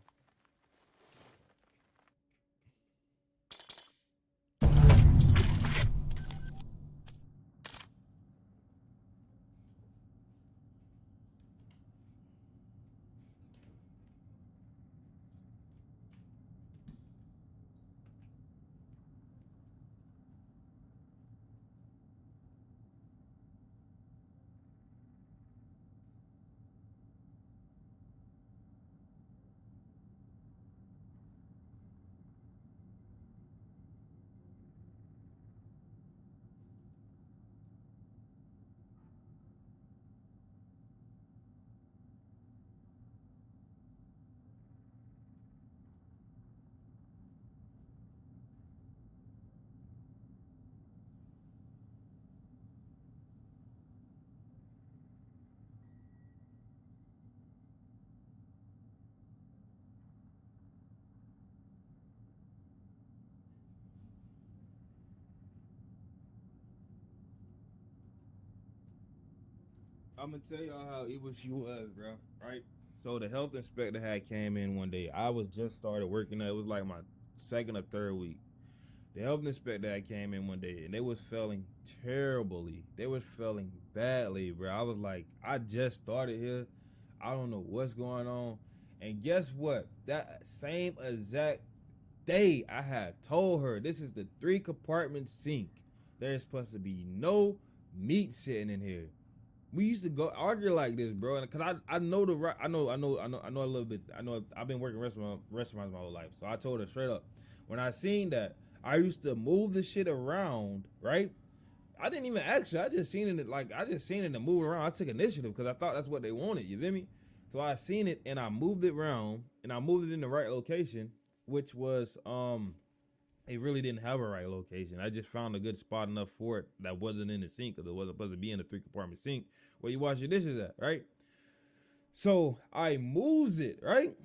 I'm gonna tell y'all how evil she was, bro. Right? So the health inspector had came in one day. I was just started working there. It was like my second or third week. The health inspector had came in one day and they was failing terribly. They was failing badly, bro. I was like, I just started here. I don't know what's going on. And guess what? That same exact day I had told her this is the 3-compartment sink. There's supposed to be no meat sitting in here. We used to go argue like this, bro, because I know the right. I know a little bit. I know I've been working restaurants my whole life, so I told her straight up. When I seen that, I used to move the shit around, right? I didn't even ask her. I just seen it and move around. I took initiative because I thought that's what they wanted. You feel me? So I seen it and I moved it around and I moved it in the right location, which was it really didn't have a right location. I just found a good spot enough for it that wasn't in the sink because it wasn't supposed to be in the 3-compartment sink where you wash your dishes at, right? So I moves it, right?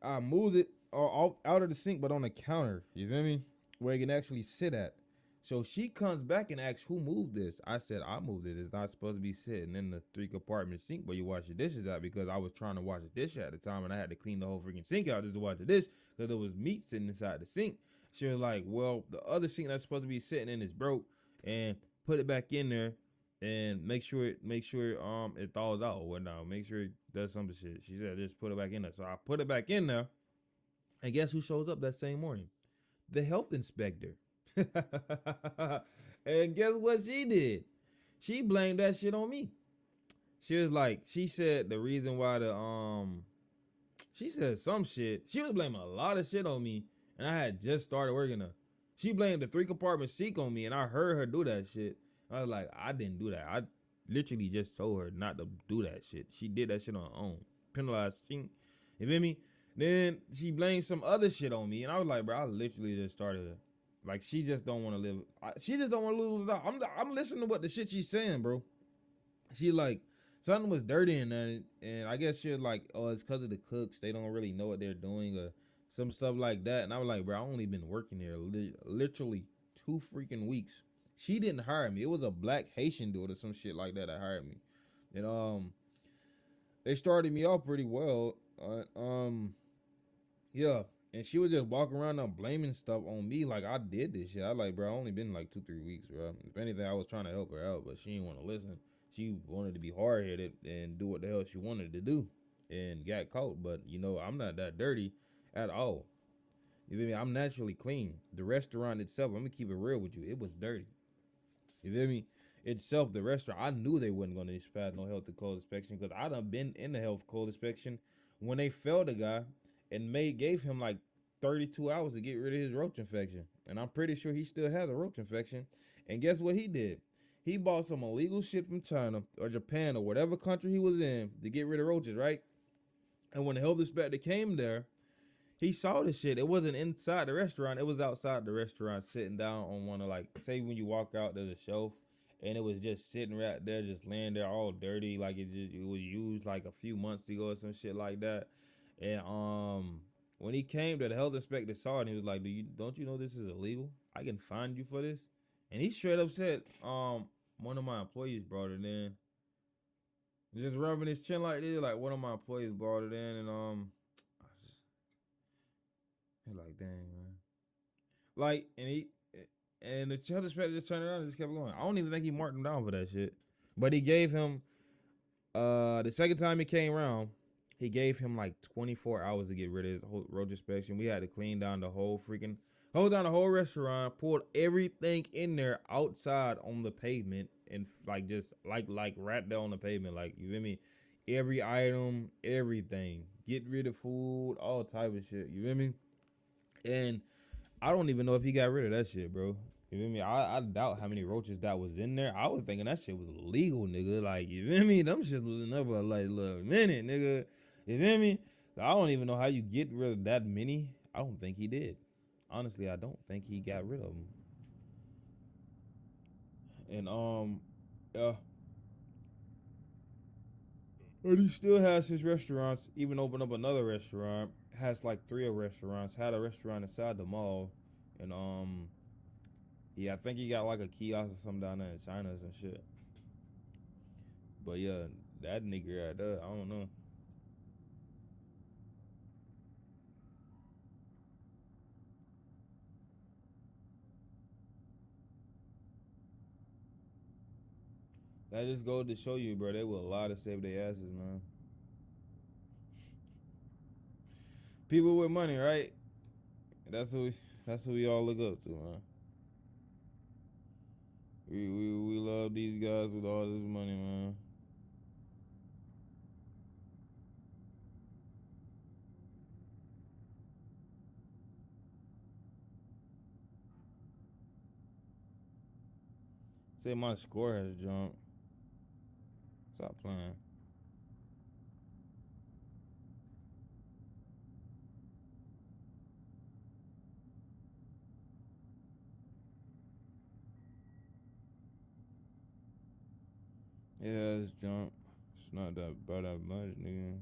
I moves it out of the sink, but on the counter. You feel me? Where it can actually sit at. So she comes back and asks, who moved this? I said, I moved it. It's not supposed to be sitting in the 3-compartment sink where you wash your dishes at because I was trying to wash a dish at the time and I had to clean the whole freaking sink out just to wash the dish because there was meat sitting inside the sink. She was like, well, the other sink that's supposed to be sitting in is broke and put it back in there and make sure it thaws out or whatnot. Make sure it does some shit. She said, just put it back in there. So I put it back in there. And guess who shows up that same morning? The health inspector. And guess what she did? She blamed that shit on me. She was like, she said the reason why she said some shit. She was blaming a lot of shit on me. And I had just started working there. She blamed the 3-compartment sink on me, and I heard her do that shit. I was like, I didn't do that. I literally just told her not to do that shit. She did that shit on her own. Penalized sink. You feel me? Then she blamed some other shit on me, and I was like, bro, I literally just started it. Like, she just don't want to live. She just don't want to lose it out. I'm listening to what the shit she's saying, bro. She like, something was dirty in that, and I guess shit like, oh, it's because of the cooks. They don't really know what they're doing or some stuff like that. And I was like, bro, I only been working here literally 2 freaking weeks. She didn't hire me. It was a black Haitian dude or some shit like that that hired me. And they started me off pretty well. Yeah. And she was just walking around and blaming stuff on me like I did this shit. I like, bro, I only been like 2-3 weeks, bro. If anything, I was trying to help her out, but she didn't want to listen. She wanted to be hard headed and do what the hell she wanted to do, and got caught. But you know, I'm not that dirty at all. You feel me? I'm naturally clean. The restaurant itself, I'm gonna keep it real with you. It was dirty. You feel me? Itself, the restaurant, I knew they wasn't gonna pass no health and code inspection because I done been in the health code inspection when they failed the guy and gave him like 32 hours to get rid of his roach infection. And I'm pretty sure he still has a roach infection. And guess what he did? He bought some illegal shit from China or Japan or whatever country he was in to get rid of roaches, right? And when the health inspector came there, he saw the shit. It wasn't inside the restaurant. It was outside the restaurant, sitting down on one of, like, say when you walk out, there's a shelf, and it was just sitting right there, just laying there all dirty, like it was used like a few months ago or some shit like that. And when he came there, the health inspector saw it and he was like, don't you know this is illegal? I can fine you for this. And he straight up said, one of my employees brought it in. Just rubbing his chin like this, like one of my employees brought it in, and he's like, dang, man. Like, and the health inspector just turned around and just kept going. I don't even think he marked him down for that shit. But he gave him, the second time he came around, he gave him like 24 hours to get rid of his whole roach inspection. We had to clean down the whole restaurant, pulled everything in there outside on the pavement, and like just like right there on the pavement, like, you feel me? Every item, everything. Get rid of food, all type of shit. You feel me? And I don't even know if he got rid of that shit, bro. You feel me? I doubt how many roaches that was in there. I was thinking that shit was illegal, nigga. Like, you feel me? Them shit was in there for like a little minute, nigga. You feel me? I don't even know how you get rid of that many. I don't think he did. Honestly, I don't think he got rid of them. And but he still has his restaurants. Even opened up another restaurant. Has like 3 restaurants. Had a restaurant inside the mall. And yeah, I think he got like a kiosk or something down there in China and shit. But yeah, that nigga right there, I don't know. That just goes to show you, bro, they will lie to save their asses, man. People with money, right? That's who we all look up to, man. We love these guys with all this money, man. Say my score has jumped. Stop playing. It has jumped. It's not that bad that much, nigga.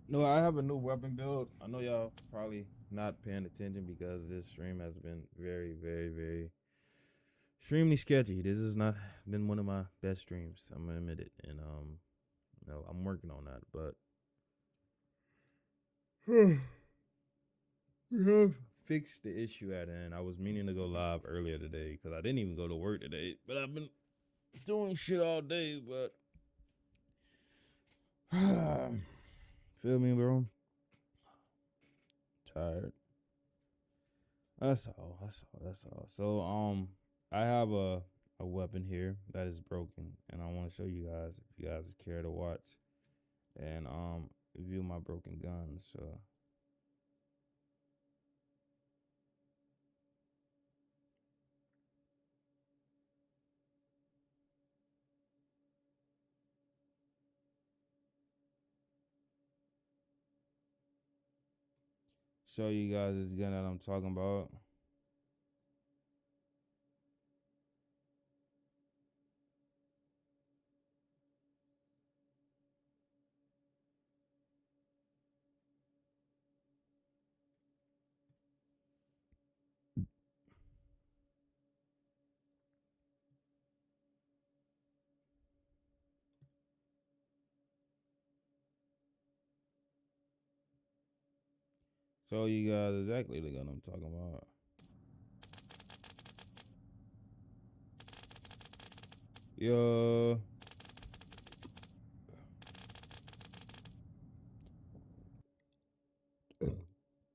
No, I have a new weapon build. I know y'all probably not paying attention because this stream has been very, very, very extremely sketchy. This has not been one of my best streams. I'm gonna admit it, and no, I'm working on that. But we have fixed the issue at hand. I was meaning to go live earlier today because I didn't even go to work today, but I've been doing shit all day. But feel me, bro? Tired. That's all. That's all. That's all. So I have a weapon here that is broken, and I want to show you guys if you guys care to watch and view my broken gun. So show you guys this gun that I'm talking about. Show you guys exactly the gun I'm talking about. Yo.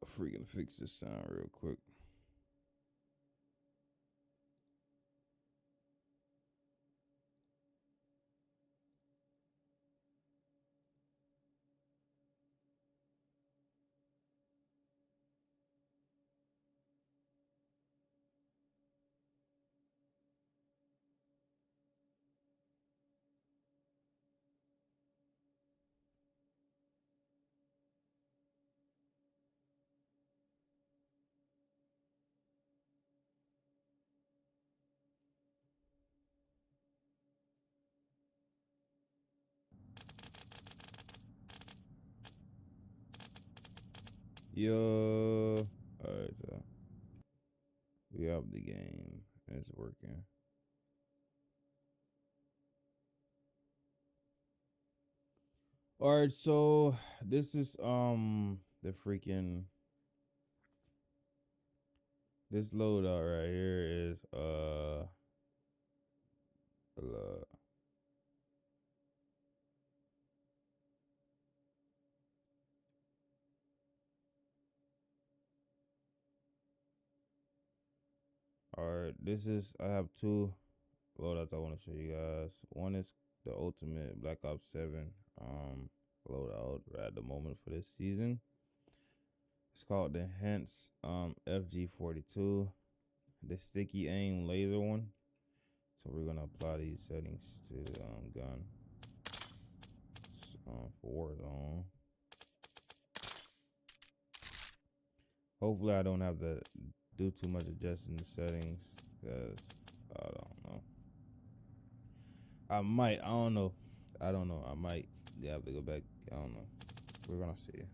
Freaking fix this sound real quick. Yo. Alright, so we have the game. It's working. Alright, so this is the freaking this loadout right here is alright, this is I have two loadouts I want to show you guys. One is the ultimate Black Ops 7 loadout right at the moment for this season. It's called the Hence FG42, the sticky aim laser one. So we're gonna apply these settings to the gun for Warzone. Hopefully I don't have to do too much adjusting the settings because I don't know. I might. I don't know. I don't know. I might have to go back. I don't know. We're gonna see.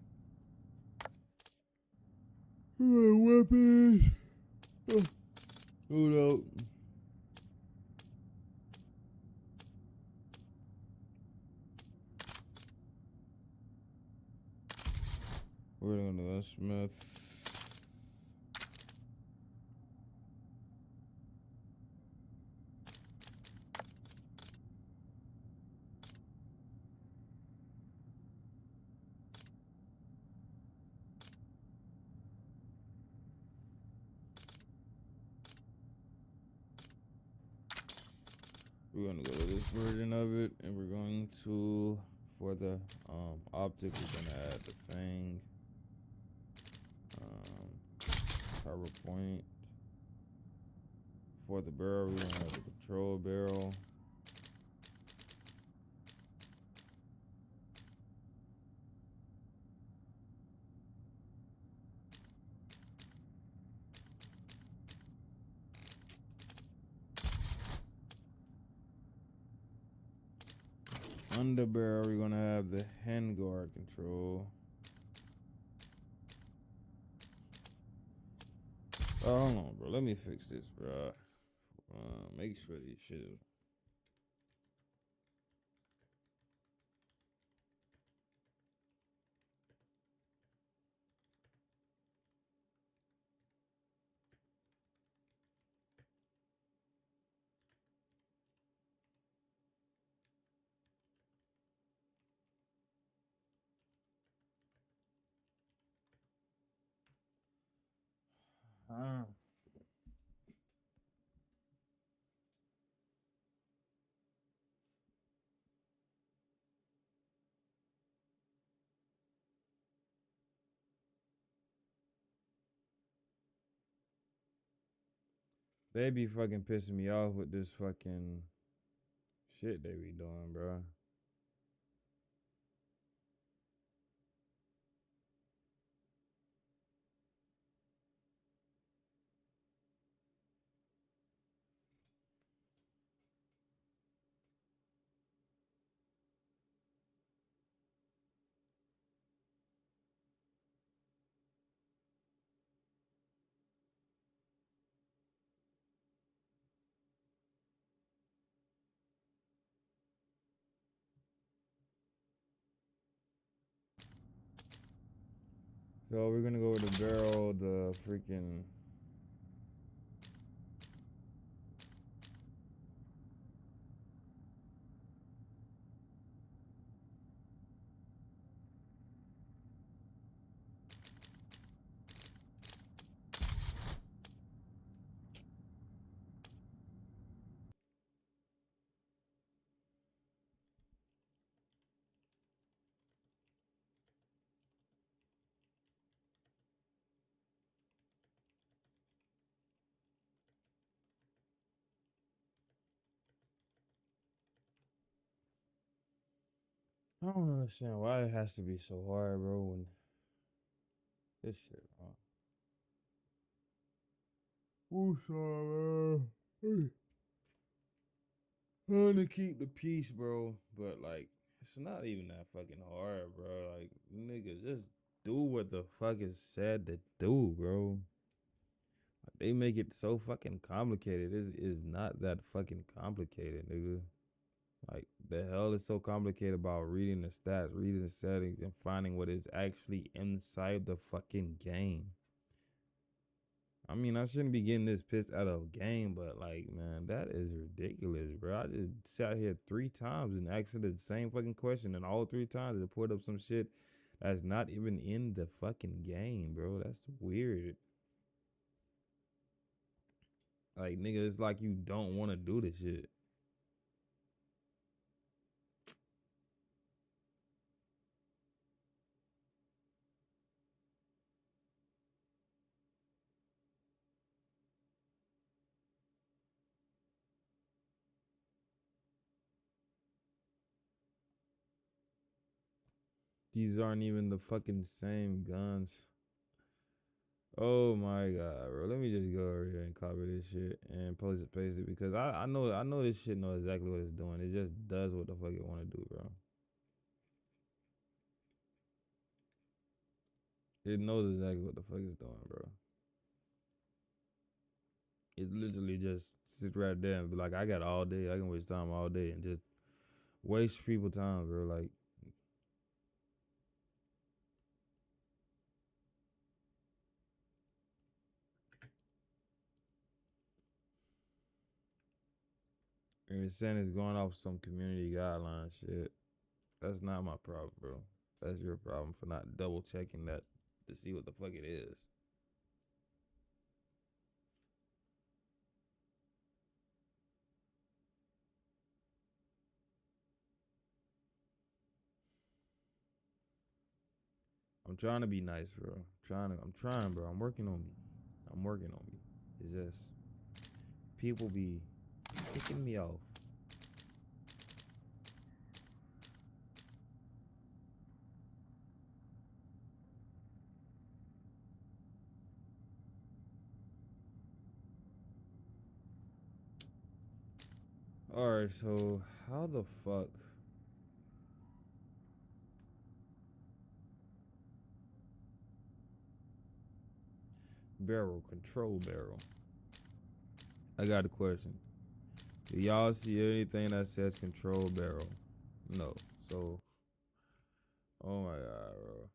Weapons. Hold up. We're gonna do a Smith. We're gonna go to this version of it, and we're going to, for the optic, we're gonna add the Fang, PowerPoint. For the barrel, we're gonna have the control barrel. Under barrel, we're gonna have the handguard control. Oh, hold on, bro. Let me fix this, bro. Make sure this shit is. They be fucking pissing me off with this fucking shit they be doing, bro. So we're gonna go with the barrel, the freaking. I don't understand why it has to be so hard, bro. When this shit, ooh, sorry, man. Trying to keep the peace, bro. But like, it's not even that fucking hard, bro. Like, nigga, just do what the fuck is said to do, bro. Like, they make it so fucking complicated. It is not that fucking complicated, nigga. Like, the hell is so complicated about reading the stats, reading the settings, and finding what is actually inside the fucking game? I mean, I shouldn't be getting this pissed out of game, but like, man, that is ridiculous, bro. I just sat here 3 times and asked the same fucking question, and all 3 times it pulled up some shit that's not even in the fucking game, bro. That's weird. Like, nigga, it's like you don't want to do this shit. These aren't even the fucking same guns. Oh my god, bro. Let me just go over here and copy this shit and post it, paste it, because I know this shit knows exactly what it's doing. It just does what the fuck it wanna do, bro. It knows exactly what the fuck it's doing, bro. It literally just sits right there and be like, I got all day, I can waste time all day and just waste people time, bro. Like, and it's saying it's going off some community guideline shit. That's not my problem, bro. That's your problem for not double checking that to see what the fuck it is. I'm trying to be nice, bro. I'm trying, bro. I'm working on me. I'm working on me. It's just people be kicking me off. Alright, so how the fuck? barrel, control barrel. I got a question. Do y'all see anything that says control barrel? No. So, oh my god, bro.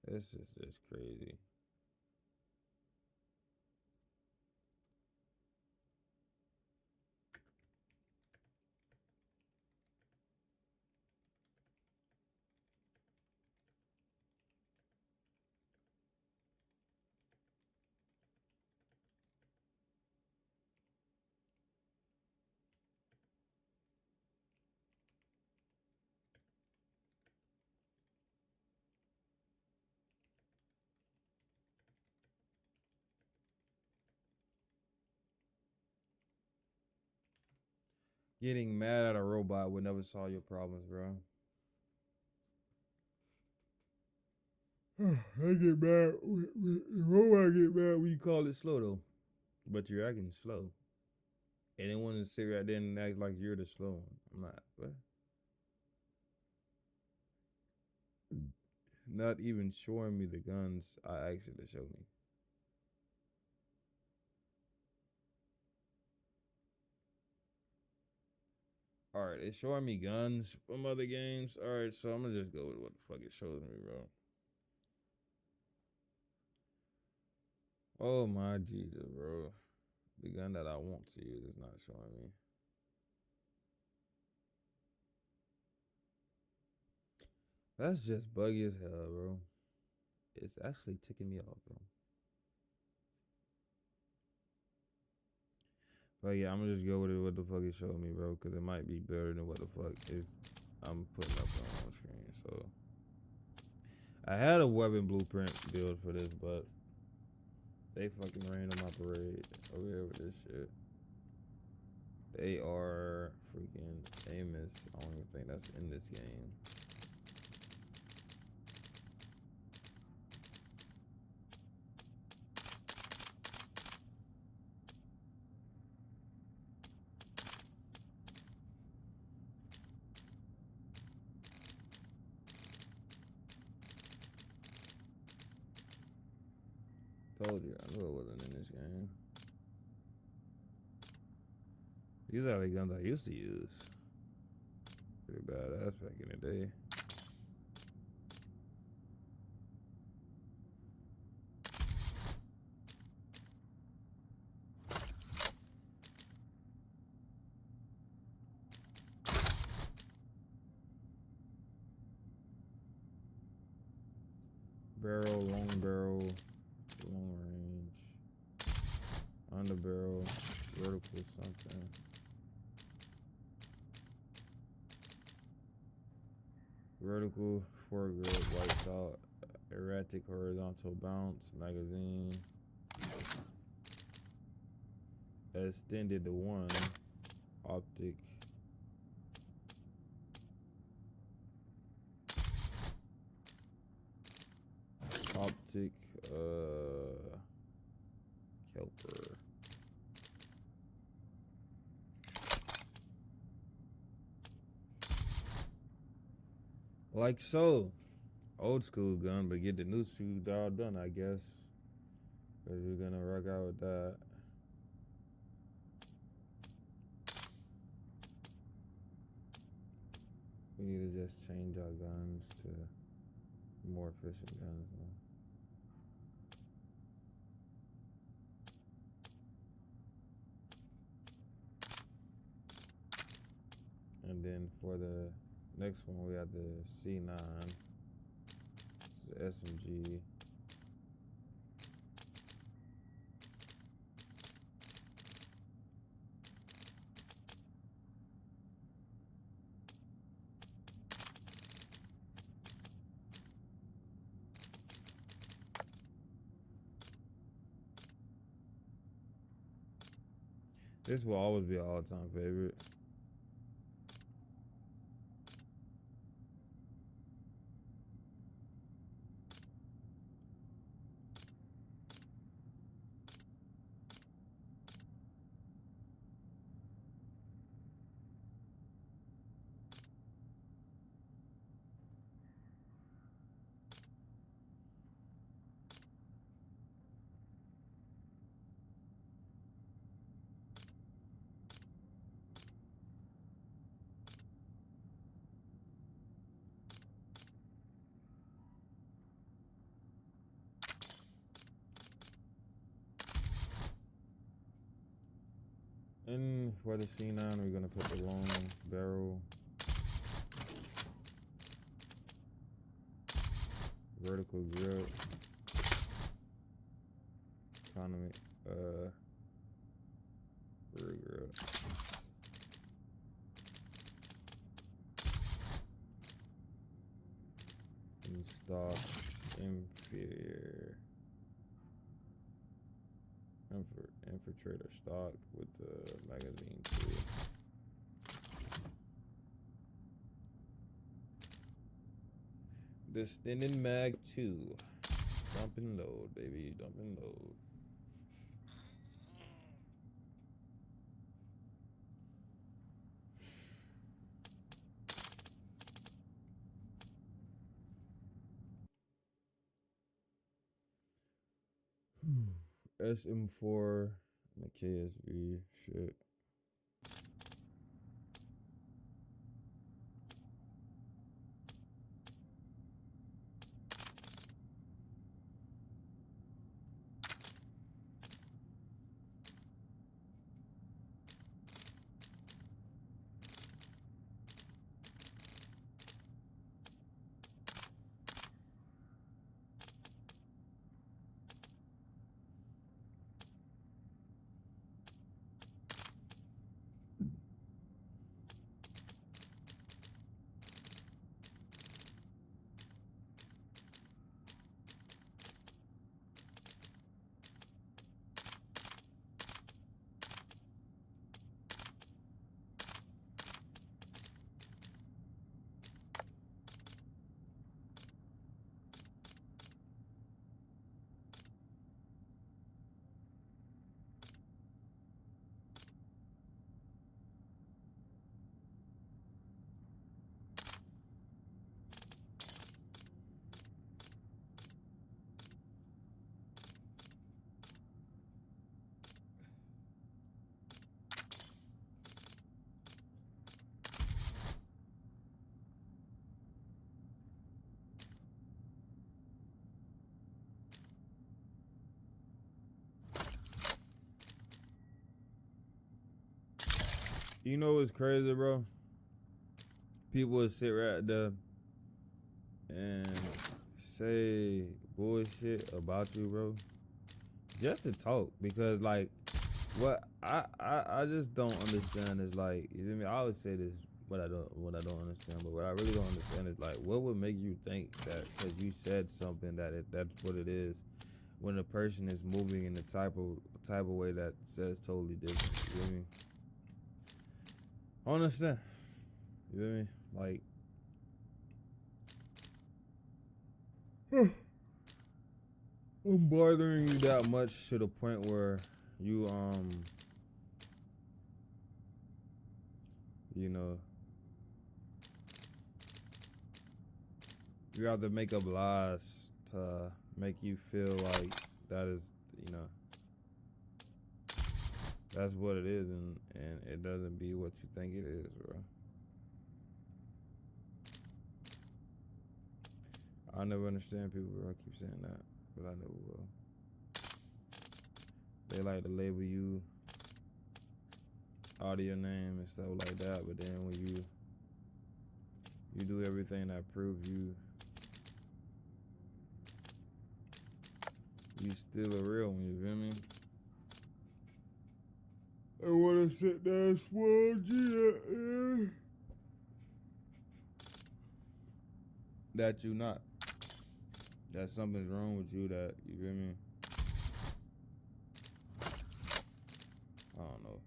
This is just crazy. Getting mad at a robot would never solve your problems, bro. I get mad. Robot get mad when you call it slow though, but you're acting slow. And they want to sit right there and act like you're the slow one. I'm not. What? Not even showing me the guns I asked you to show me. Alright, it's showing me guns from other games. Alright, so I'm gonna just go with what the fuck it shows me, bro. Oh my Jesus, bro. The gun that I want to use is not showing me. That's just buggy as hell, bro. It's actually ticking me off, bro. But yeah, I'm gonna just go with it what the fuck it showed me, bro, because it might be better than what the fuck is I'm putting up on screen. So I had a weapon blueprint build for this, but they fucking ran on my parade over here with this shit. They are freaking Amos. I don't even think that's in this game. Told you, I knew it wasn't in this game. These are the guns I used to use. Pretty badass back in the day. Barrel, long range, under barrel, vertical something. Vertical, foregrip, wipes out, erratic horizontal bounce, magazine. Extended to 1, optic. Optic, Kelper. Like so. Old school gun, but get the new school job done, I guess. Because we're gonna rock out with that. We need to just change our guns to more efficient guns, man. And then for the next one, we have the C9. It's the SMG. This will always be an all-time favorite. for the C9, we're gonna put the long barrel, vertical grip, economy, rear grip. And stock inferior. Infiltrator stock with the magazine too. Distended mag 2. Dump and load, baby. Dump and load. SM4 and the KSV shit. You know what's crazy, bro? People would sit right there and say bullshit about you, bro, just to talk. Because like, what I just don't understand is like, you feel me? I always say this, what I don't understand, but what I really don't understand is like, what would make you think that because you said something that's what it is, when a person is moving in the type of way that says totally different. You feel me? I don't understand. You feel me? Like, I'm bothering you that much to the point where you you know, you have to make up lies to make you feel like that is, you know, that's what it is, and it doesn't be what you think it is, bro. I never understand people, bro. I keep saying that, but I never will. They like to label you out of your name and stuff like that, but then when you do everything that proves you still a real one, you feel me? I wanna sit there and swallow G that you not. That something's wrong with you, that, you feel me? I don't know.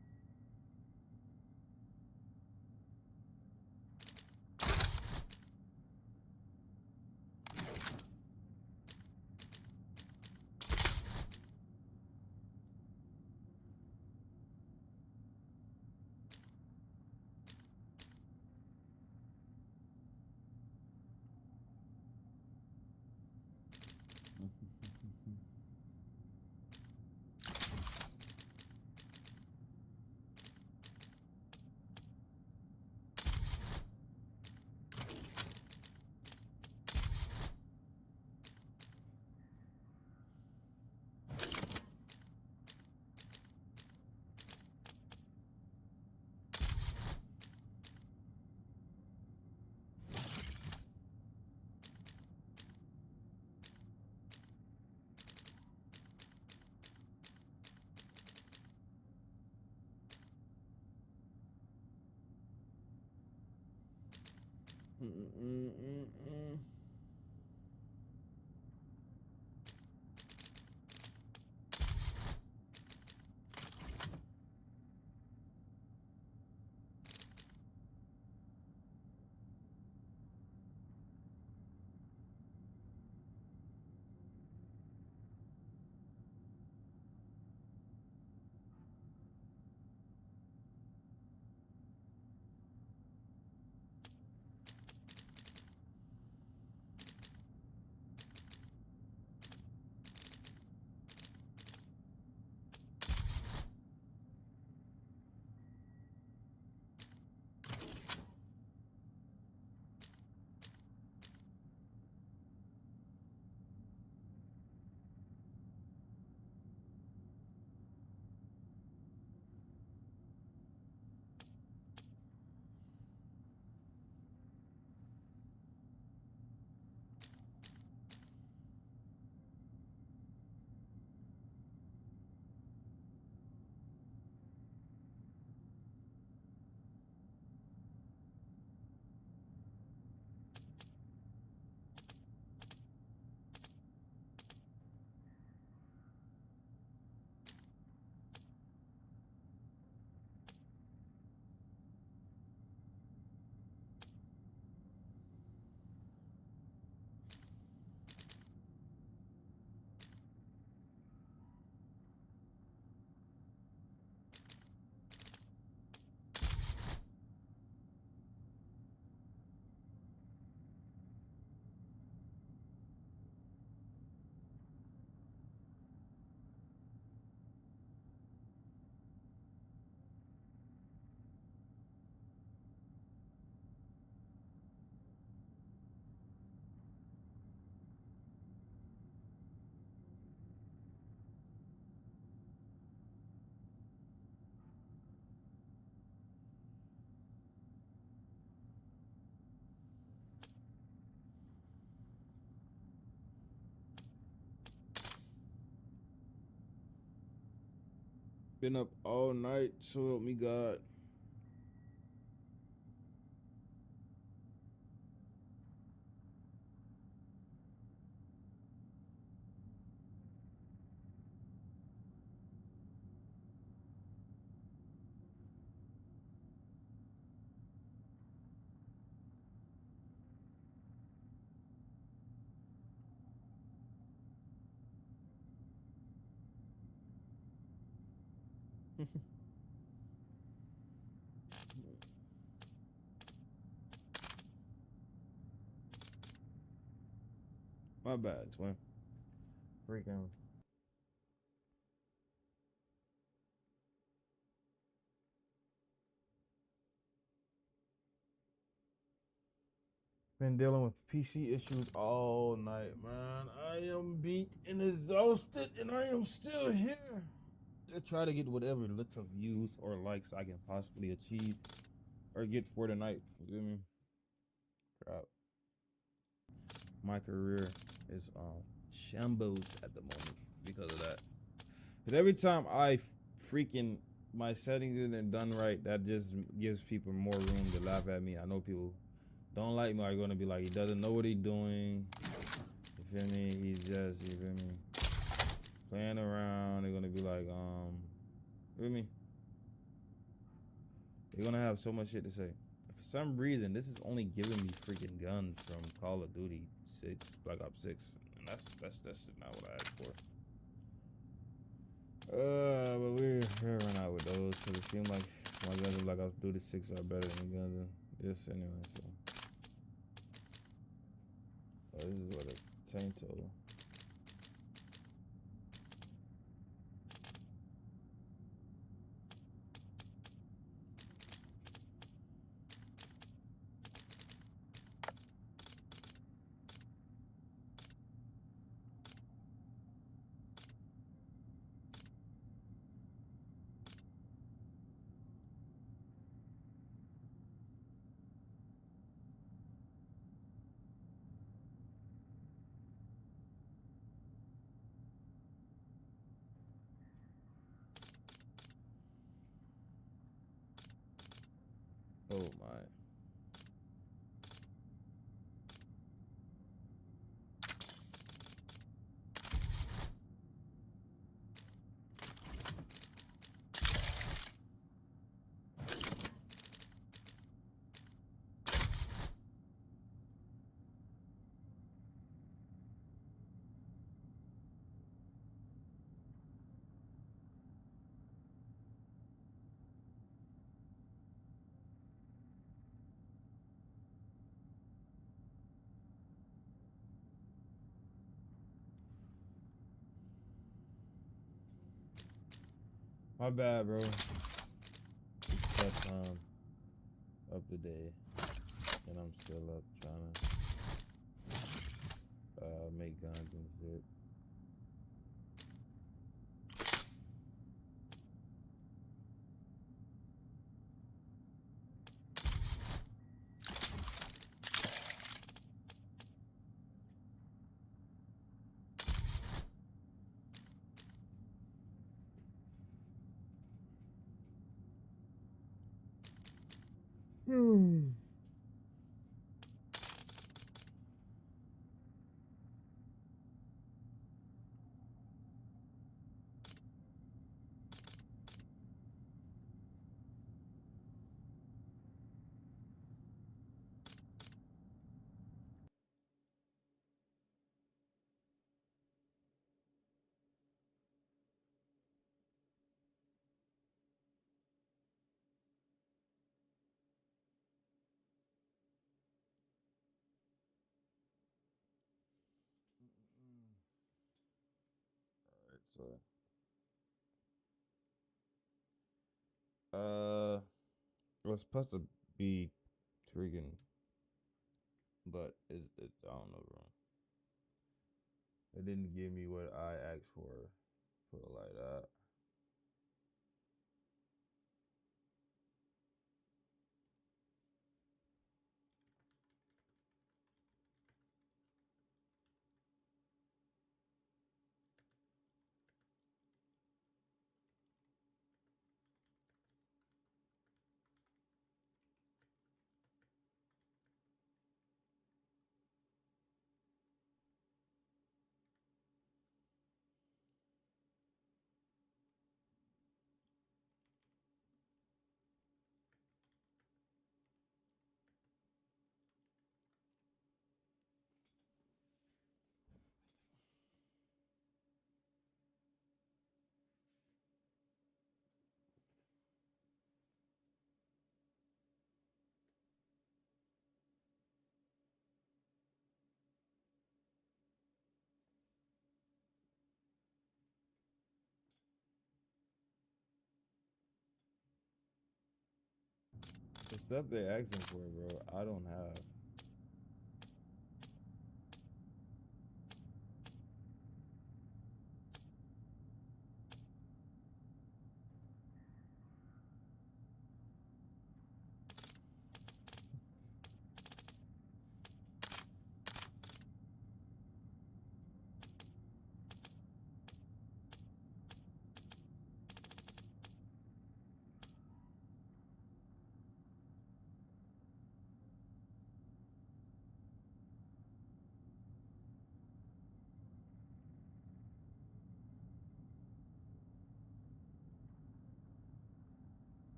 Been up all night, so help me God. My bad, twin. Freaking. Been dealing with PC issues all night, man. I am beat and exhausted, and I am still here to try to get whatever little views or likes I can possibly achieve or get for the night. You feel me? Crap. My career is shambles at the moment because of that. But every time I freaking my settings isn't done right, that just gives people more room to laugh at me. I know people don't like me are gonna be like, he doesn't know what he's doing. You feel me? He's just, you feel me, playing around. They're gonna be like, you feel me? They're gonna have so much shit to say. For some reason, this is only giving me freaking guns from Call of Duty 6, Black Ops 6. And that's not what I asked for. But we're run out with those because it seems like my guns in Black Ops Duty 6 are better than the guns in this anyway, so. Oh, this is what a tank total. Oh my. My bad, bro. It's that time of the day, and I'm still up trying to make guns and shit. Alright, so it was supposed to be tweaking, but it I don't know, bro. It didn't give me what I asked for. Put it like that. The stuff they asking for, bro, I don't have.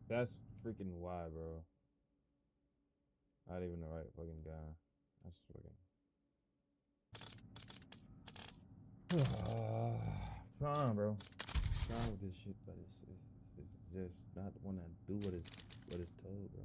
That's freaking why, bro. Not even the right fucking guy. That's fucking. Trying, bro. Trying with this shit, but it's just not want to do what it's told, bro.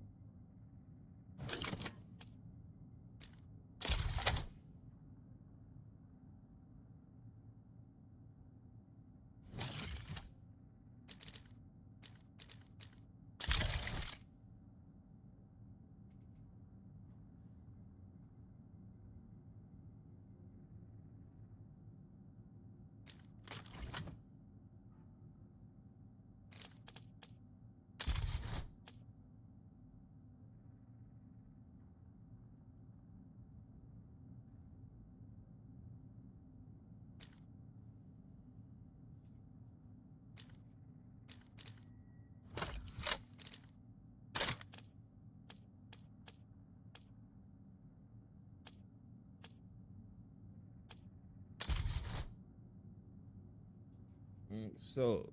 So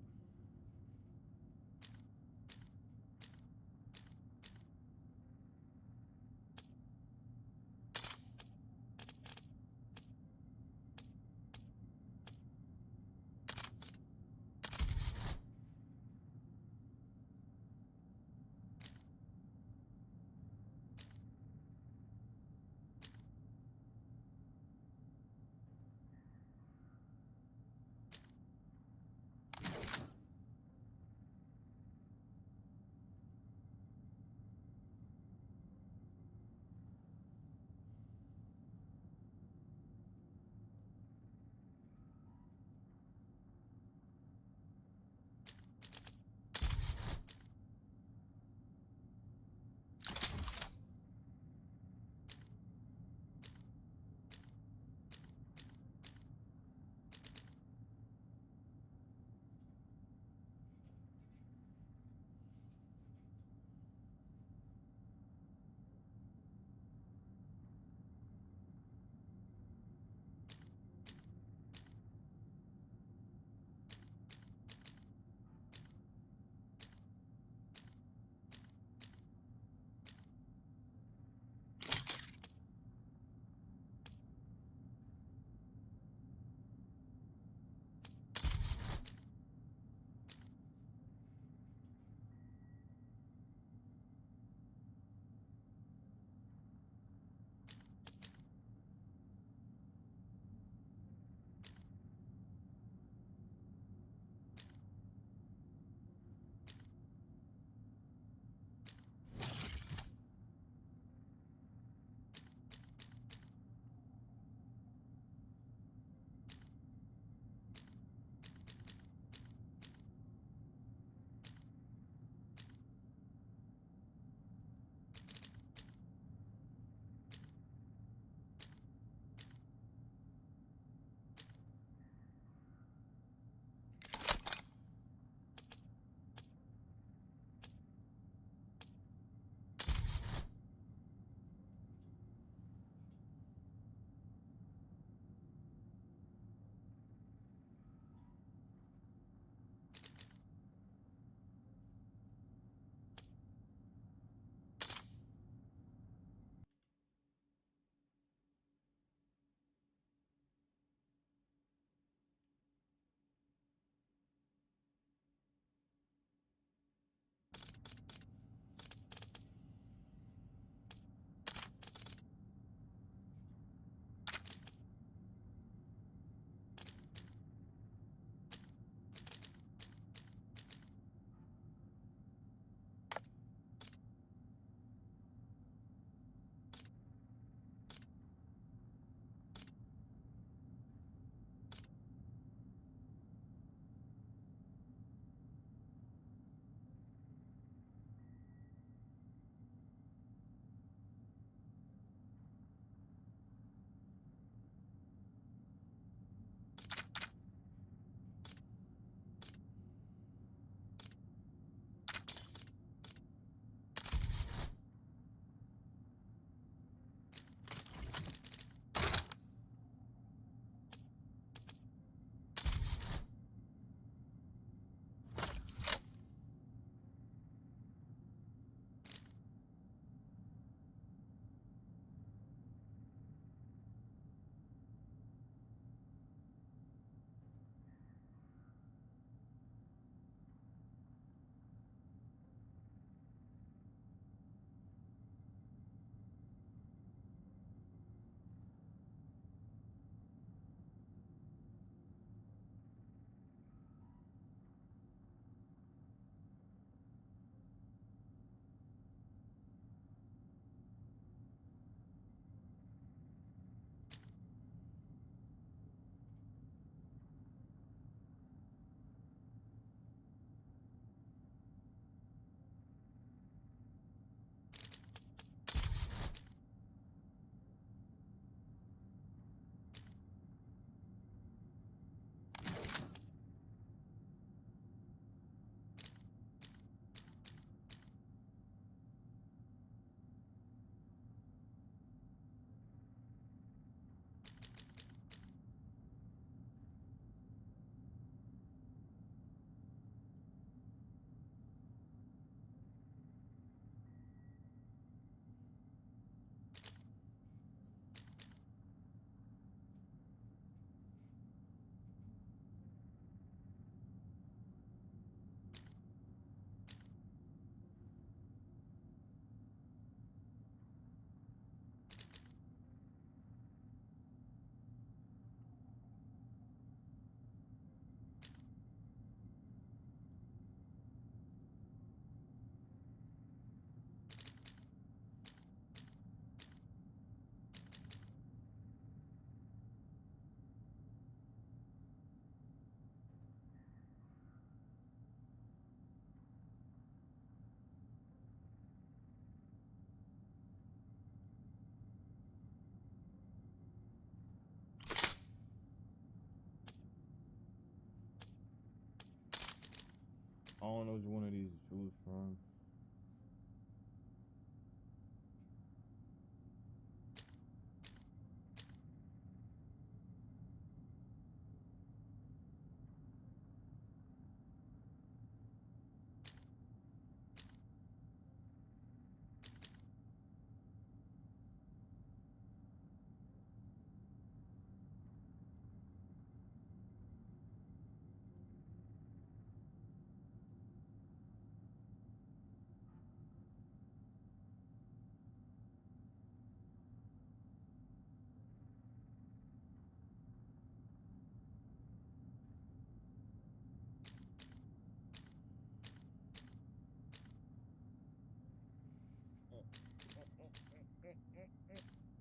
I don't know which one of these to choose from.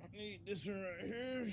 I need this one right here.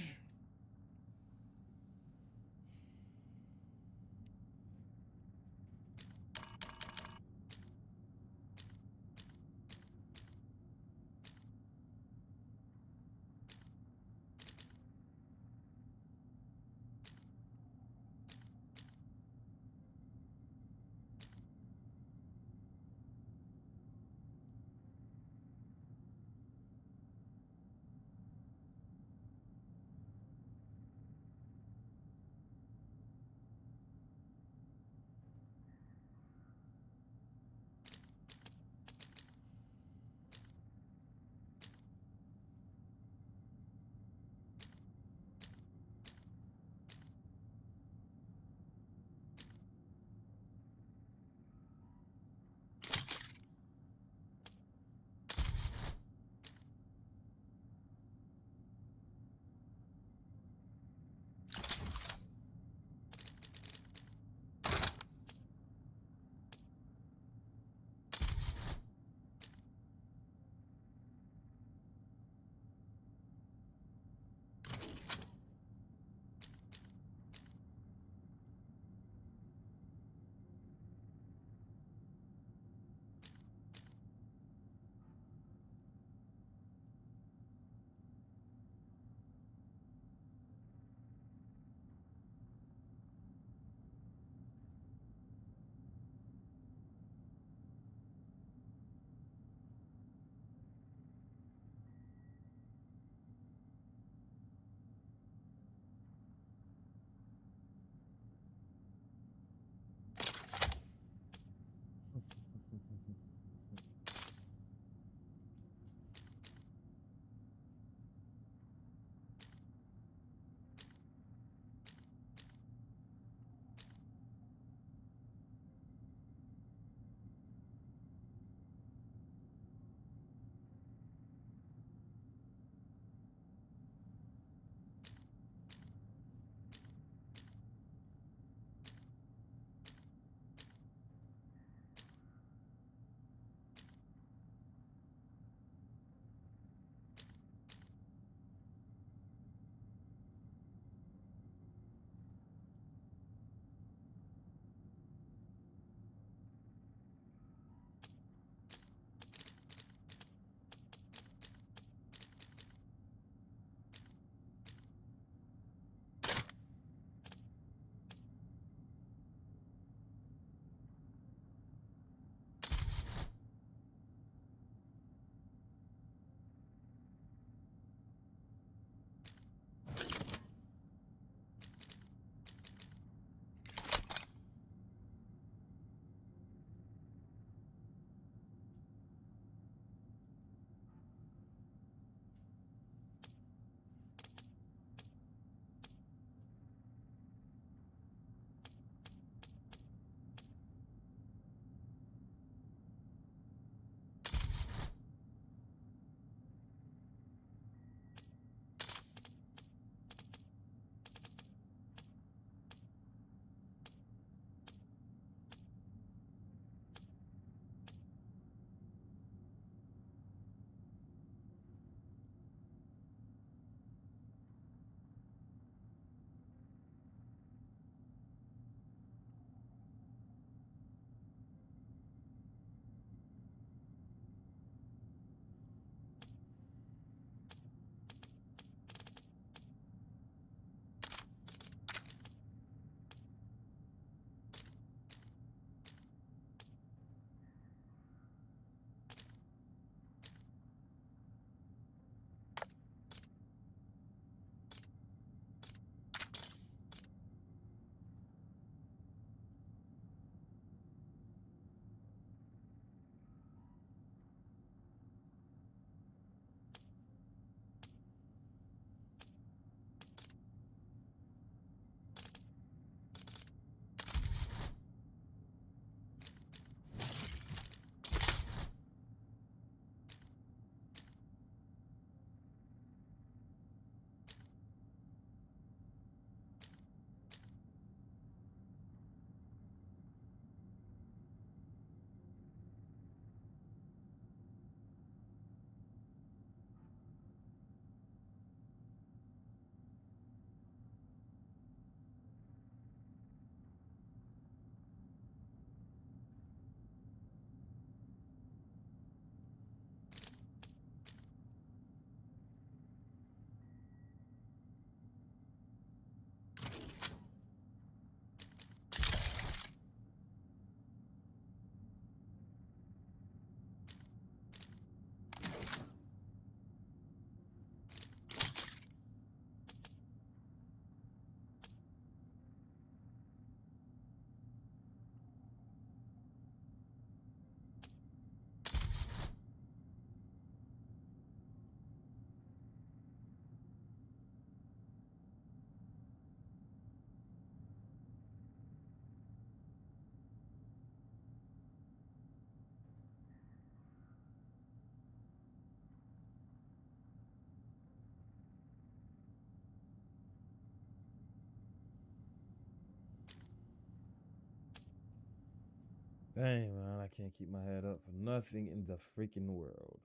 Dang, man, I can't keep my head up for nothing in the freaking world.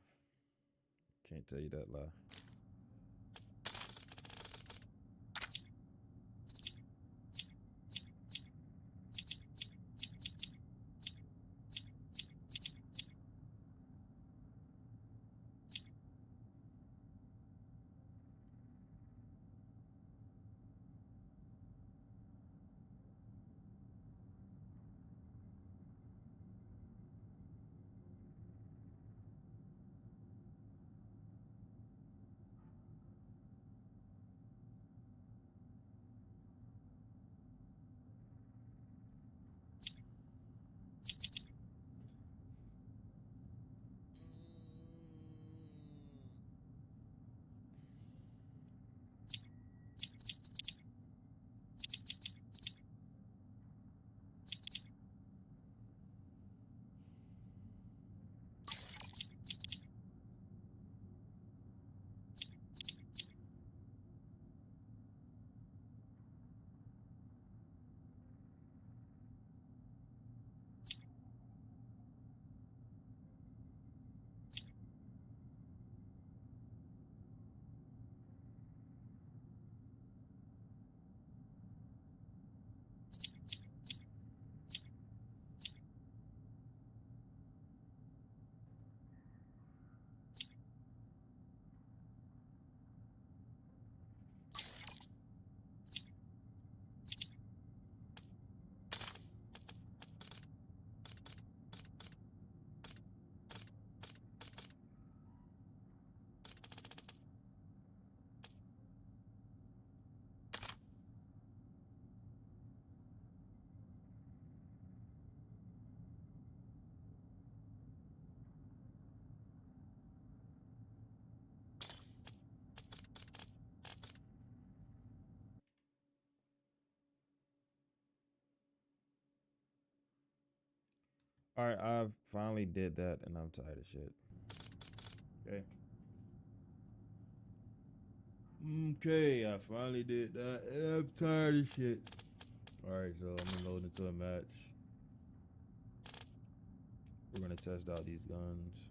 Can't tell you that lie. All right, I finally did that, and I'm tired of shit. Okay. Okay, I finally did that, and I'm tired of shit. All right, so I'm gonna load into a match. We're gonna test out these guns.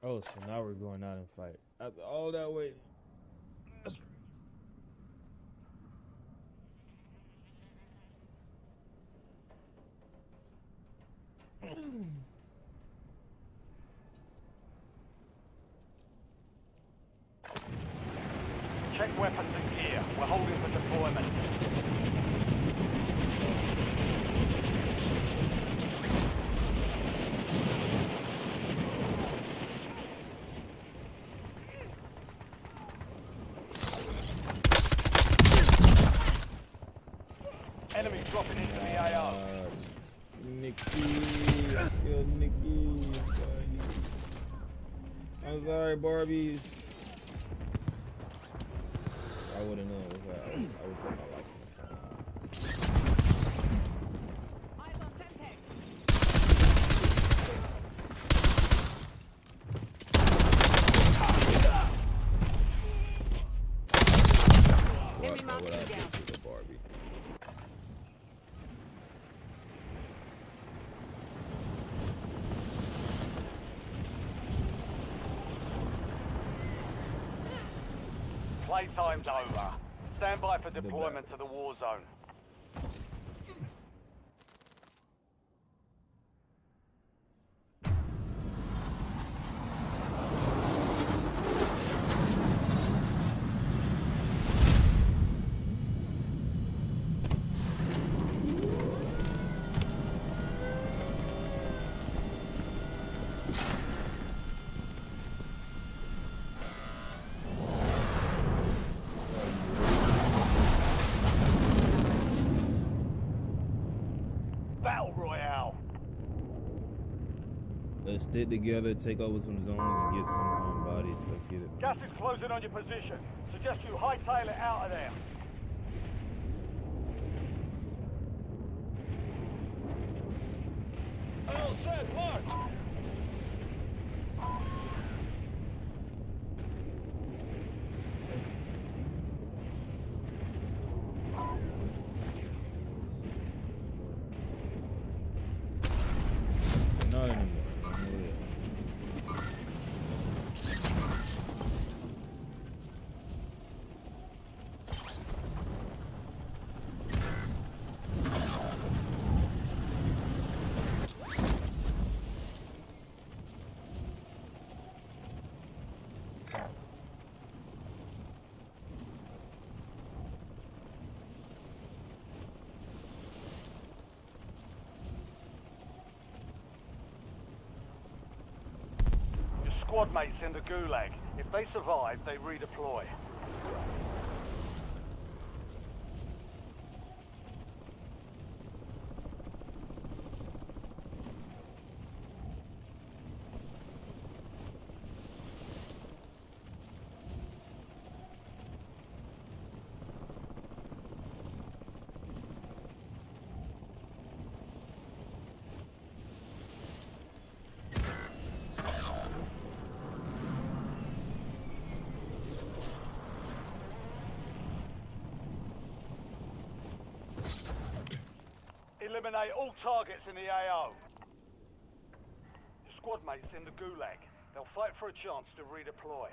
Oh, so now we're going out and fight. After all that waiting. That's Check weapons and gear. We're holding for deployment. Enemy dropping into the AO. Nikki. Yo, Nikki. I'm sorry, Barbies. I wouldn't know. I would put my life in the phone. Eyes on Sentex. Enemy mounted down. The Barbie. Playtime's over. Stand by for deployment to the war zone. Battle Royale. Let's stick together, take over some zones, and get some bodies. Let's get it. Gas is closing on your position. Suggest you hightail it out of there. All set, march! Not anymore. Squad mates in the gulag. If they survive, they redeploy. Eliminate all targets in the AO. Your squad mates in the gulag. They'll fight for a chance to redeploy.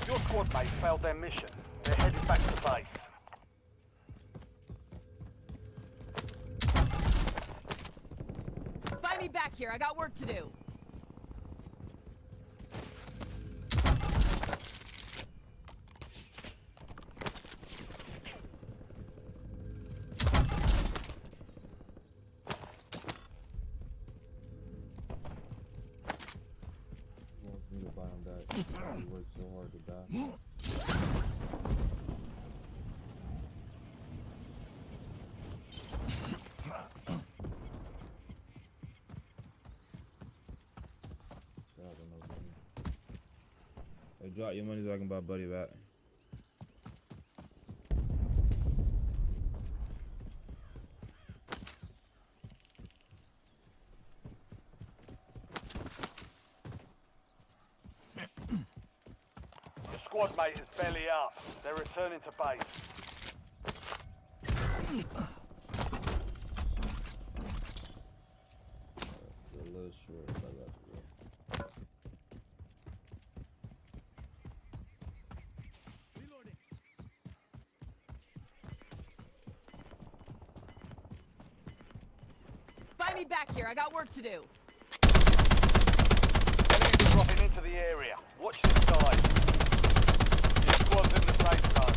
Your squad mates failed their mission. They're headed back to base. Find me back here. I got work to do. Wants me to buy him back. He worked so hard to die. Hey, drop your money so I can buy Buddy back. squad mate is belly up. They're returning to base. A little short, but I got to go. Find me back here. I got work to do. Enemies are dropping into the area. Watch the skies. Your squad's in the safe zone.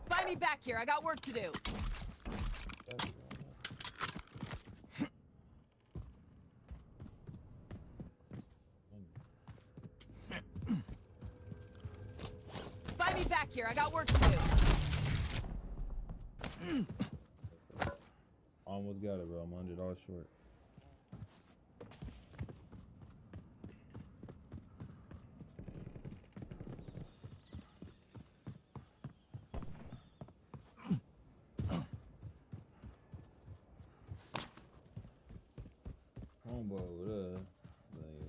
Find me back here. I got work to do. Find me back here. I got work to do. Almost got it, bro. I'm $100 short. Homeboy over there. Like,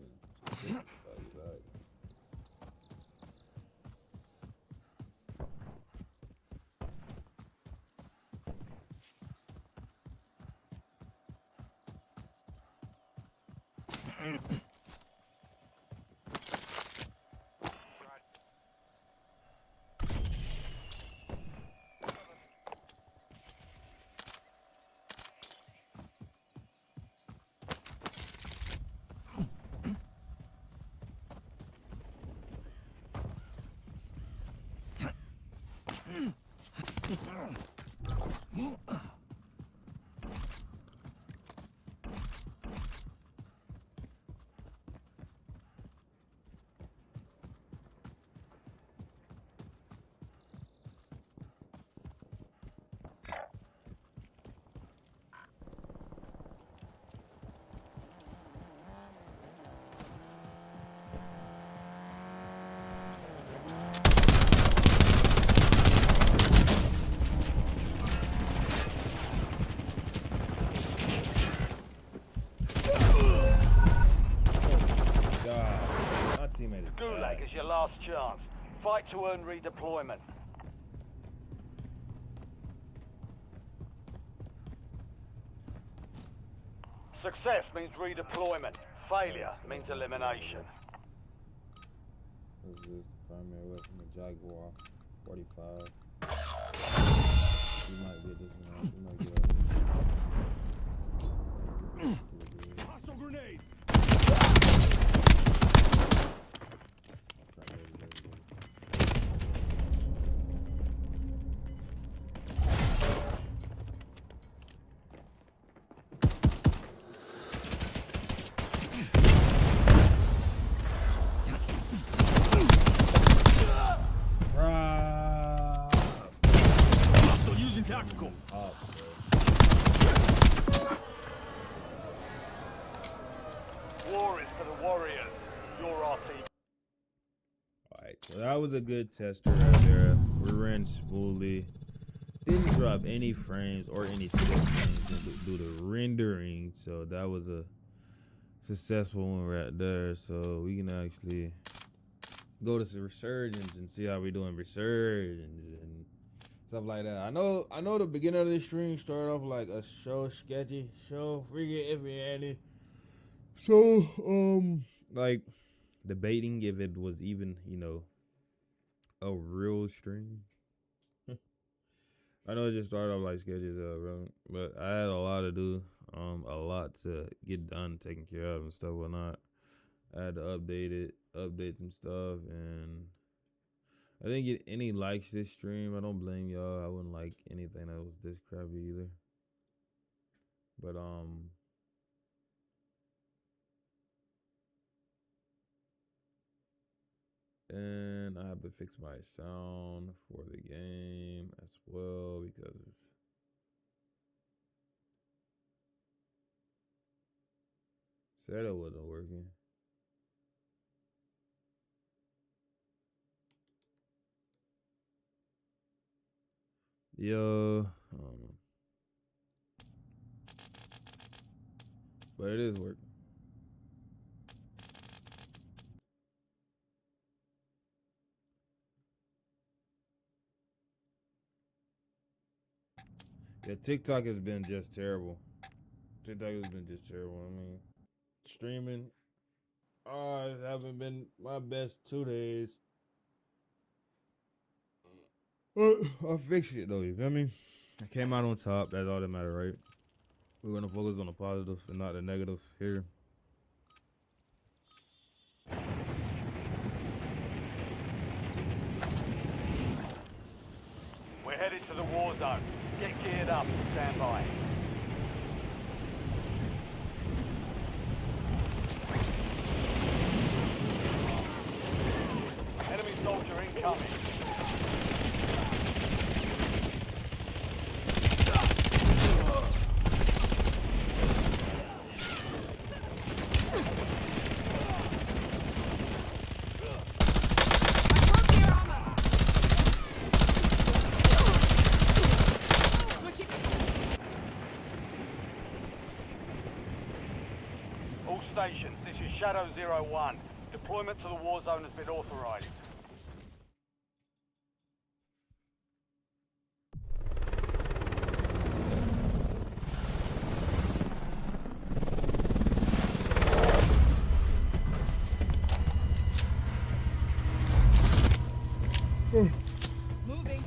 The Gulag is your last chance. Fight to earn redeployment. Success means redeployment. Failure means elimination. this is primary weapon, the Jaguar 45. You might get this one. You might get it. Hostile grenade! Hostile using tactical. War is for the warriors. You're our team. Alright, so that was a good tester right there. We ran smoothly. Didn't drop any frames or any skill frames due to rendering. So that was a successful one right there. So we can actually go to some resurgence and see how we doing resurgence and stuff like that. I know the beginning of this stream started off like a show sketchy, show freaking iffy any. So like debating if it was even, a real stream. I know it just started off like sketchy as hell, bro. But I had a lot to do, a lot to get done, taken care of and stuff, whatnot. I had to update some stuff, and I didn't get any likes this stream. I don't blame y'all. I wouldn't like anything that was this crappy either. But and I have to fix my sound for the game as well because Said it wasn't working. Yo, I don't know. But it is working. Yeah, TikTok has been just terrible. TikTok has been just terrible. I mean, streaming, it haven't been my best 2 days. I fixed it though, you feel me? I came out on top, that's all that matters, right? We're gonna focus on the positive and not the negative here. We're headed to the war zone. Get geared up and stand by. Enemy soldier incoming. All stations, this is Shadow 01. Deployment to the war zone has been authorized. Moving.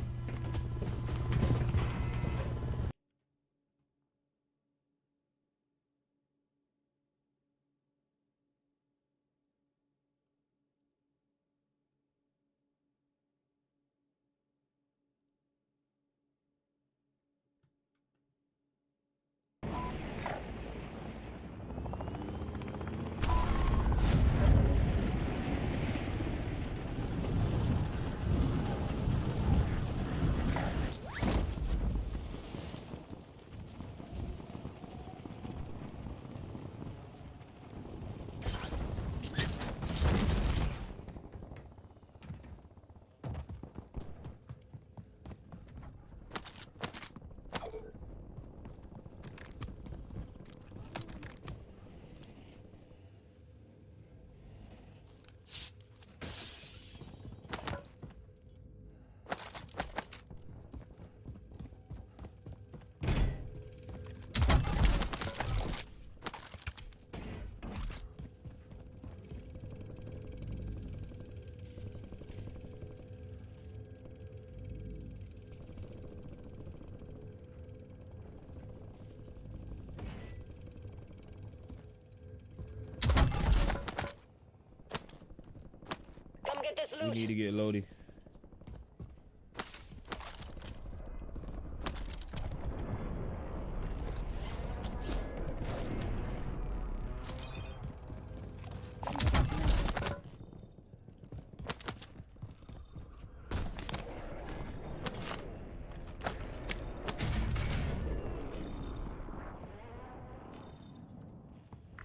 We need to get loaded.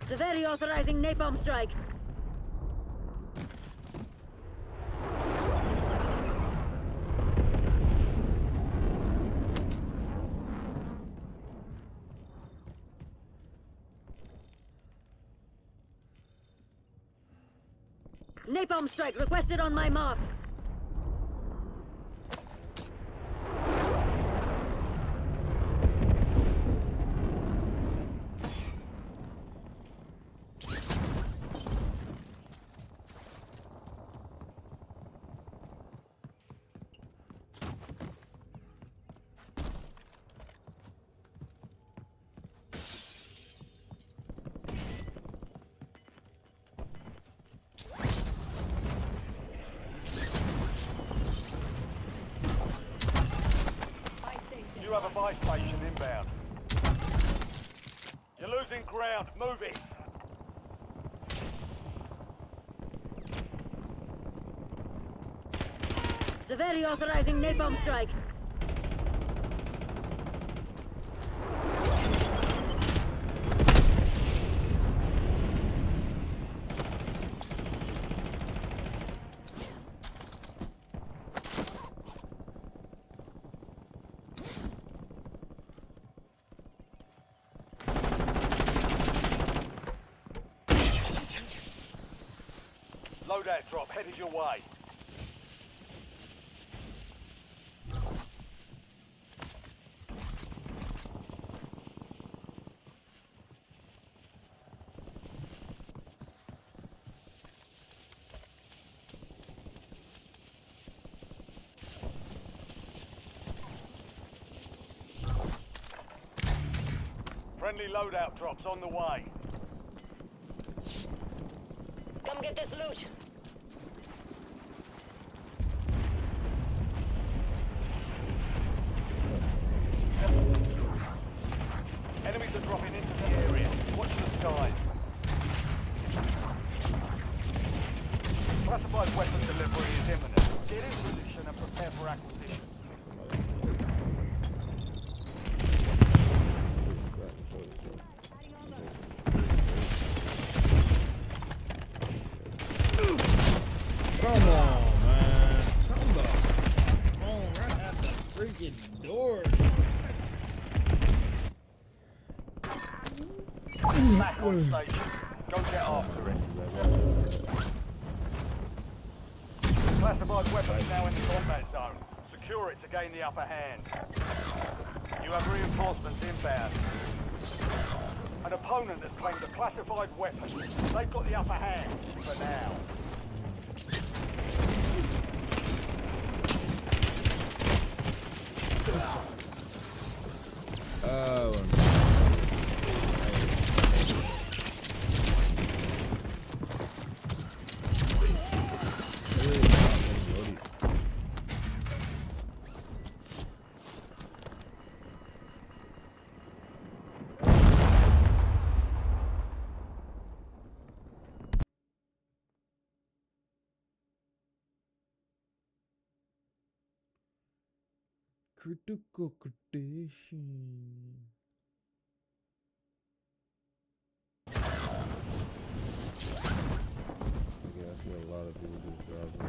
Severi authorizing napalm strike. Napalm strike requested on my mark. You have a buy station inbound. You're losing ground. Move it. Severi authorizing napalm strike. loadout drop headed your way. Friendly loadout drops on the way. Come get this loot. Enemies are dropping into the area. Watch the skies. Classified weapon delivery is imminent. Get in position and prepare for acquisition. Come on, man. Come on, right at the freaking door. Back on station. Go get after it. Classified weapon is now in the combat zone. Secure it to gain the upper hand. You have reinforcements inbound. An opponent has claimed a classified weapon. They've got the upper hand for now. Oh. Critical condition. Yeah, I see a lot of people just driving.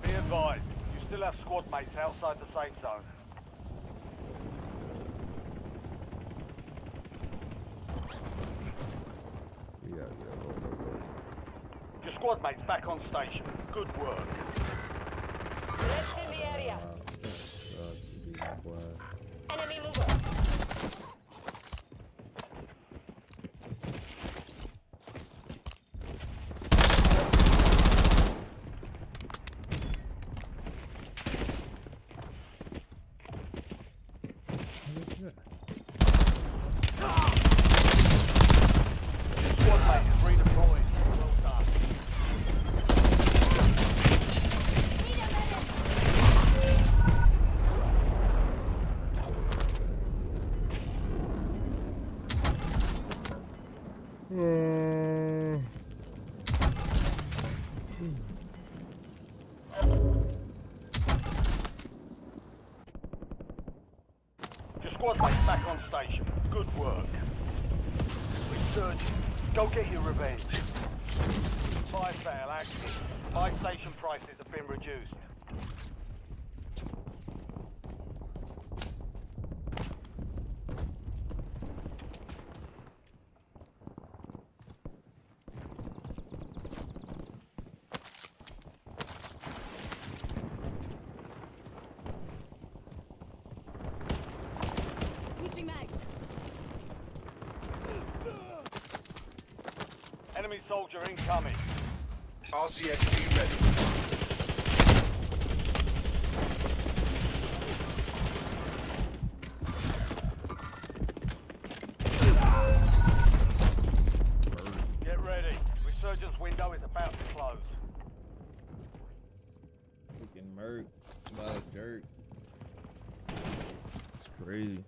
Be advised, you still have squad mates outside the safe zone. Your squad mates back on station. Good work. Let's in the area. Enemy mover. Squad mate is redeployed. Well done. Your squad mates back on station. Good work. Resurgent. Go get your revenge. Fire sale active. Buy station prices have been reduced. Switching mags. Enemy soldier incoming. RCXD ready. Get ready. Resurgence window is about to close. Freaking murk. A lot of dirt. It's crazy.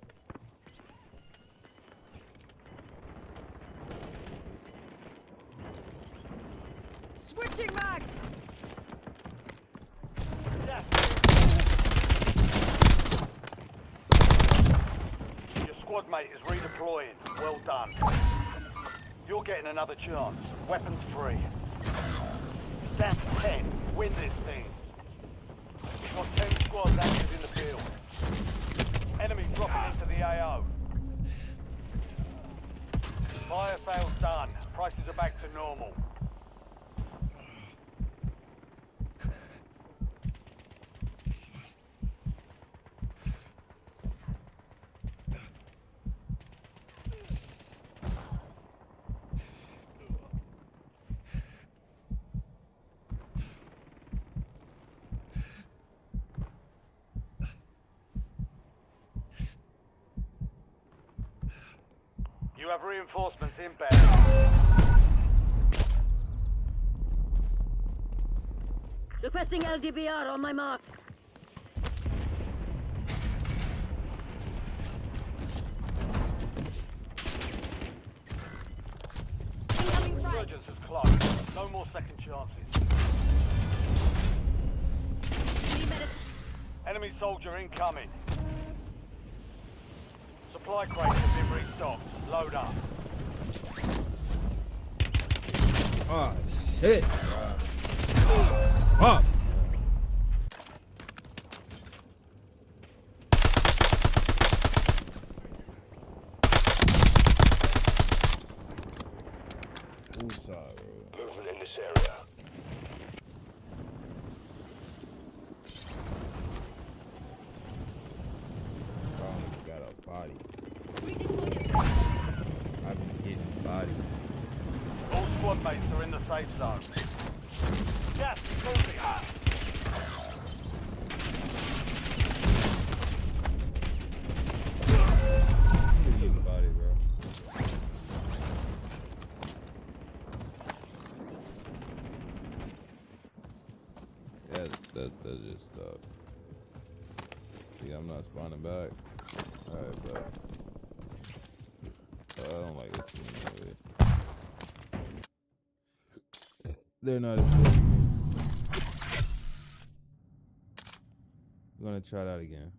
Switching mags. Your squad mate is redeploying. Well done. You're getting another chance. Weapons free. Stand for 10. Win this thing. You've got 10 squads active in the field. Enemy dropping into the AO. You have reinforcements inbound. Requesting LDBR on my mark. Incoming frag. Insurgents is close. No more second chances. Need medic. Enemy soldier incoming. Supply crates have been restocked. Load up. Oh shit! Fuck! Movement in this area. Got a body. I've been hitting body. All squad mates are in the safe zone. Gas is moving. Hitting body, bro. Yeah, that's just tough. See, I'm not spawning back. Alright, but I don't like this team anyway. They're not as good. We're gonna try that again.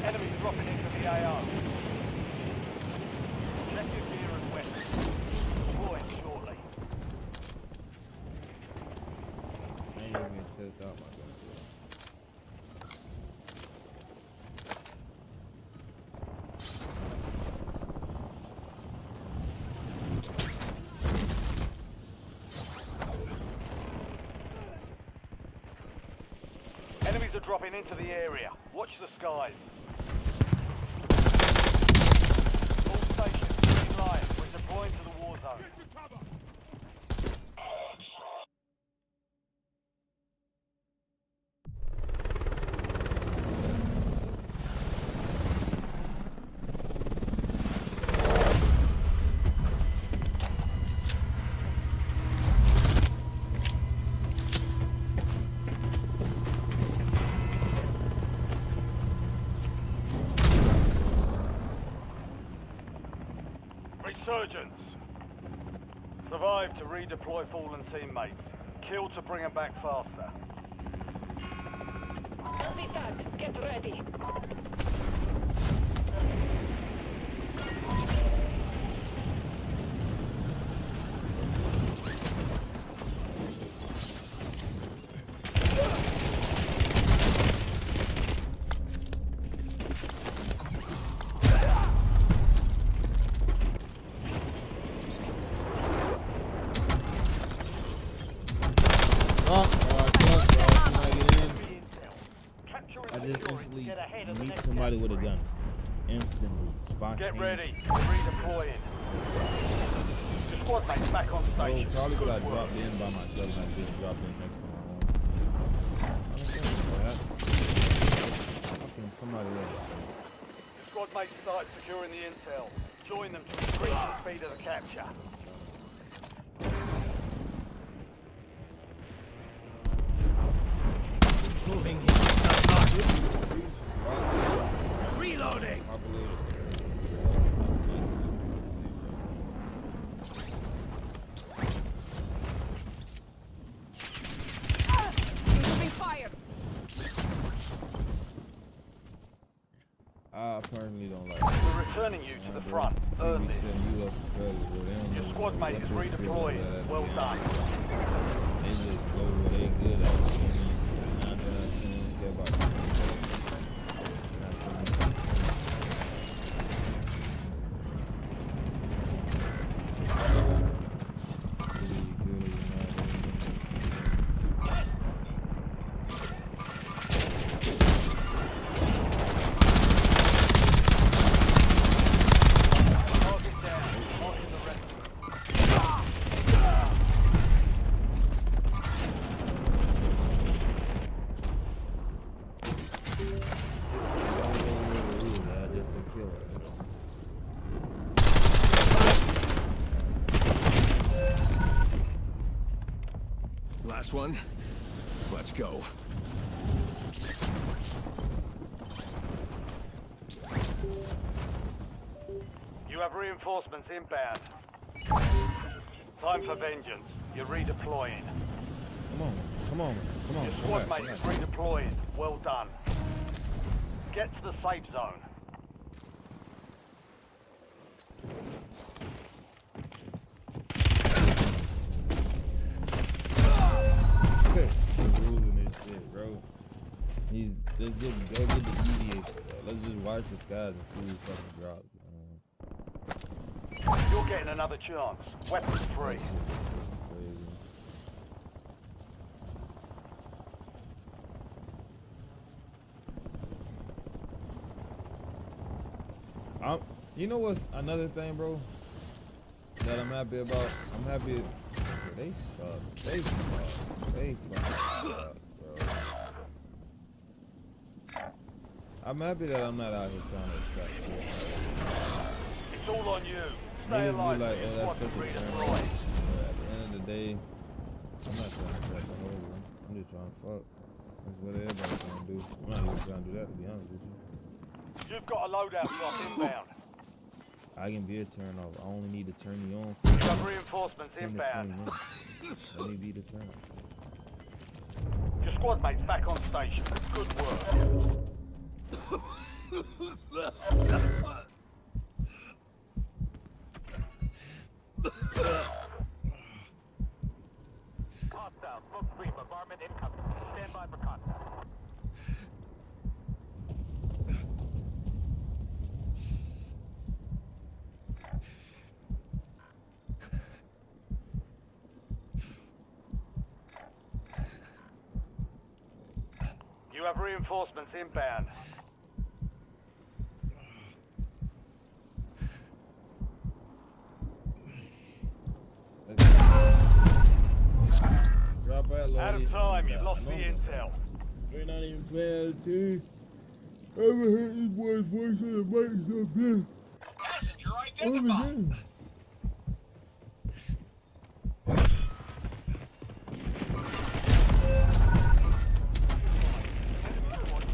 Enemies dropping into the AO. Check your gear and weapons. Deploying shortly. I ain't even test out my gun. Enemies are dropping into the area. Watch the skies. All stations in line. We're deploying to the war zone. Resurgence. Survive to redeploy fallen teammates. Kill to bring them back faster. They'll be start. Get ready. I just instantly meet somebody with a gun. Instantly. Spontaneous. Get ready. Redeploying. Your squad mates back on station. Probably could I dropped in by myself and I didn't drop in next to my own. I don't think that. I think somebody else. Your squad mates started securing the intel. Join them to increase the speed of the capture. Moving. Reloading. Incoming fire. I personally don't like it. We're returning you to the front. Earn this. Your squad mate is redeployed. Well done. They just go where they good at. 9 out of 10 don't care about that. Last one. Let's go. You have reinforcements inbound. Time for vengeance. You're redeploying. Come on. Your squad mate is redeploying. Well done. Get to the safe zone. Losing this shit, bro. Let's just go get the EVA. Let's just watch the skies and see who fucking drops. You're getting another chance. Weapons free. You know what's another thing, bro, that I'm happy about? I'm happy. They suck. They fucking suck, bro. I'm happy that I'm not out here trying to attract people. It's all on you. Stay Niggas alive. be like, Your oh, that's squad such is a turn. redeployed. But at the end of the day, I'm not trying to attract the whole one. I'm just trying to fuck. That's what everybody's trying to do. I'm not even trying to do that, to be honest with you. You've got a loadout drop inbound. I can be a turn off. I only need to turn you on You have reinforcements 10 to 20 inbound. minutes. Let me be the turn off. Your squad mate's back on station. Good work. Hostile, smoke screen, bombardment incoming. Stand by for contact. You have reinforcements inbound. Drop out, Lodi. Out of time, you've lost the intel. We're not even playing a team. I haven't heard this boy's voice on the mic so good. Passenger identified.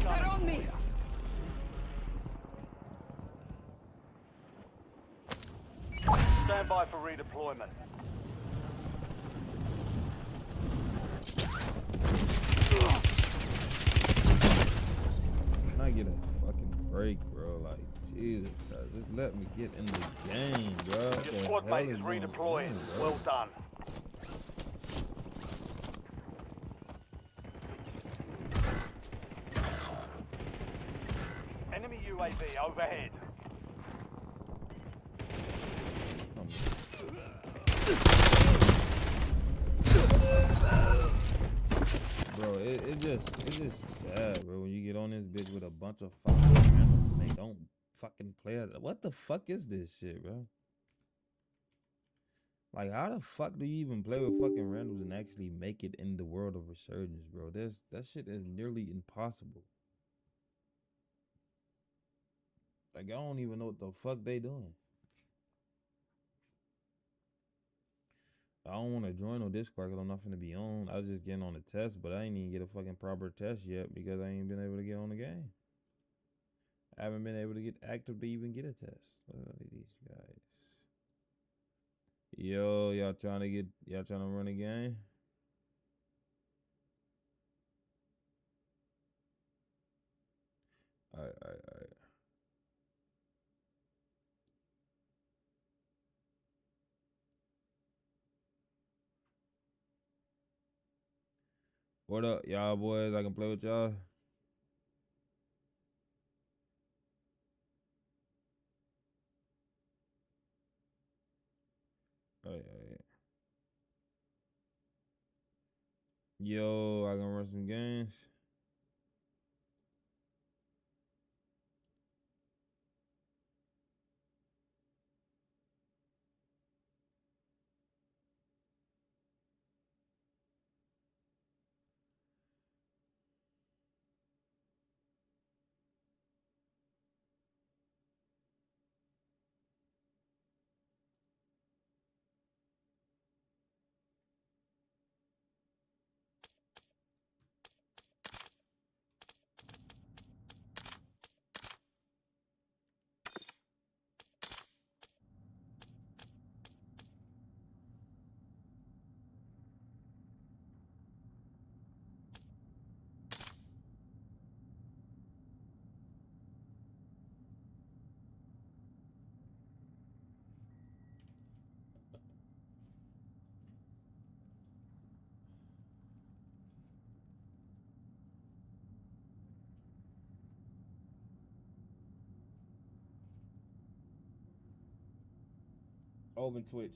They're on me. Stand by for redeployment. I get a fucking break, bro? Like, Jesus Christ, just let me get in the game, bro. What Your the squad hell mate is going redeploying. on, bro? Well done. Enemy UAV overhead. Bro, it's just sad, bro. When you get on this bitch with a bunch of fucking randoms and they don't fucking play it. What the fuck is this shit, bro? Like, how the fuck do you even play with fucking randoms and actually make it in the world of Resurgence, bro? That shit is nearly impossible. Like, I don't even know what the fuck they doing. I don't want to join no Discord because I'm not finna be on. I was just getting on the test, but I ain't even get a fucking proper test yet because I ain't been able to get on the game. I haven't been able to get active to even get a test. What are these guys? Yo, y'all trying to run a game? Alright. What up, y'all boys? I can play with y'all. Alright. Yo, I can run some games. Open Twitch.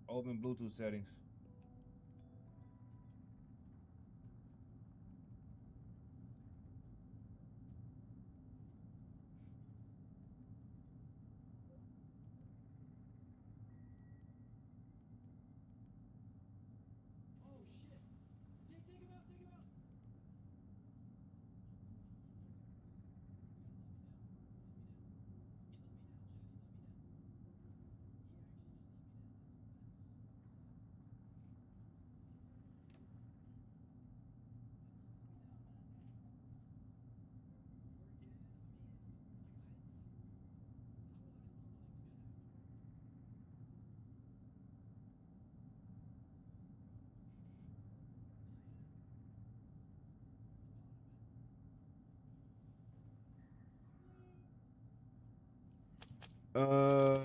Open Bluetooth settings. Uh,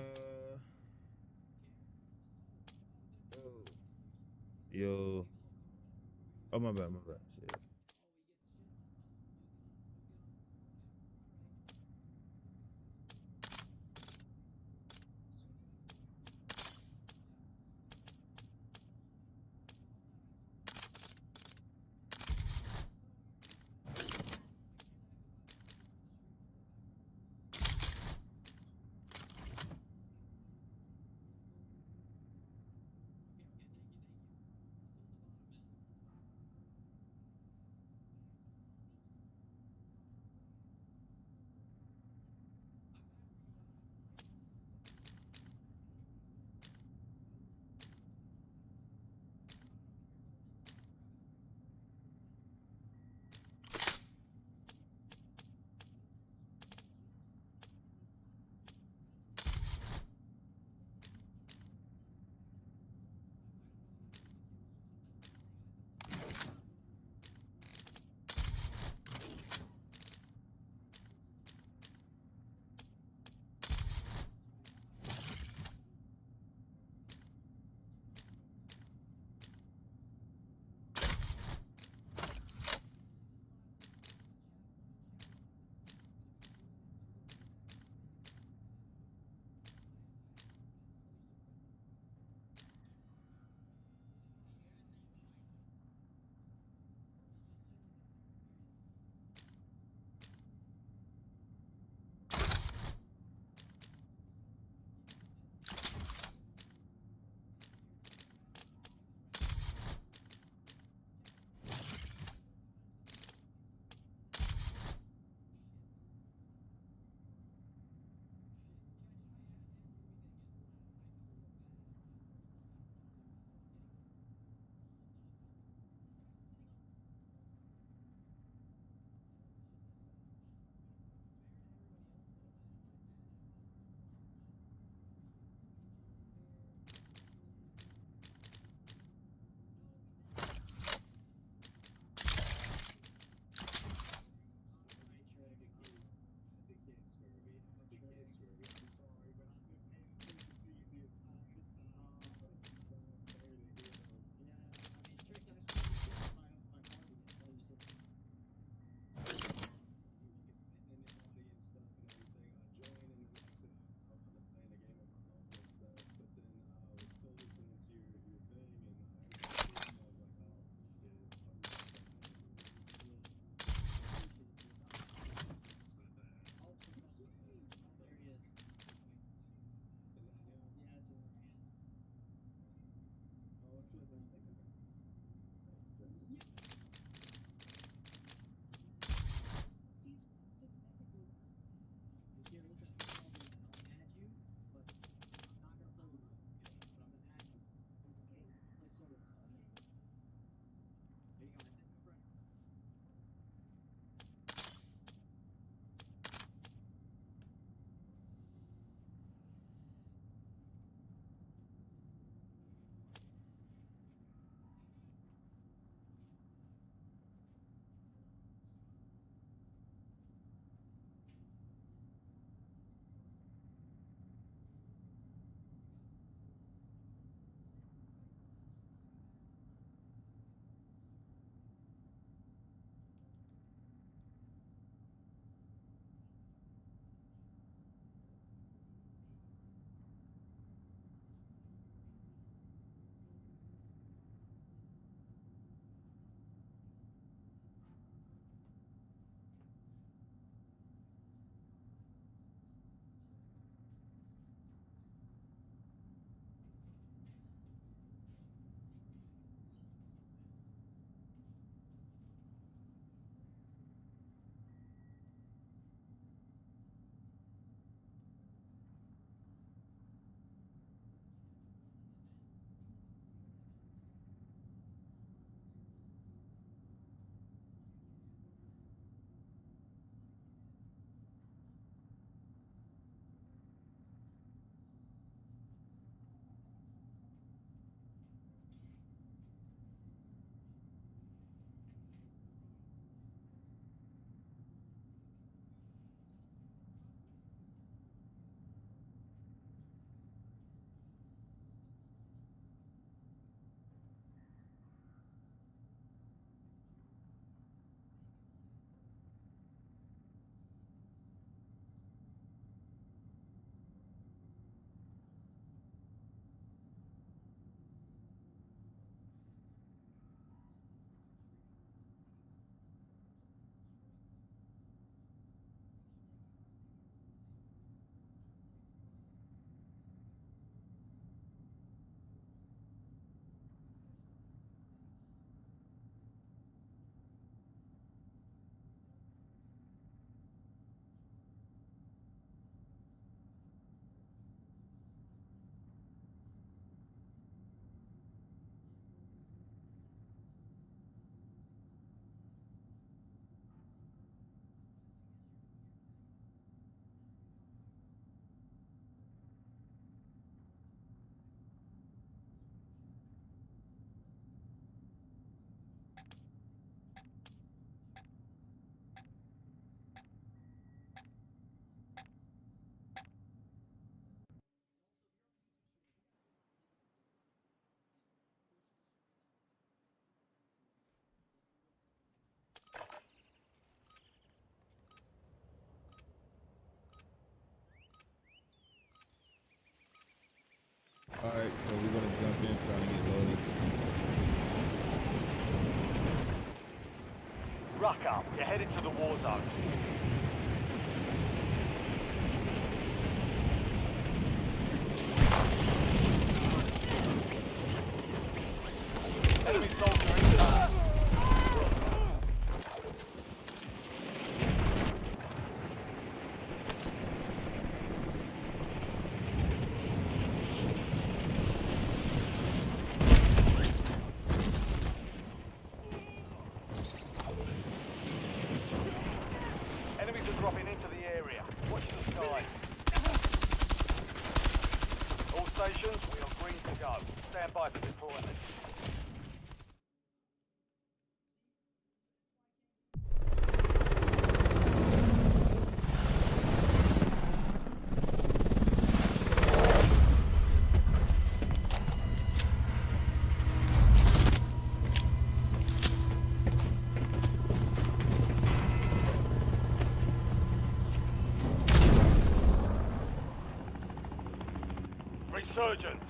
yo, oh my bad, my bad. Shit. Alright, so we're gonna jump in trying to get loaded. Ruck up. You're headed to the war zone. Enemy soldier incoming. Enemies are dropping into the area. Watch the sky. All stations, we are green to go. Stand by for deployment. Resurgence.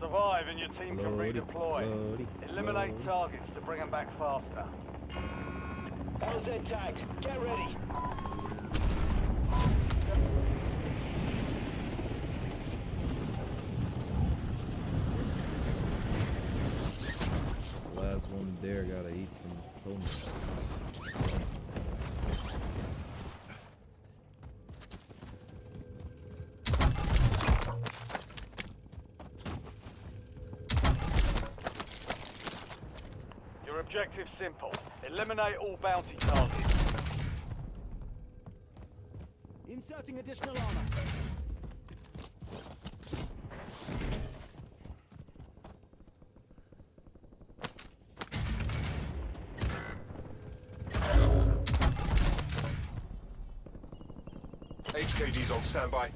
Survive and your team can redeploy. Eliminate targets to bring them back faster. LZ tagged. Get ready. Last one there gotta eat some toast. Your objective's simple. Eliminate all bounty targets. Inserting additional armor. HKD's on standby.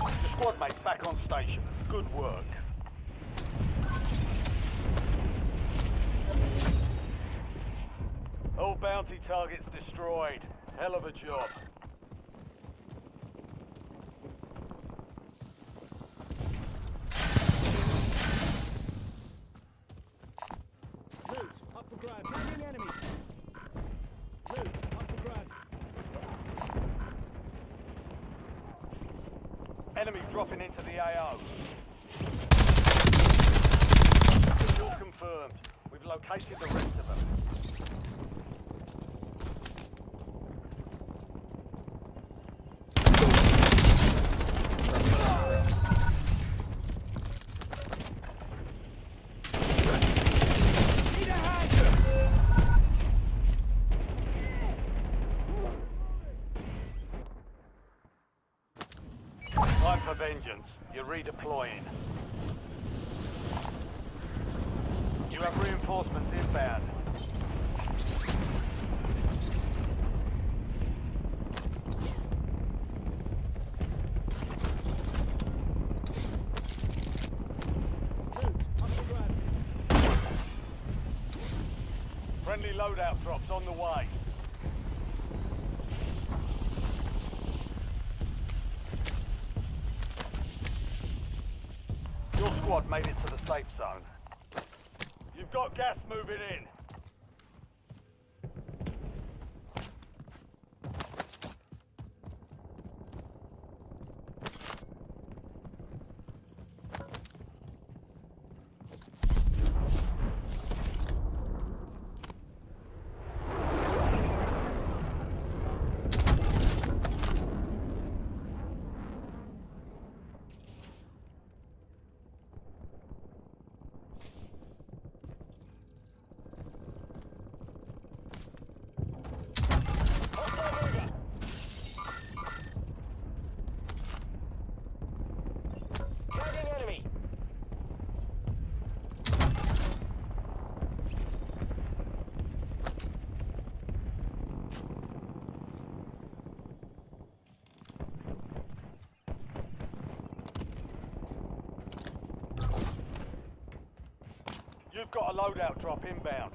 Your squad mate's back on station. Good work. All bounty targets destroyed. Hell of a job. Loot. Up for grabs. Tagging enemy. Loot. Up for grabs. Enemy dropping into the AO. All confirmed. We've located the rest of them. Time for vengeance. You're redeploying. You have reinforcements inbound. Loot. Up for grabs. Friendly loadout drops on the way. Your squad made it to the safe zone. You've got gas moving in. Tagging enemy. You've got a loadout drop inbound.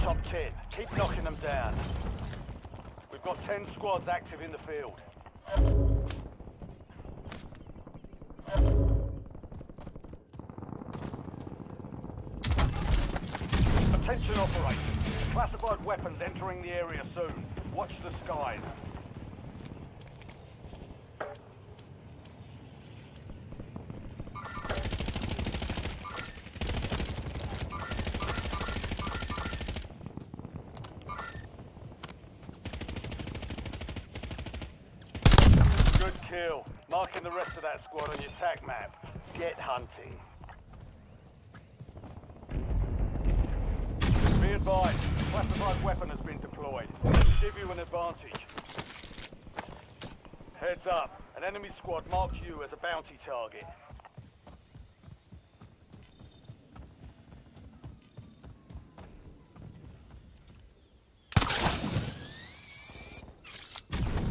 top 10. Keep knocking them down. We've got 10 squads active in the field. Attention operators. Classified weapons entering the area soon. Watch the skies. Good kill. Marking the rest of that squad on your tac map. Get hunting. Be advised, a classified weapon has been deployed. It'll give you an advantage. Heads up, an enemy squad marks you as a bounty target.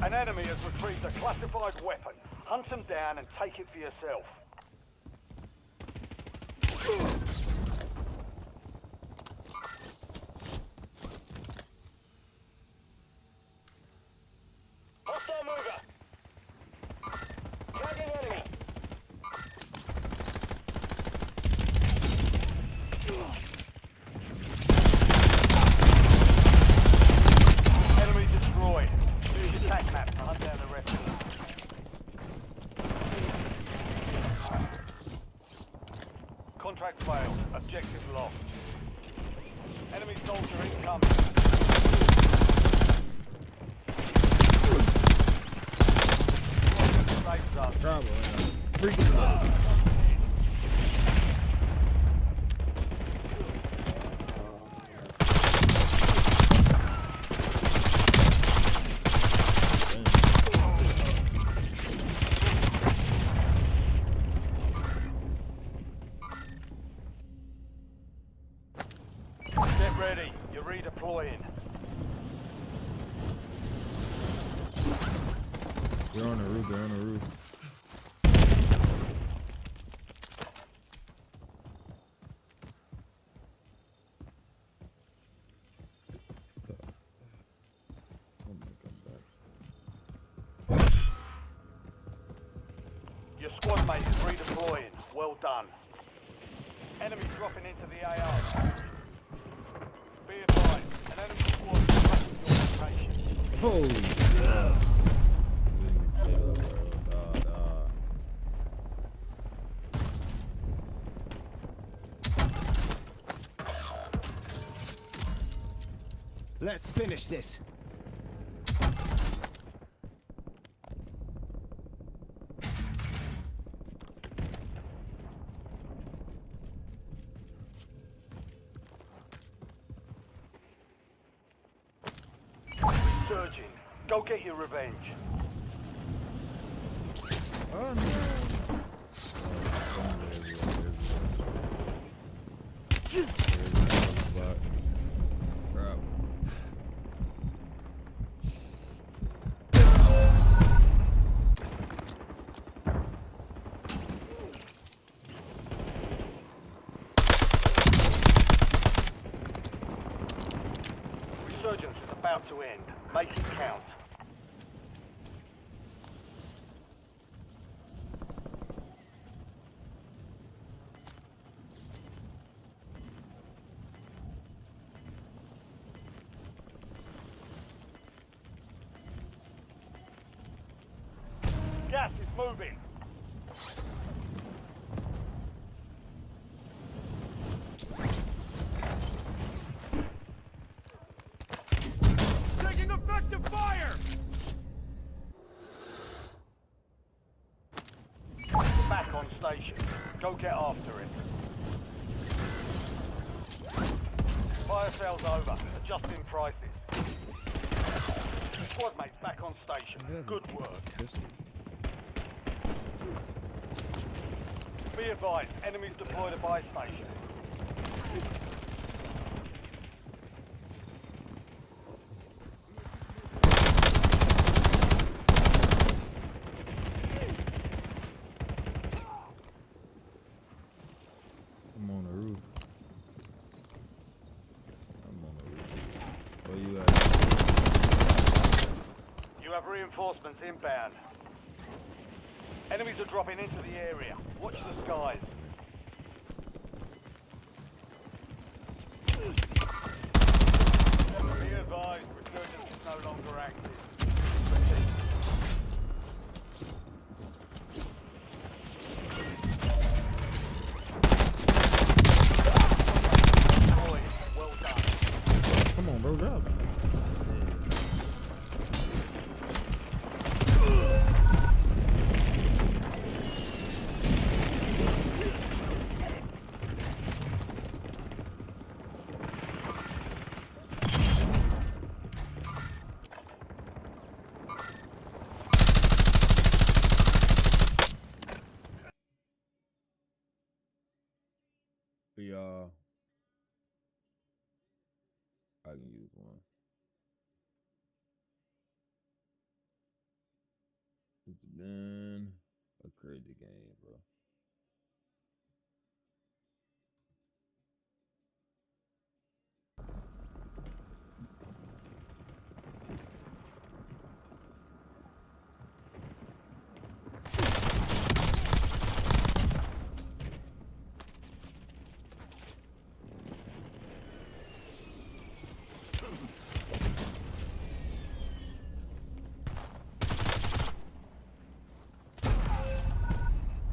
An enemy has retrieved a classified weapon. Hunt them down and take it for yourself. Hostile mover. Tagging enemy. Enemy destroyed. Use your tac map to hunt down the rest of them. Contract failed. Objective lost. Enemy soldier incoming. Safe zone. Bravo, freaking Get ready. You're redeploying. They're on the roof, they're on the roof. Your squad mate is redeploying. Well done. Enemy dropping into the AO. Be advised, an enemy squad is tracking your location. Holy God. Let's finish this. Surging. Go get your revenge. Oh no. Crap. Resurgence is about to end. Make it count. Gas is moving. Taking effective fire! Back on station. Go get after it. Fire sales over. Adjusting prices. Squad mates back on station. Good work. Be advised, enemies deployed a buy station. I'm on the roof. I'm on the roof. Where you at? You have reinforcements inbound. Enemies are dropping into the area. Watch the skies. Be advised, resurgence is no longer active. Well done. Come on, bro, drop. Yeah, I can use one. It's been a crazy game, bro.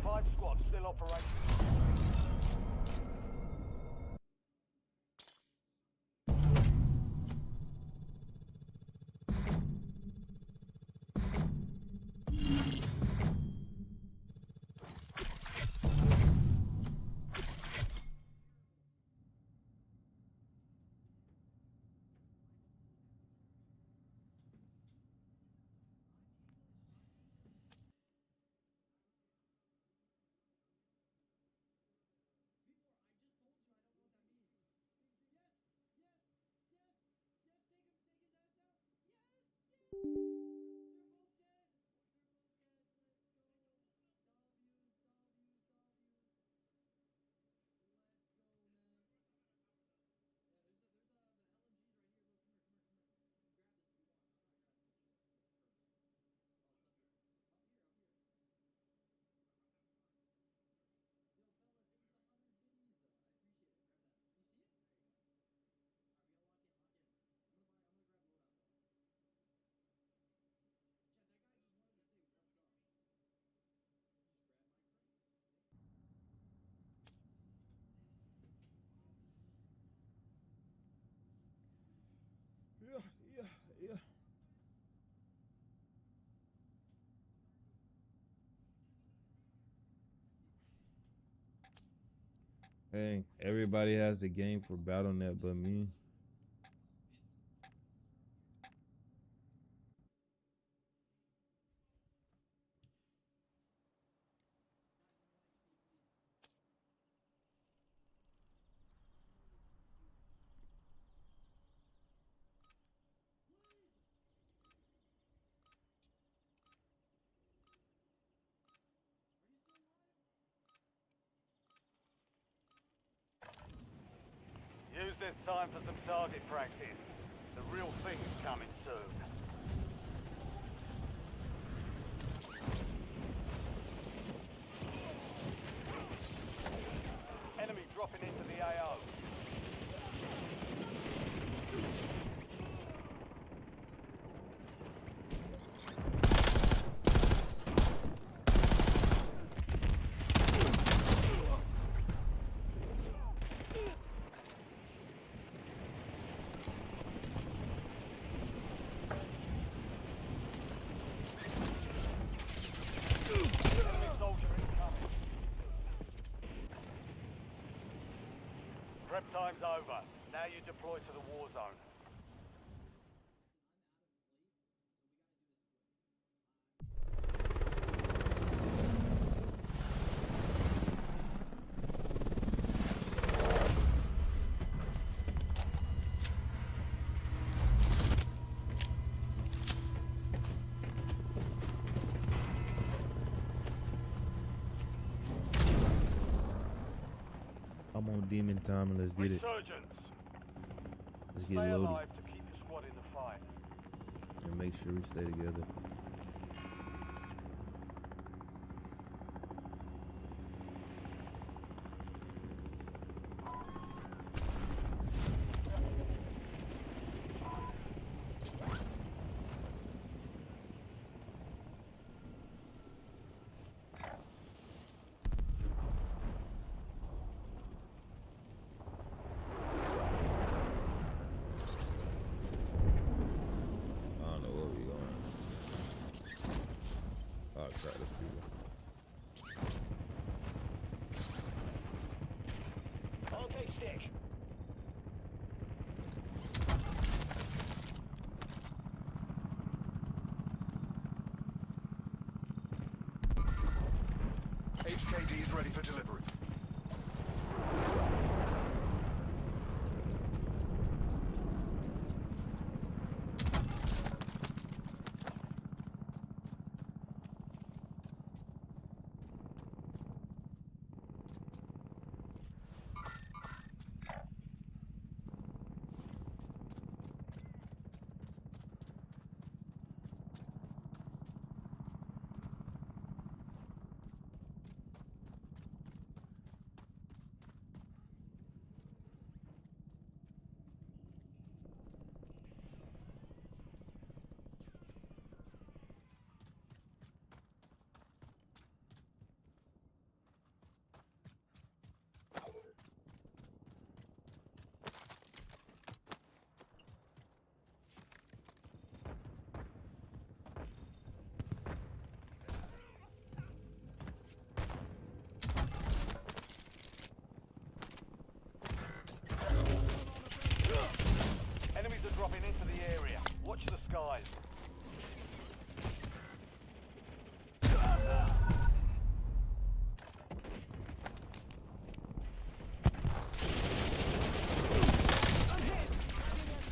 Five squads still operating. Yeah. Hey, everybody has the game for BattleNet but me. Use this time for some target practice. The real thing's coming soon. Enemy dropping into the AO. Enemy soldier incoming. Prep time's over. Now you deploy to the war zone. I'm on demon time and let's get it. Resurgence. Let's get Stay loaded. alive to keep this squad in the fight. And make sure we stay together. I'll take stick. HKD is ready for delivery. Enemies are dropping into the area. Watch the skies.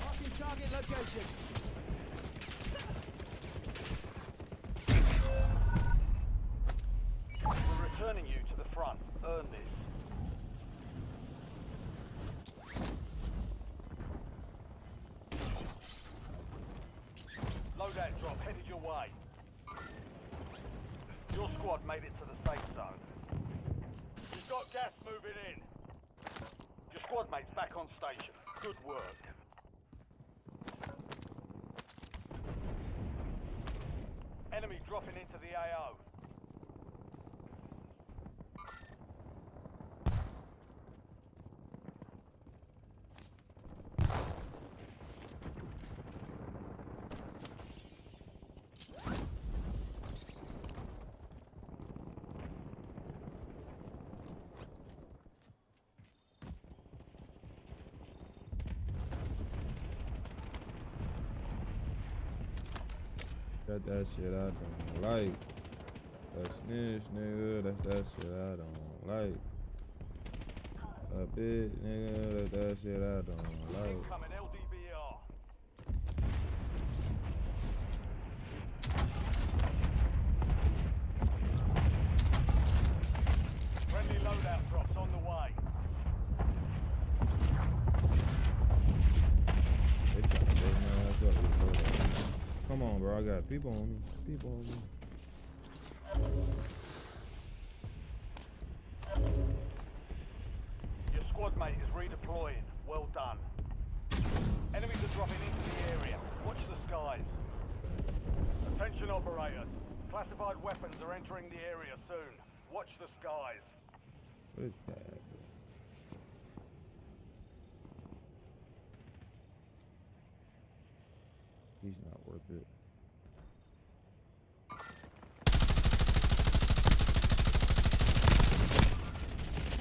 Marking target location. We're returning you to the front. Earn this. Loadout drop headed your way. Your squad made it to the safe zone. You've got gas moving in. Your squad mate's back on station. Good work. Enemy dropping into the AO. Got that shit I don't like. That snitch nigga, that's that shit I don't like. A bitch nigga, that shit I don't like. Incoming LDBR. Friendly loadout drops on the way. They trying to take my ass up this loadout. Come on, bro. I got people on me. People on me. Your squad mate is redeploying. Well done. Enemies are dropping into the area. Watch the skies. Attention operators. Classified weapons are entering the area soon. Watch the skies. What is that? He's not worth it.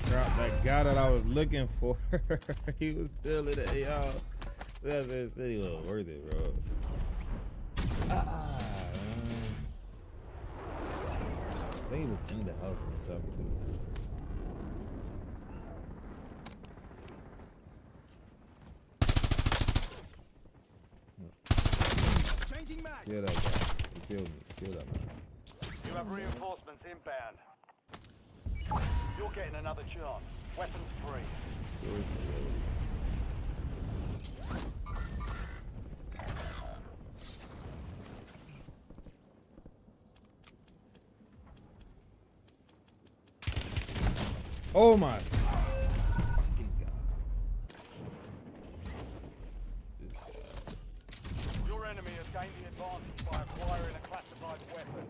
Crap, that guy that I was looking for, he was still in the AR. That's what it said. He wasn't worth it, bro. I think he was in the house or something. Changing mag. Kill that guy. He killed me. Kill that man. You have reinforcements inbound. You're getting another chance. Weapons free. Where's the road? Oh my fucking god. This guy. Your enemy has gained the advantage by acquiring a classified weapon.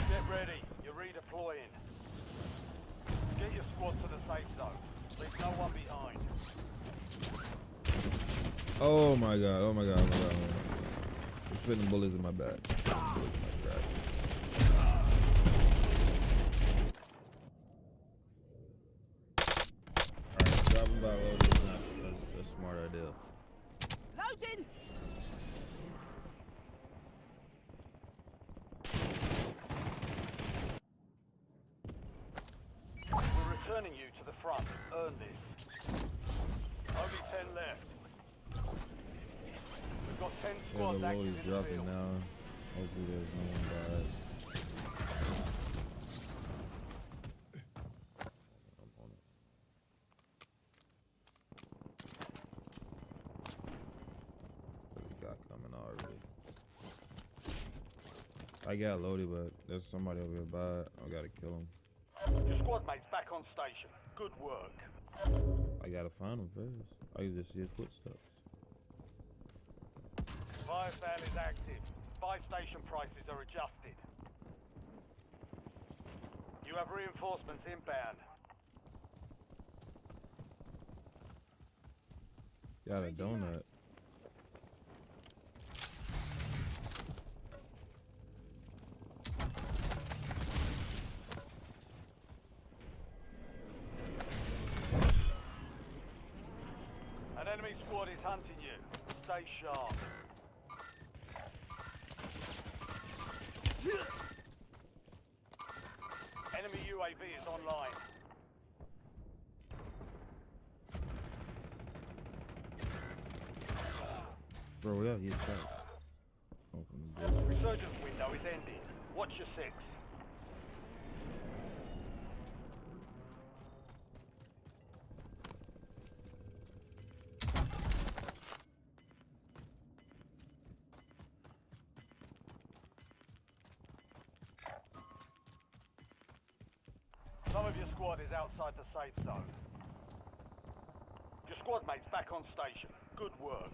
Get ready. You're redeploying. Get your squad to the safe zone. Leave no one behind. Oh my god, oh my god, oh my god, oh my god. I'm putting bullets in my back. Alright, dropping by load is not that's a smart idea. Loading! We're returning you to the front. Earn this. Only 10 left. We've got 10 Yeah, squads the load active is in the dropping field. now. Hopefully there's no one died. I'm on it. What we got coming already? I got loaded, but there's somebody over here by it. I gotta kill him. Your squad mate's back on station. Good work. I gotta find him first. I can just see his footsteps. Fire sale is active. Buy station prices are adjusted. You have reinforcements inbound. Got a donut. An enemy squad is hunting you. Stay sharp. Enemy UAV is online. Bro, yeah, he's shot. Oh, from the distance. Resurgence window is ending. Watch your six. Some of your squad is outside the safe zone. Your squad mate's back on station. Good work.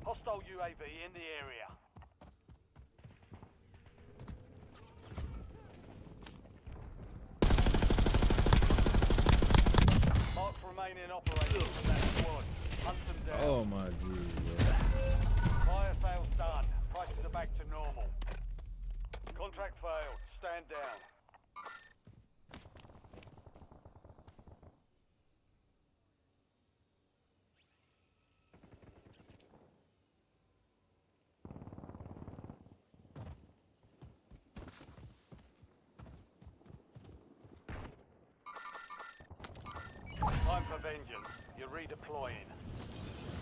Hostile UAV in the area. Marks remaining operating from that squad. Hunt them down. Oh my dude, yeah. Fire sales done. Prices are back to normal. Contract failed. Stand down. Time for vengeance. You're redeploying.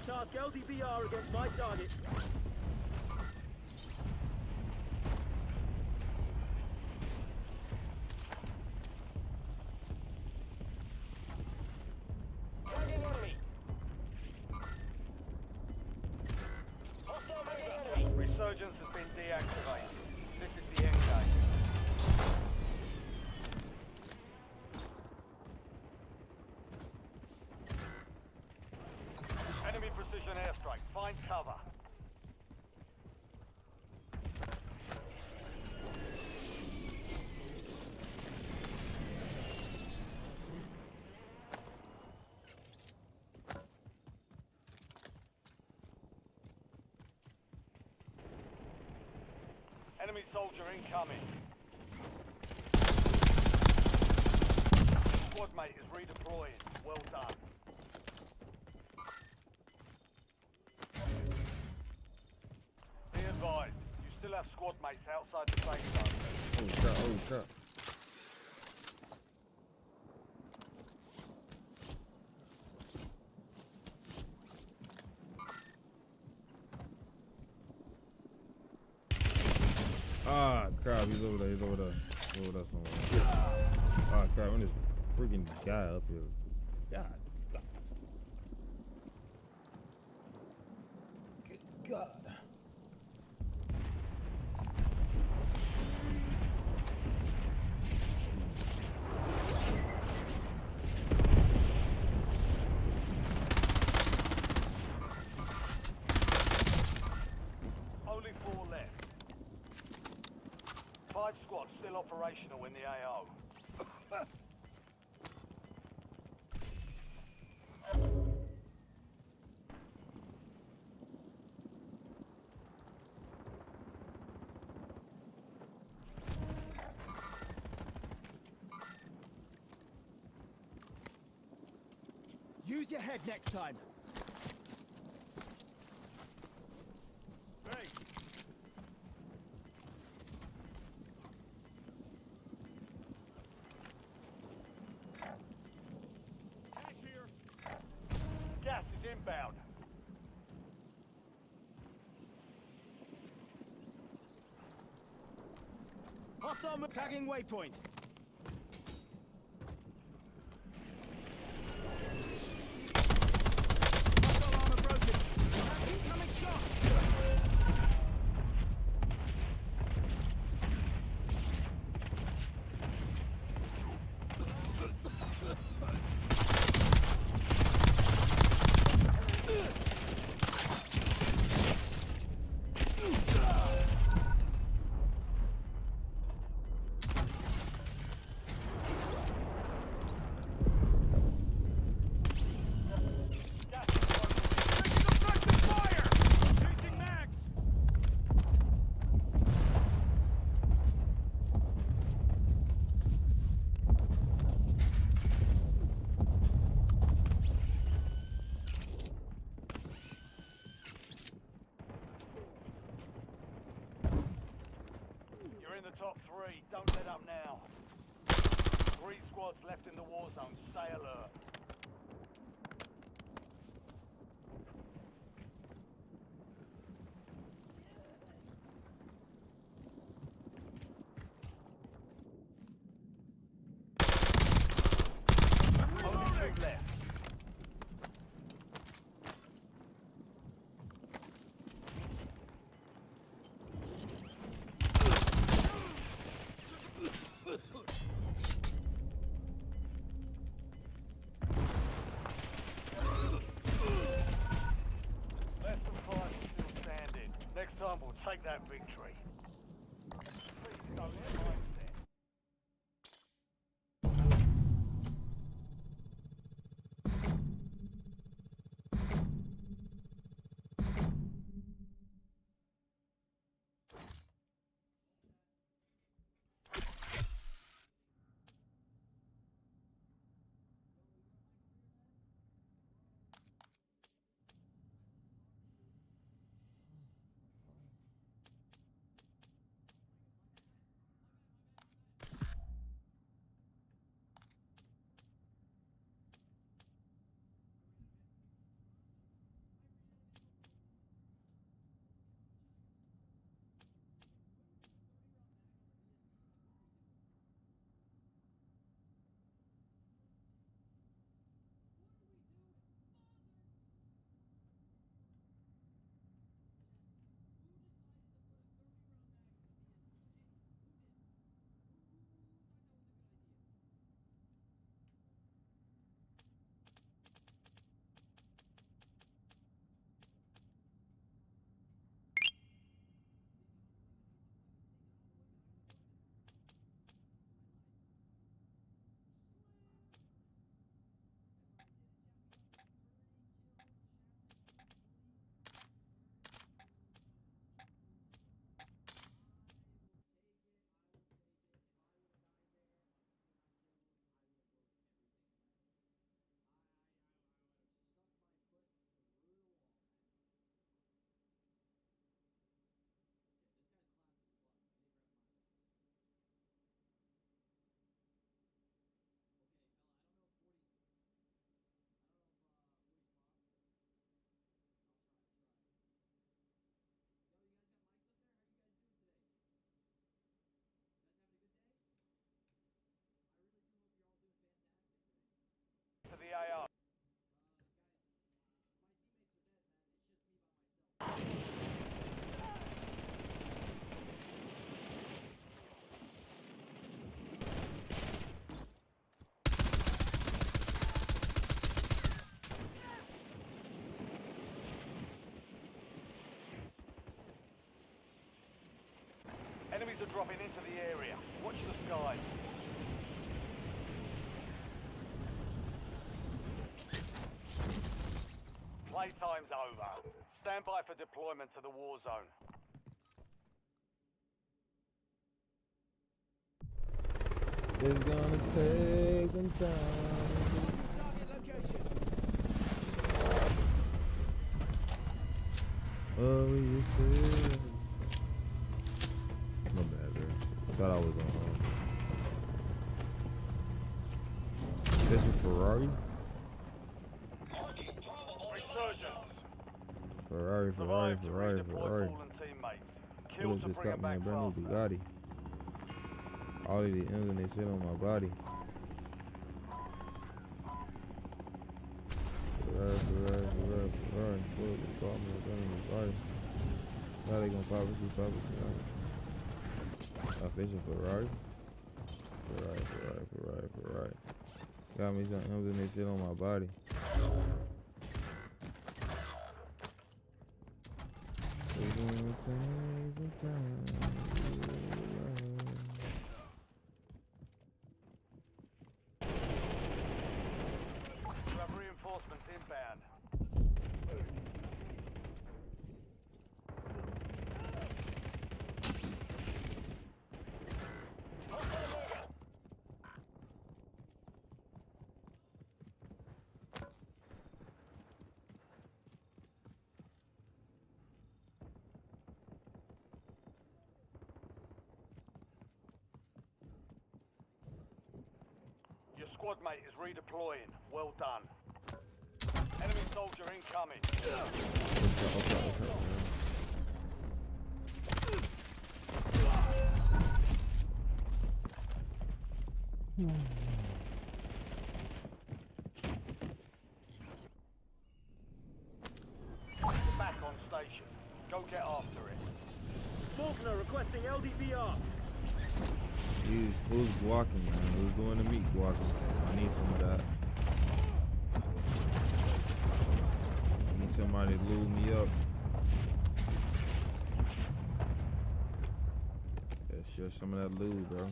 Task LDBR against my target. Tagging enemy. Hostile enemy. Resurgence has been deactivated. This is the end game. Enemy precision airstrike. Find cover. Enemy soldier incoming. Squad mate is redeploying. Well done. Be advised, you still have squad mates outside the safe zone. Holy crap, holy crap. Ah, crap, he's over there, he's over there. He's over there somewhere. Ah, crap, when is freaking guy up here. God. God. Good God. Only 4 left. 5 squads still operational in the AO. Use your head next time. Hey, Cash here. gas is inbound. Hostile tagging waypoint. Hostile armor broken. Incoming shot. Gas is broken. Taking effective fire. Changing mags. You're in the top 3. Don't let up now. 3 squads left in the war zone. Stay alert. Only 2 left. Less than 5 are still standing. Next time we'll take that victory. Please don't let mindset. dropping into the area. Watch the skies. Playtime's over. Stand by for deployment to the war zone. It's gonna take some time. Target location. Oh, you said. My bad, bro. Thought I was on. This is Ferrari. Resurgence. Ferrari. Survive to redeploy fallen teammates. Kill Bullet to just bring got them me a back brand new faster. Bugatti. All of the M's and they sit on my body. Ferrari. Bullet just got me a brand new Bugatti. Now they gonna pop it. Official Ferrari. Ferrari. Got me some M's and they sit on my body. You have reinforcements inbound. Your squad mate is redeploying. Well done. Enemy soldier incoming. Okay. Back on station. Go get after it. Faulkner requesting LDPR. Who's walking, man? Who's doing the meat walking? I need some of that. I need somebody to lube me up. Yeah, share some of that lube, bro.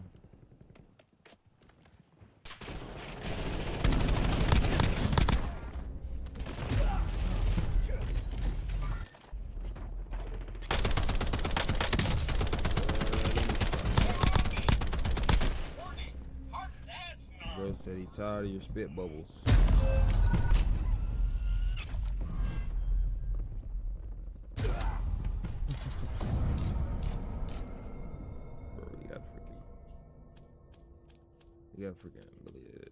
Bro said he tired of your spit bubbles. Bro, you got freaking humiliated.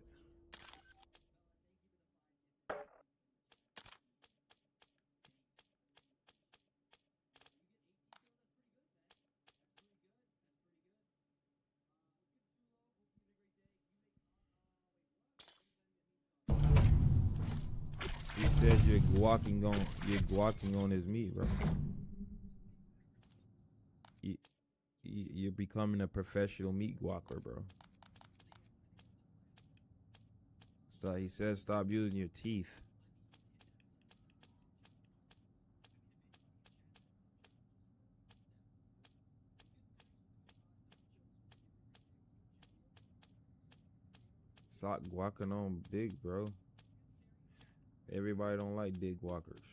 He said you're guacking on his meat, bro. You're becoming a professional meat guacker, bro. He says stop using your teeth. Stop guacking on big, bro. Everybody don't like big guackers.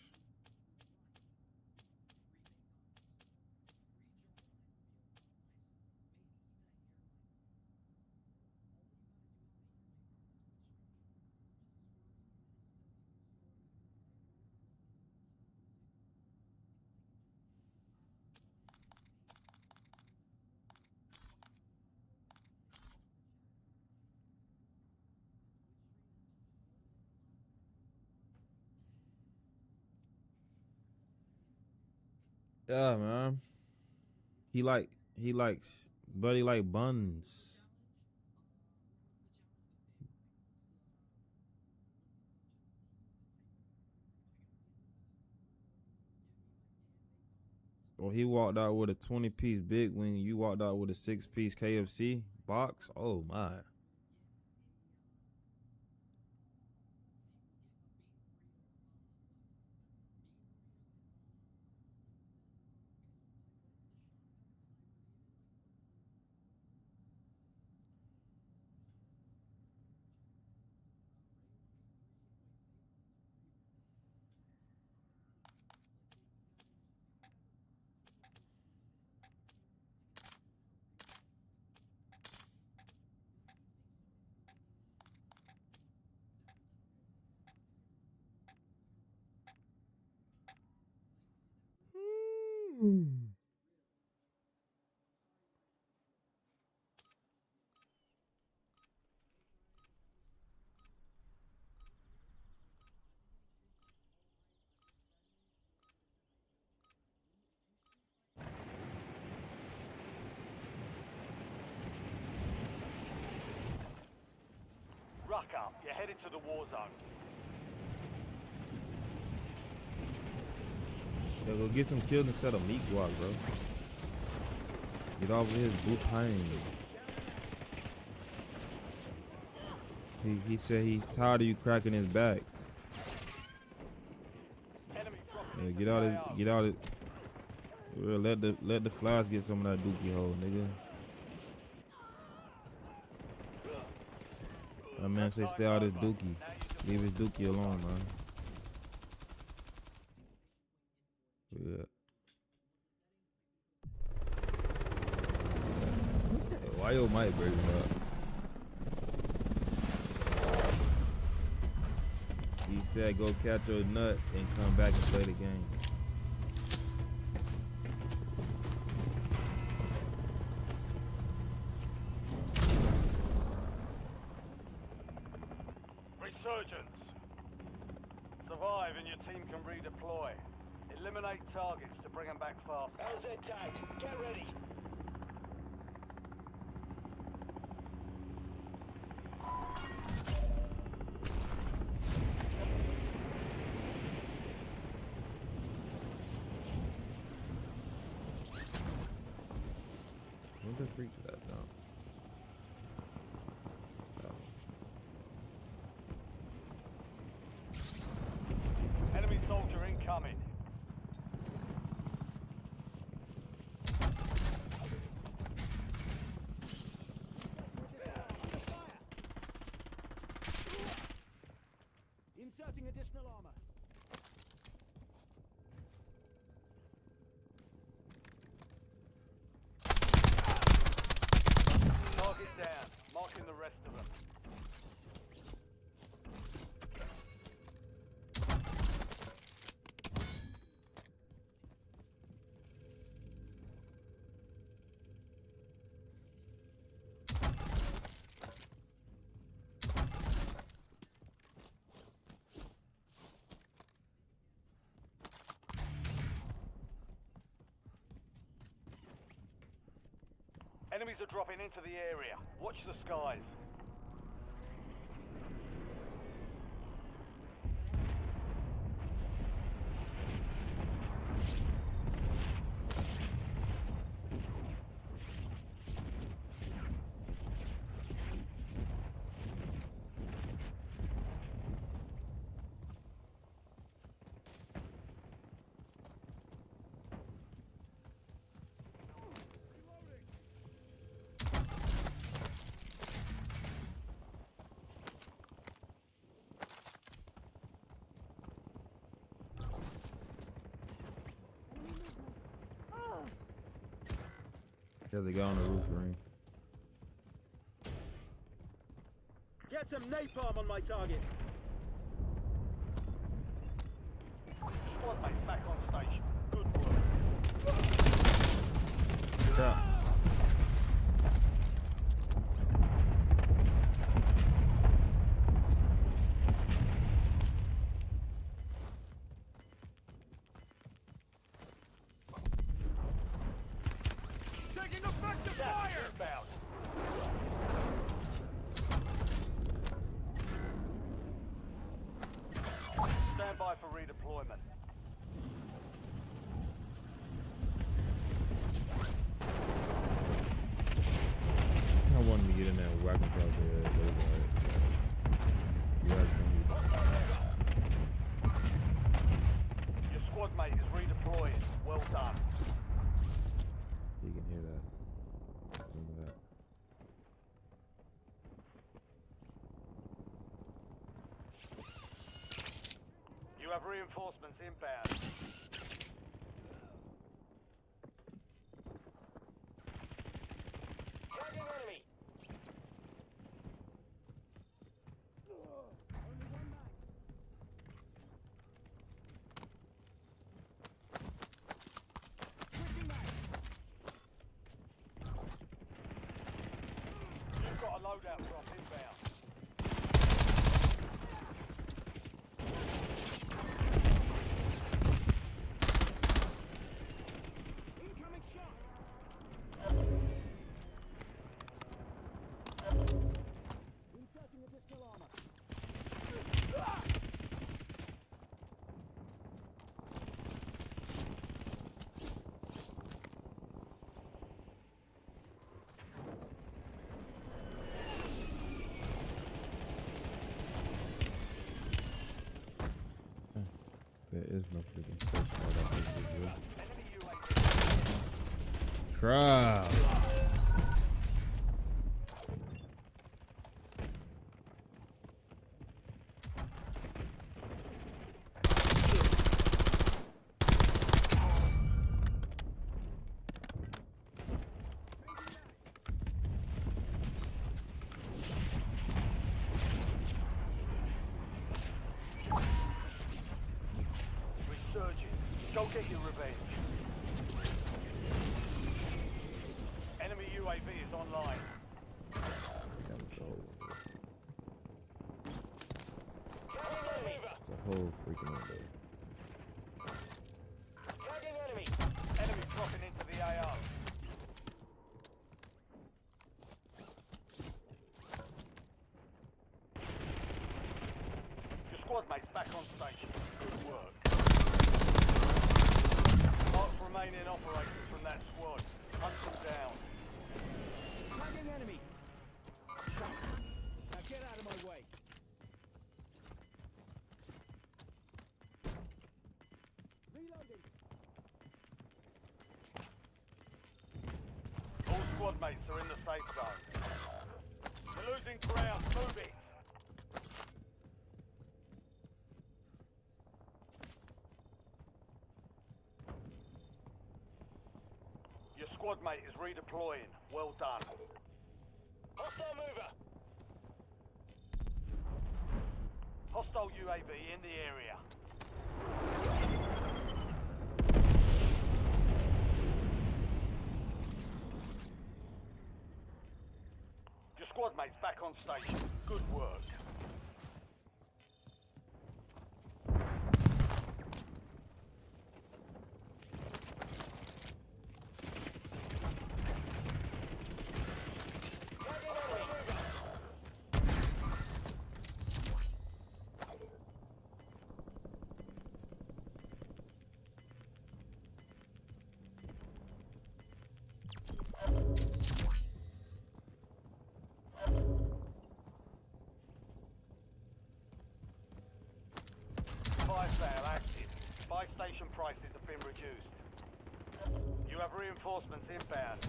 Yeah, man. He likes, but he like buns. Or he walked out with a 20-piece big wing. You walked out with a 6-piece KFC box. Oh my. Ruck up. You're headed to the war zone. Yeah, go get some kills instead of meat guac, bro. Get off of his boot pain. He said he's tired of you cracking his back. Enemy dropping Yeah, into get the out AO. his, get out it. Let the flies get some of that dookie hole, nigga. My man say stay out his dookie. Leave his dookie alone, man. Yeah. Why your mic breaking up? He said go catch your nut and come back and play the game. Resurgence. Survive and your team can redeploy. Eliminate targets to bring them back fast. LZ tagged. Get ready. What the freak is that down? Enemy soldier incoming. Inserting additional armor. Target down. Marking the rest of them. Enemies are dropping into the area. Watch the skies. There's a guy on the roof, Green. Get some napalm on my target. Squad mates back on station. Good work. Stop. Taking effective fire! Inbound. Stand by for redeployment. I wanted to get in there and whack him across the head. You had Your squad mate is redeployed. Well done. you can hear that. Remember that. You have reinforcements inbound. Tagging enemy. Loadout drop inbound. Incoming shot! Inserting additional armor. There is no freaking search for that. Enemy UAV. Crap. Resurging. Go get your revenge. Enemy UAV is online. That was it's a whole freaking window. Enemy dropping into the AO. Your squad mates back on station. Good work. Marks remaining operators from that squad. Hunt them down. Tagging enemy! Now get out of my way! Reloading! All squad mates are in the safe zone. You're losing ground. Move it. Your squad mate is redeploying. Well done. Hostile mover. Hostile UAV in the area. Your squad mate's back on station. Good work. Fire sale active. Buy station prices have been reduced. You have reinforcements inbound.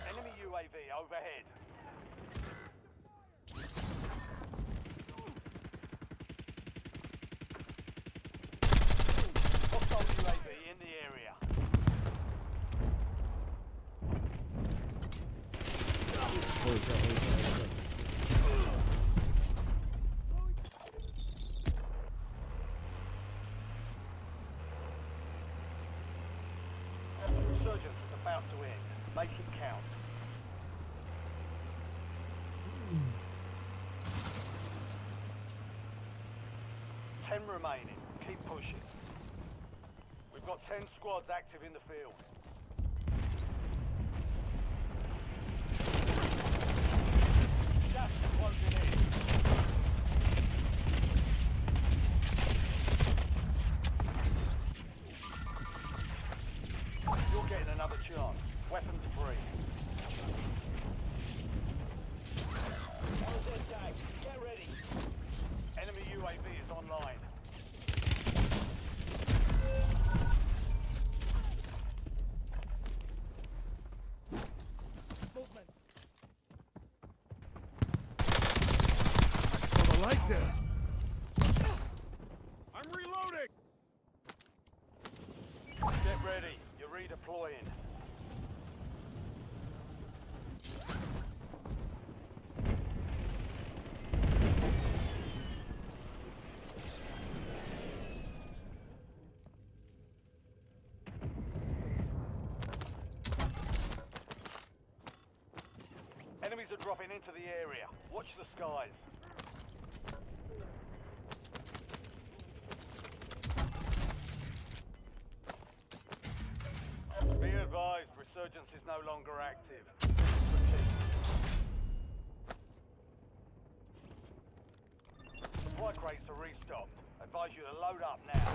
Enemy UAV overhead. Hostile UAV in the area. Resurgence is about to end. Make it count. Ten remaining. Keep pushing. We've got 10 squads active in the field. Gas is closing in. You're getting another chance. Weapons free. Get ready. Enemy UAV is online. dropping into the area. Watch the skies. Be advised, resurgence is no longer active. Supply crates are restocked. Advise you to load up now.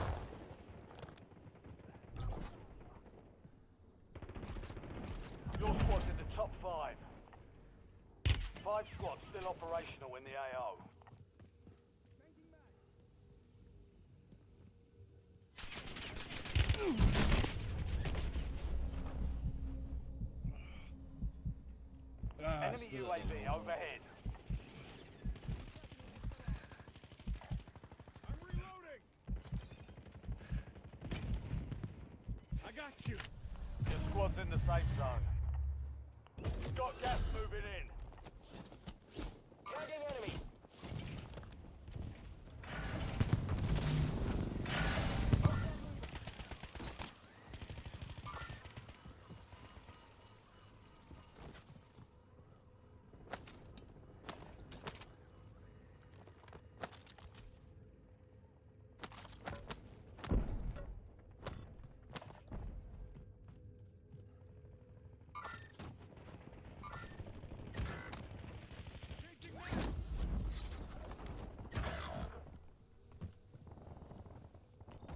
Your squad's in the top 5. 5 squads still operational in the AO. Enemy UAV overhead. I'm reloading. I got you. Your squad's in the safe zone. Got gas moving in. Tagging enemy.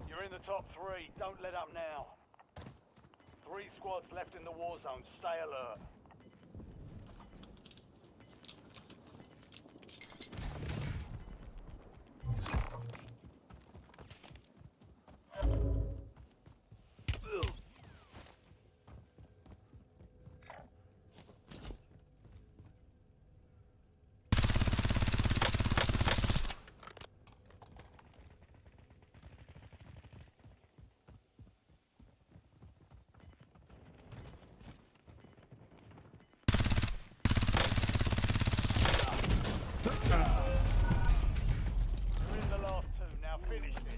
You're in the top 3. Don't let up now. 3 squads left in the war zone. Stay alert. You're in the last 2. Now finish this.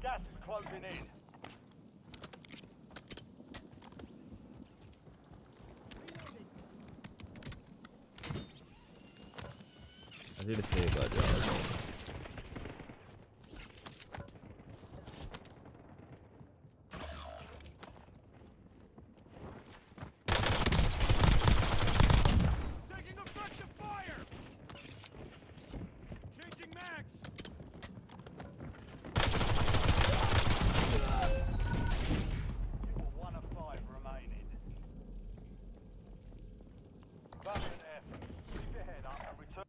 Gas is closing in. I should have stayed about that. Taking effective fire. Changing mags. You've got 1 of 5 remaining. Valiant effort. Keep your head up and return.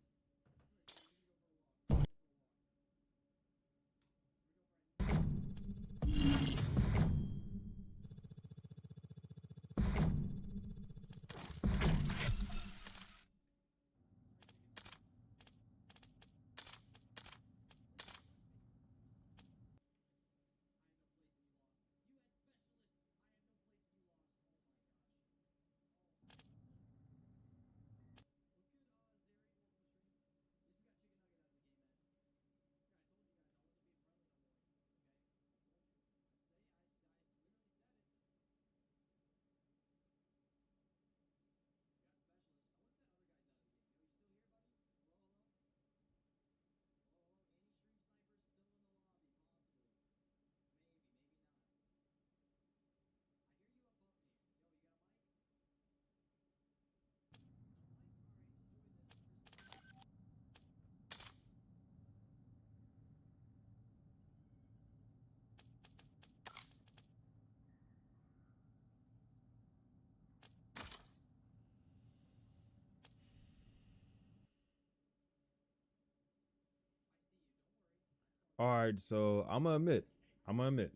All right, so I'm gonna admit, I'm gonna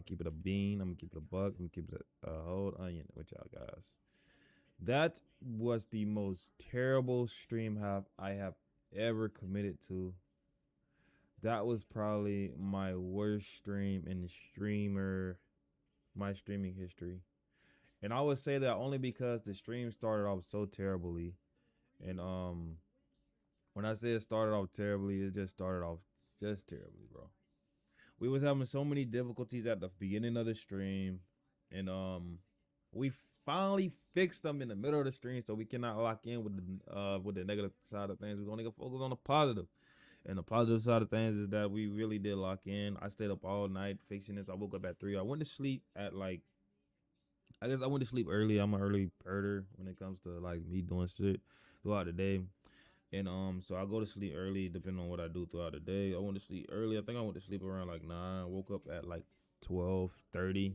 keep it a bean, I'm gonna keep it a buck, I'm gonna keep it a whole onion with y'all guys. That was the most terrible stream I have ever committed to. That was probably my worst stream in my streaming history. And I would say that only because the stream started off so terribly. And when I say it started off terribly, it just started off just terribly, bro. We was having so many difficulties at the beginning of the stream, and we finally fixed them in the middle of the stream, so we cannot lock in with the negative side of things. We're gonna focus on the positive. And the positive side of things is that we really did lock in. I stayed up all night fixing this. I woke up at 3. I went to sleep at like, I guess I went to sleep early. I'm an early birder when it comes to like me doing shit throughout the day. And so I go to sleep early depending on what I do throughout the day. I went to sleep early. I think I went to sleep around like 9. Woke up at like 12:30.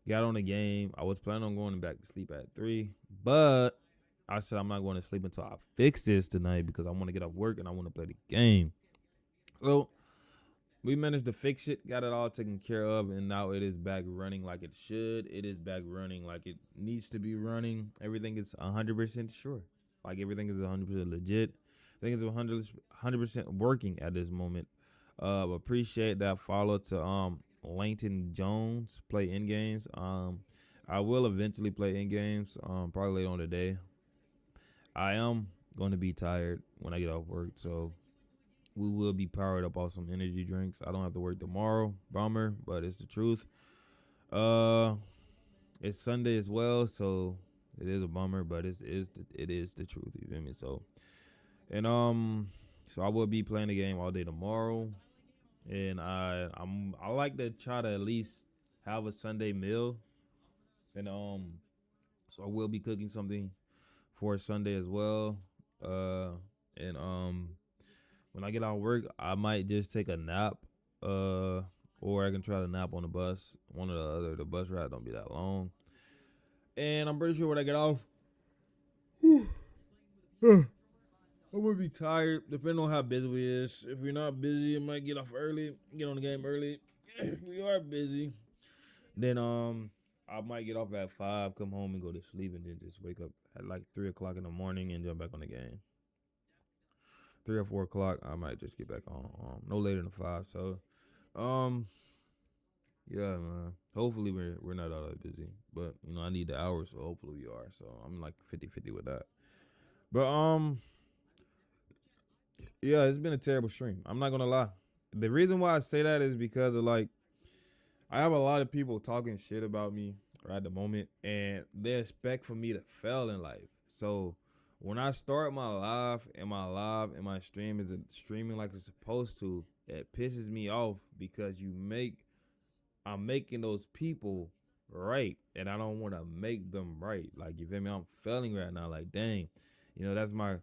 Got on the game. I was planning on going back to sleep at 3, but I said I'm not going to sleep until I fix this tonight because I want to get off work and I want to play the game. So we managed to fix it, got it all taken care of, and now it is back running like it should. It is back running like it needs to be running. Everything is 100% sure. Like everything is 100% legit. I think it's 100% working at this moment. Appreciate that follow to Langton Jones play in games. I will eventually play in games. Probably later on today. I am going to be tired when I get off work, so we will be powered up off some energy drinks. I don't have to work tomorrow, bummer, but it's the truth. It's Sunday as well, so it is a bummer, but it is the truth. You feel me? So, and so I will be playing the game all day tomorrow, and I like to try to at least have a Sunday meal, and so I will be cooking something for Sunday as well. And when I get out of work, I might just take a nap. Or I can try to nap on the bus. One or the other. The bus ride don't be that long. And I'm pretty sure when I get off, I'm gonna be tired, depending on how busy we is. If we're not busy, I might get off early, get on the game early. If we are busy, then I might get off at 5, come home and go to sleep, and then just wake up at like 3 o'clock in the morning and jump back on the game. 3 or 4 o'clock, I might just get back on. No later than 5. So, yeah, man. Hopefully we're not all that busy, but you know I need the hours, so hopefully we are. So I'm like 50-50 with that. But yeah, it's been a terrible stream. I'm not gonna lie. The reason why I say that is because of like I have a lot of people talking shit about me right at the moment, and they expect for me to fail in life. So when I start my live and my stream isn't streaming like it's supposed to, it pisses me off because I'm making those people right, and I don't want to make them right. Like you feel me? I'm failing right now. Like dang, you know that's my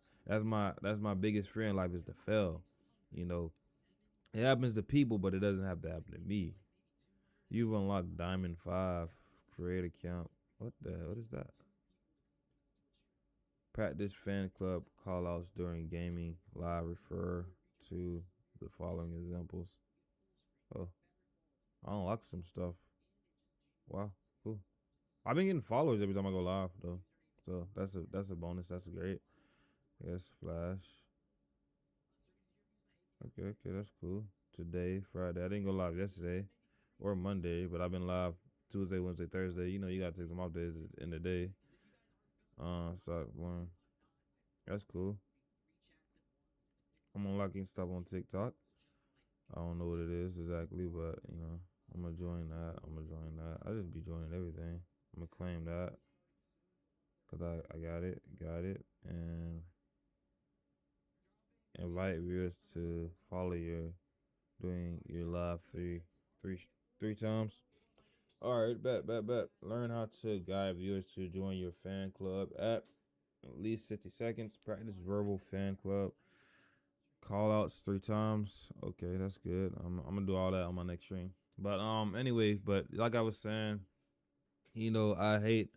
biggest fear in life is to fail. You know, it happens to people, but it doesn't have to happen to me. You've unlocked Diamond 5. Create account. What the hell? What is that? Practice fan club callouts during gaming. Live refer to the following examples. Oh, I unlocked some stuff. Wow, cool. I've been getting followers every time I go live though. So that's a bonus. That's great. Yes, Flash. Okay, that's cool. Today, Friday. I didn't go live yesterday or Monday, but I've been live Tuesday, Wednesday, Thursday. You know, you gotta take some off days in the day. So one. That's cool. I'm unlocking stuff on TikTok. I don't know what it is exactly, but you know, I'm gonna join that. I just be joining everything. I'm gonna claim that because I got it, and invite viewers to follow you doing your live three times. All right, bet. Learn how to guide viewers to join your fan club at least 60 seconds. Practice verbal fan club. Call outs 3 times. Okay, that's good. I'm gonna do all that on my next stream. But anyway, but like I was saying, you know, I hate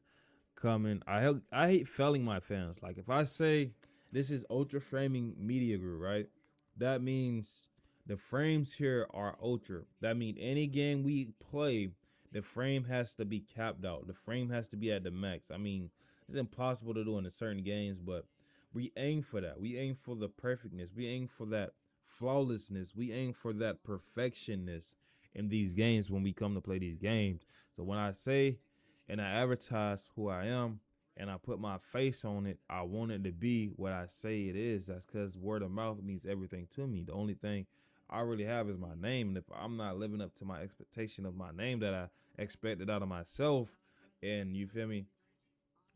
I hate failing my fans. Like if I say this is Ultra Framing Media Group, right? That means the frames here are ultra. That means any game we play, the frame has to be capped out. The frame has to be at the max. I mean, it's impossible to do in certain games, but we aim for that. We aim for the perfectness. We aim for that flawlessness. We aim for that perfectionness in these games when we come to play these games. So when I say and I advertise who I am and I put my face on it, I want it to be what I say it is. That's because word of mouth means everything to me. The only thing I really have is my name. And if I'm not living up to my expectation of my name that I expected out of myself, and you feel me,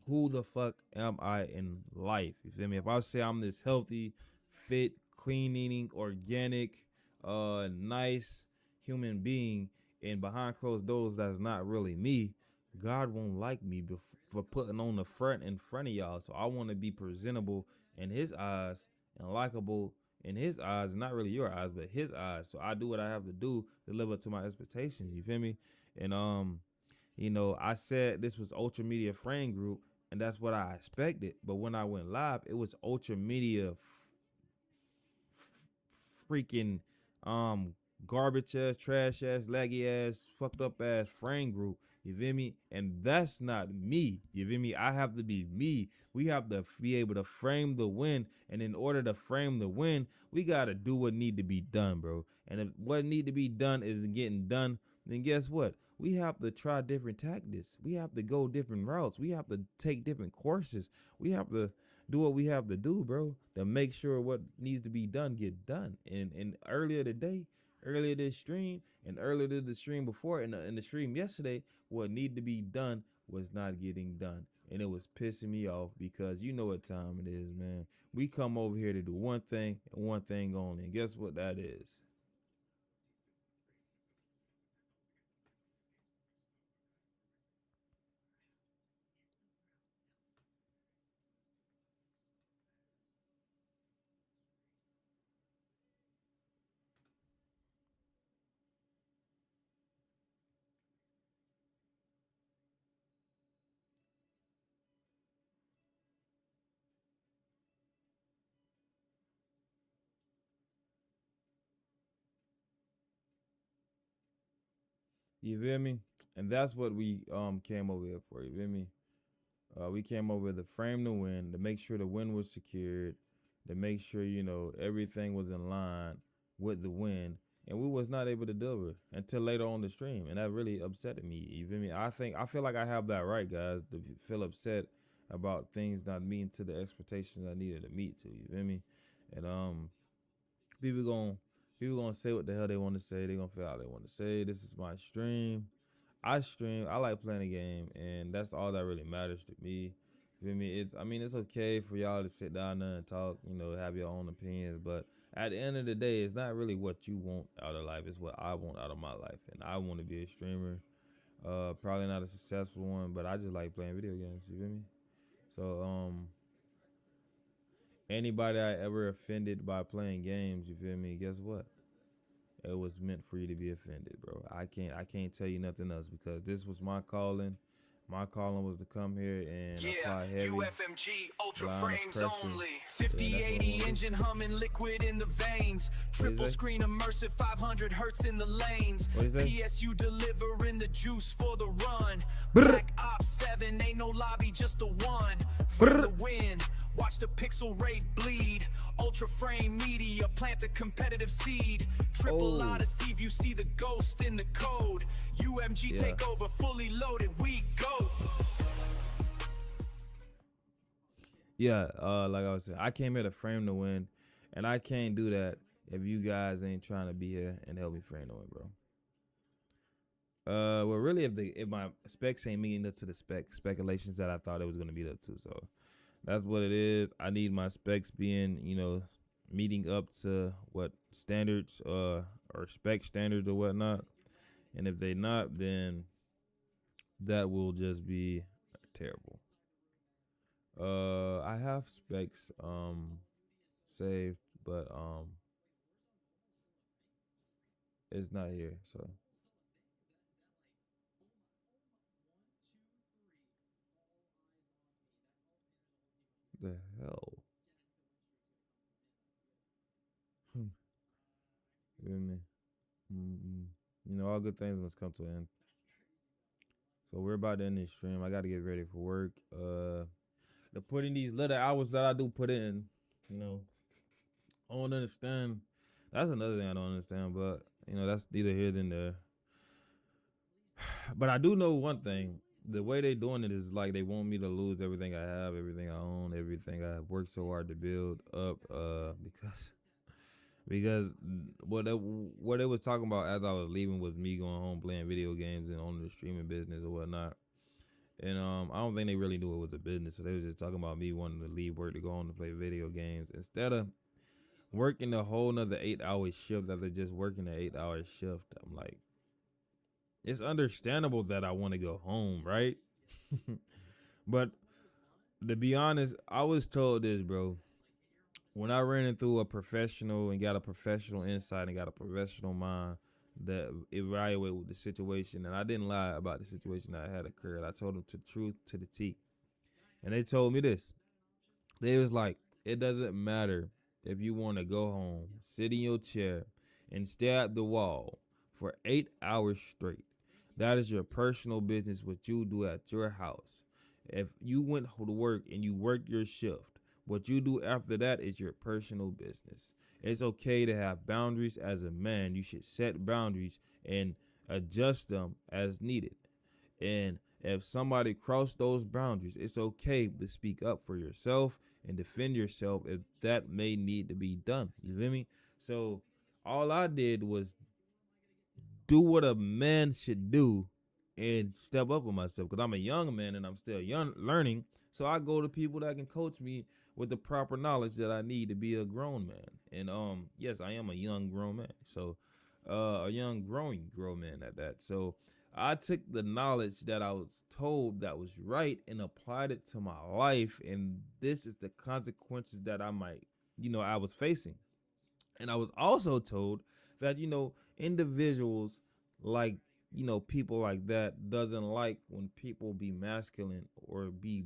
who the fuck am I in life? You feel me? If I say I'm this healthy, fit, clean eating, organic, nice human being, and behind closed doors, that's not really me. God won't like me for putting on the front in front of y'all. So I want to be presentable in His eyes and likable in His eyes, not really your eyes, but His eyes. So I do what I have to do to live up to my expectations. You feel me? And I said this was Ultra Media Frame Group, and that's what I expected. But when I went live, it was Ultra Media freaking um garbage ass, trash ass, laggy ass, fucked up ass frame group. You feel me? And that's not me. You feel me? I have to be me. We have to be able to frame the win, and in order to frame the win, we gotta do what need to be done, bro. And if what need to be done isn't getting done, then guess what? We have to try different tactics. We have to go different routes. We have to take different courses. We have to do what we have to do, bro, to make sure what needs to be done get done. And earlier today, earlier this stream, and earlier the stream before, and in the stream yesterday, what needed to be done was not getting done. And it was pissing me off because you know what time it is, man. We come over here to do one thing and one thing only. And guess what that is? You feel me? And that's what we came over here for. You feel me? We came over to frame the win, to make sure the win was secured, to make sure everything was in line with the win, and we was not able to deliver until later on the stream, and that really upset me. You feel me? I feel like I have that right, guys, to feel upset about things not meeting to the expectations I needed to meet to. You feel me? And people gon' people gonna say what the hell they want to say. They gonna feel how they want to say. This is my stream. I stream. I like playing the game, and that's all that really matters to me. You feel me? It's okay for y'all to sit down there and talk. Have your own opinions, but at the end of the day, it's not really what you want out of life. It's what I want out of my life, and I want to be a streamer. Probably not a successful one, but I just like playing video games. You feel me? So anybody I ever offended by playing games, you feel me? Guess what? It was meant for you to be offended, bro. I can't tell you nothing else because this was my calling. My calling was to come here and apply heavy, UFMG, ultra line of frames pressure. only. So that's what I'm 5080 gonna do. engine humming, liquid in the veins. Triple say? screen immersive, 500 hertz in the lanes. What'd he say? PSU delivering the juice for the run. Brr. Black Ops 7, ain't no lobby, just the one. For Brr. the win, watch the pixel rate bleed. Ultra frame media, plant the competitive seed. Triple Oh. A to see if you see the ghost in the code. UMG Yeah. take over, fully loaded, we go. Yeah, like I was saying, I came here to frame the win, and I can't do that if you guys ain't trying to be here and help me frame the win, bro. Well, really, if my specs ain't meeting up to the speculations that I thought it was gonna meet up to, so that's what it is. I need my specs being, meeting up to what standards, or spec standards or whatnot. And if they not, then that will just be terrible. I have specs saved, but it's not here. So the hell. Hmm. You feel me? Mm-mm. All good things must come to an end. So we're about to end this stream. I got to get ready for work. To put in these little hours that I do put in, I don't understand. That's another thing I don't understand, but that's neither here than there. But I do know one thing. The way they doing it is like they want me to lose everything I have, everything I own, everything I worked so hard to build up. Because what they was talking about as I was leaving was me going home playing video games and owning the streaming business or whatnot. And I don't think they really knew it was a business. So they was just talking about me wanting to leave work to go on to play video games instead of working a whole nother 8 hour shift after just working an 8 hour shift. I'm like, it's understandable that I want to go home, right? But to be honest, I was told this, bro. When I ran into a professional and got a professional insight and got a professional mind that evaluate the situation, and I didn't lie about the situation that had occurred. I told them the truth to the T, and they told me this. They was like, it doesn't matter if you want to go home, sit in your chair, and stare at the wall for 8 hours straight. That is your personal business, what you do at your house. If you went to work and you worked your shift, what you do after that is your personal business. It's okay to have boundaries as a man. You should set boundaries and adjust them as needed. And if somebody crossed those boundaries, it's okay to speak up for yourself and defend yourself if that may need to be done. You feel me? So all I did was do what a man should do and step up for myself because I'm a young man and I'm still young learning. So I go to people that can coach me with the proper knowledge that I need to be a grown man. And yes, I am a young grown man. So a young growing grown man at that. So I took the knowledge that I was told that was right and applied it to my life. And this is the consequences that I might, I was facing. And I was also told that, individuals like, people like that doesn't like when people be masculine or be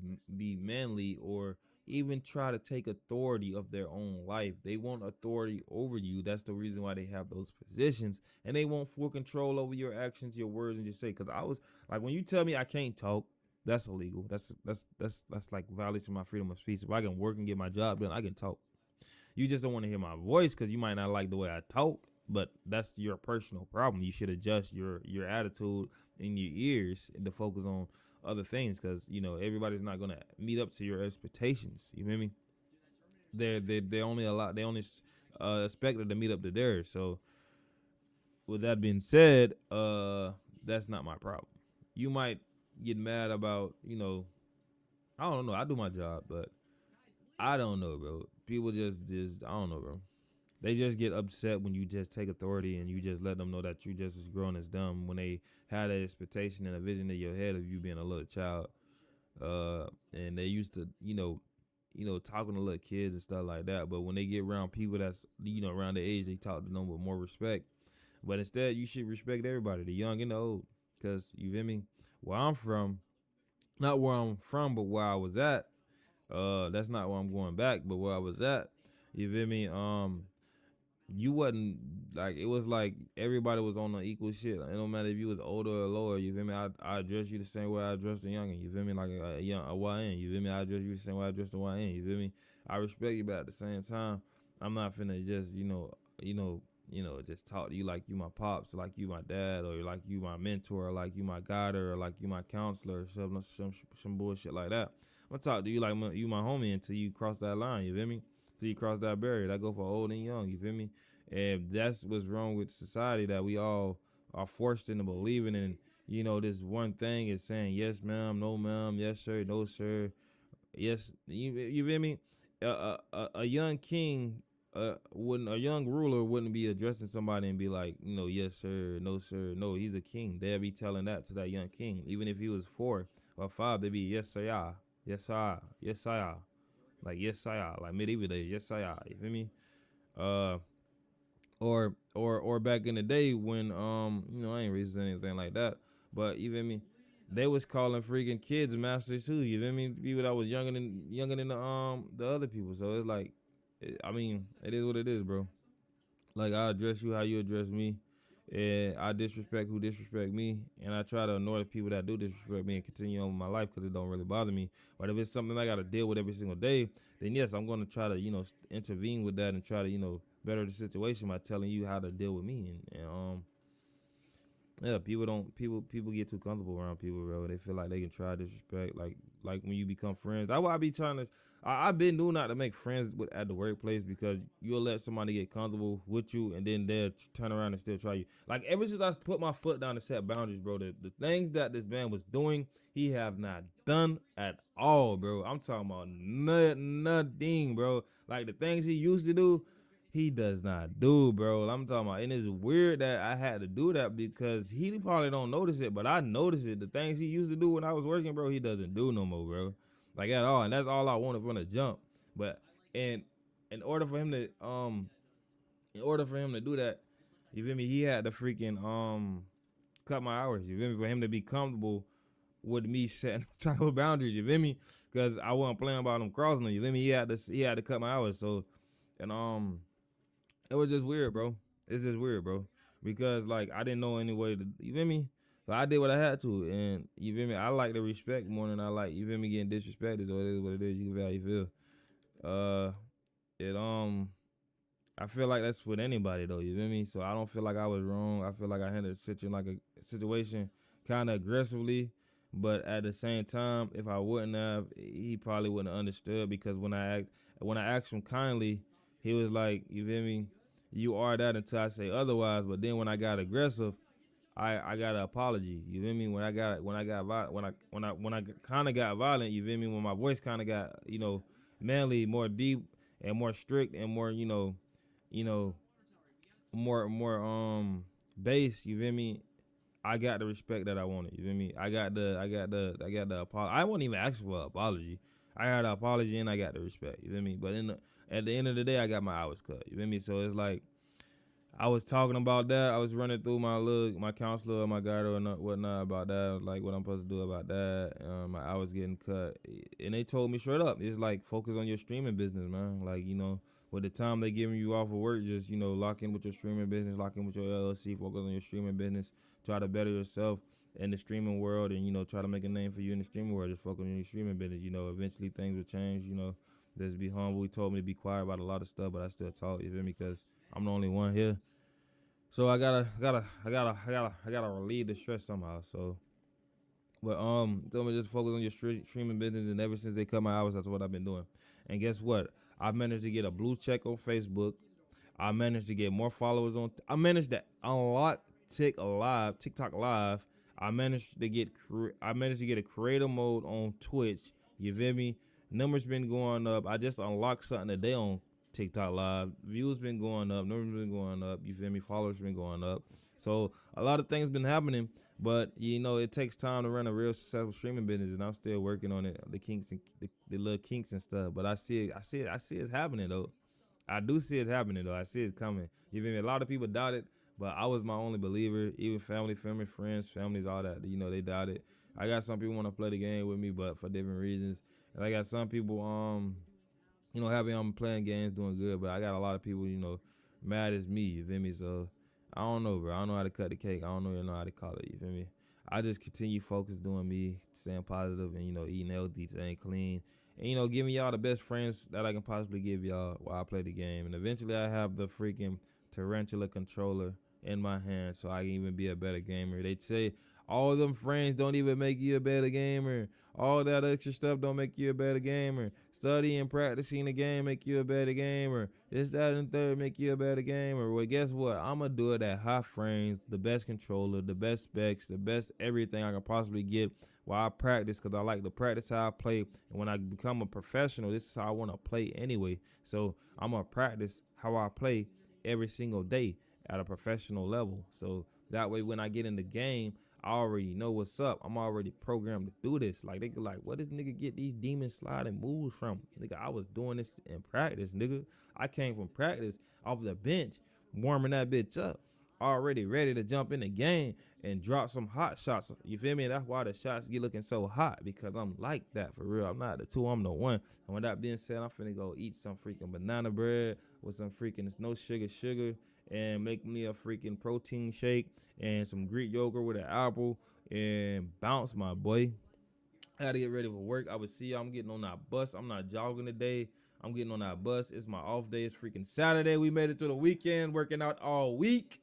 manly or even try to take authority of their own life. They want authority over you. That's the reason why they have those positions, and they want full control over your actions, your words, and your say. Because I was like, when you tell me I can't talk, that's illegal. That's like violation of my freedom of speech. If I can work and get my job done, I can talk. You just don't want to hear my voice because you might not like the way I talk, but that's your personal problem. You should adjust your attitude in your ears and to focus on other things because everybody's not gonna meet up to your expectations. You feel me? They only allow they only expected to meet up to theirs. So with that being said, that's not my problem. You might get mad about I don't know. I do my job, but I don't know, bro. People just I don't know, bro. They just get upset when you just take authority and you just let them know that you just as grown as them when they had an expectation and a vision in your head of you being a little child. And they used to, talking to little kids and stuff like that. But when they get around people that's, around their age, they talk to them with more respect. But instead, you should respect everybody, the young and the old. Because, you feel me? Where I'm from, not where I'm from, but where I was at, that's not where I'm going back, but where I was at, you feel me? You wasn't like it was like everybody was on the equal shit. It don't matter if you was older or lower. You feel me? I address you the same way I address the youngin. You feel me? Like a YN. You feel me? I address you the same way I address the YN. You feel me? I respect you, but at the same time, I'm not finna just just talk to you like you my pops, like you my dad, or like you my mentor, or like you my guide, or like you my counselor, or some bullshit like that. I'm gonna talk to you like you my homie until you cross that line. You feel me? Till you cross that barrier. That go for old and young. You feel me? And that's what's wrong with society, that we all are forced into believing in, this one thing is saying yes, ma'am, no, ma'am, yes, sir, no, sir, yes. You feel me? A young king, wouldn't a young ruler wouldn't be addressing somebody and be like, yes, sir, no, sir. No, he's a king. They'll be telling that to that young king, even if he was 4 or 5. They'd be yes, sir, yeah, yes, sir, yes, sir, like yes, sir, like medieval days, yes, sir. You feel me? Uh or back in the day when I ain't racist or anything like that, but you feel me, they was calling freaking kids masters too. You feel me? People that was younger than the other people. So it's like, it is what it is, bro. Like, I address you how you address me, and I disrespect who disrespect me, and I try to ignore the people that do disrespect me and continue on with my life because it don't really bother me. But if it's something I got to deal with every single day, then yes, I'm going to try to intervene with that and try to better the situation by telling you how to deal with me, and Yeah, people don't people get too comfortable around people, bro. They feel like they can try disrespect, like when you become friends. That's why I be trying to. I've been doing not to make friends with at the workplace because you'll let somebody get comfortable with you and then they'll turn around and still try you. Like ever since I put my foot down to set boundaries, bro, the things that this man was doing, he have not done at all, bro. I'm talking about nothing, bro. Like the things he used to do, he does not do, bro. I'm talking about, and it's weird that I had to do that because he probably don't notice it, but I notice it. The things he used to do when I was working, bro, he doesn't do no more, bro. Like at all, and that's all I wanted from the jump. But in in order for him to in order for him to do that, you feel me? He had to freaking cut my hours. You feel me? For him to be comfortable with me setting type of boundaries. You feel me? Because I wasn't playing about him crossing them. You feel me? He had to cut my hours. So and it was just weird, bro. It's just weird, bro. Because like I didn't know any way to, you feel me? So I did what I had to, and you feel me? I like the respect more than I like, you feel me, getting disrespected. So it is what it is. You feel how you feel. It I feel like that's with anybody though. You feel me? So I don't feel like I was wrong. I feel like I handled a situation kind of aggressively, but at the same time, if I wouldn't have, he probably wouldn't have understood because when I asked him kindly, he was like, "You feel me? You are that until I say otherwise." But then when I got aggressive, I got an apology. You feel me? When I kind of got violent, you feel me? When my voice kind of got manly, more deep and more strict and more you know more bass. You feel me? I got the respect that I wanted. You feel me? I got the apology. I wasn't even asking for an apology. I had an apology and I got the respect. You feel me? But at the end of the day, I got my hours cut. You feel me? So it's like I was talking about that. I was running through my counselor, my guide or whatnot about that, like what I'm supposed to do about that. My hours getting cut, and they told me straight up, it's like focus on your streaming business, man. Like with the time they giving you off of work, just lock in with your streaming business, lock in with your LLC, focus on your streaming business, try to better yourself in the streaming world, and try to make a name for you in the streaming world. Just focus on your streaming business. Eventually things will change. Just be humble. He told me to be quiet about a lot of stuff, but I still talk. You feel me? Because I'm the only one here. So I gotta relieve the stress somehow. So, but tell me just focus on your streaming business, and ever since they cut my hours, that's what I've been doing. And guess what? I managed to get a blue check on Facebook. I managed to get more followers on. I managed to unlock TikTok Live. I managed to get a creator mode on Twitch. You feel me? Numbers been going up. I just unlocked something today on TikTok Live. Views been going up. Numbers been going up. You feel me? Followers been going up. So a lot of things been happening, but it takes time to run a real successful streaming business, and I'm still working on it. The kinks and the little kinks and stuff. But I see it. I see it's happening though. I do see it happening though. I see it coming. You feel me? A lot of people doubt it, but I was my only believer. Even family, friends, families, all that. They doubt it. I got some people want to play the game with me, but for different reasons. And I got some people happy I'm playing games, doing good, but I got a lot of people mad as me. You feel me? So I don't know, bro. I don't know how to cut the cake. I don't know how to call it. You feel me? I just continue focus doing me, staying positive, and eating healthy, staying clean, and giving y'all the best friends that I can possibly give y'all while I play the game. And eventually, I have the freaking tarantula controller in my hand, so I can even be a better gamer. They say all them friends don't even make you a better gamer. All that extra stuff don't make you a better gamer. Study and practicing the game make you a better gamer. This, that, and third make you a better gamer. Well, guess what? I'm going to do it at high frames, the best controller, the best specs, the best everything I can possibly get while I practice, because I like to practice how I play. And when I become a professional, this is how I want to play anyway. So I'm going to practice how I play every single day at a professional level. So that way when I get in the game, I already know what's up. I'm already programmed to do this. Like, they could like, where this nigga get these demon sliding moves from? Nigga, I was doing this in practice, nigga. I came from practice off the bench, warming that bitch up, already ready to jump in the game and drop some hot shots. You feel me? That's why the shots get looking so hot, because I'm like that for real. I'm not the two, I'm the one. And with that being said, I'm finna go eat some freaking banana bread with some freaking no sugar, and make me a freaking protein shake and some Greek yogurt with an apple and bounce, my boy. I gotta get ready for work. I would see y'all. I'm getting on that bus. I'm not jogging today. I'm getting on that bus. It's my off day. It's freaking Saturday. We made it to the weekend, working out all week.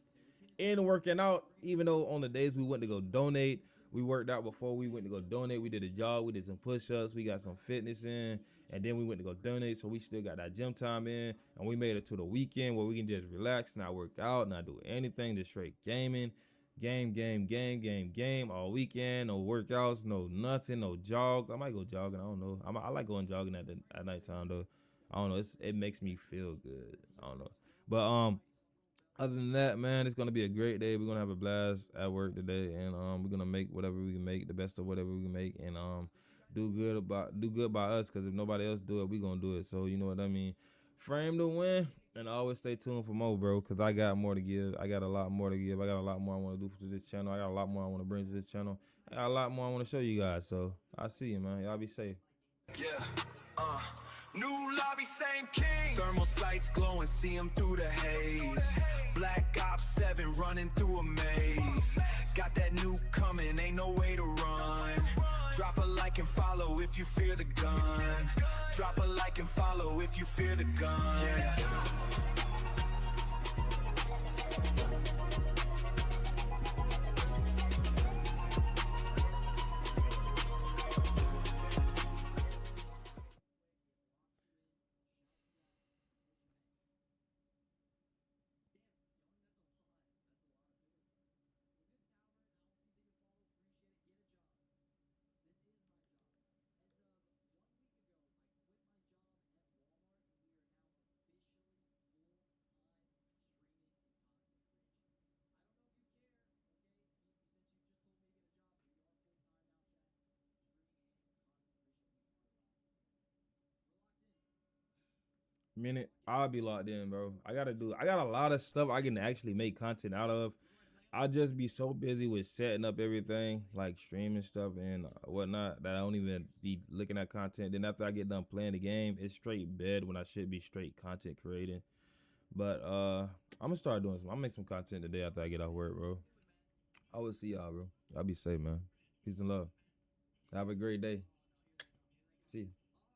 in working out, even though on the days we went to go donate, we worked out before we went to go donate. We did a jog, we did some push-ups, we got some fitness in, and then we went to go donate. So we still got that gym time in, and we made it to the weekend where we can just relax, not work out, not do anything, just straight gaming. Game all weekend. No workouts, no nothing, no jogs. I might go jogging. I don't know. I like going jogging at nighttime though. I don't know. It makes me feel good. I don't know. But other than that, man, it's gonna be a great day. We're gonna have a blast at work today, and we're gonna make whatever we can make, the best of whatever we can make, and do good by us. Cause if nobody else do it, we gonna do it. So you know what I mean. Frame to win, and always stay tuned for more, bro. Cause I got more to give. I got a lot more to give. I got a lot more I want to do to this channel. I got a lot more I want to bring to this channel. I got a lot more I want to show you guys. So I see you, man. Y'all be safe. Yeah, new lobby, same king. Thermal sights glowing, see him through the haze. Black Ops 7 running through a maze. Got that new coming, ain't no way to run. Drop a like and follow if you fear the gun. Drop a like and follow if you fear the gun. Yeah. Minute, I'll be locked in, bro. I got a lot of stuff I can actually make content out of. I'll just be so busy with setting up everything, like streaming stuff and whatnot, that I don't even be looking at content. Then after I get done playing the game, it's straight bed when I should be straight content creating. But I'm gonna start doing some. I'm gonna make some content today after I get off work, bro. I will see y'all, bro. Y'all be safe, man. Peace and love. Have a great day. See you.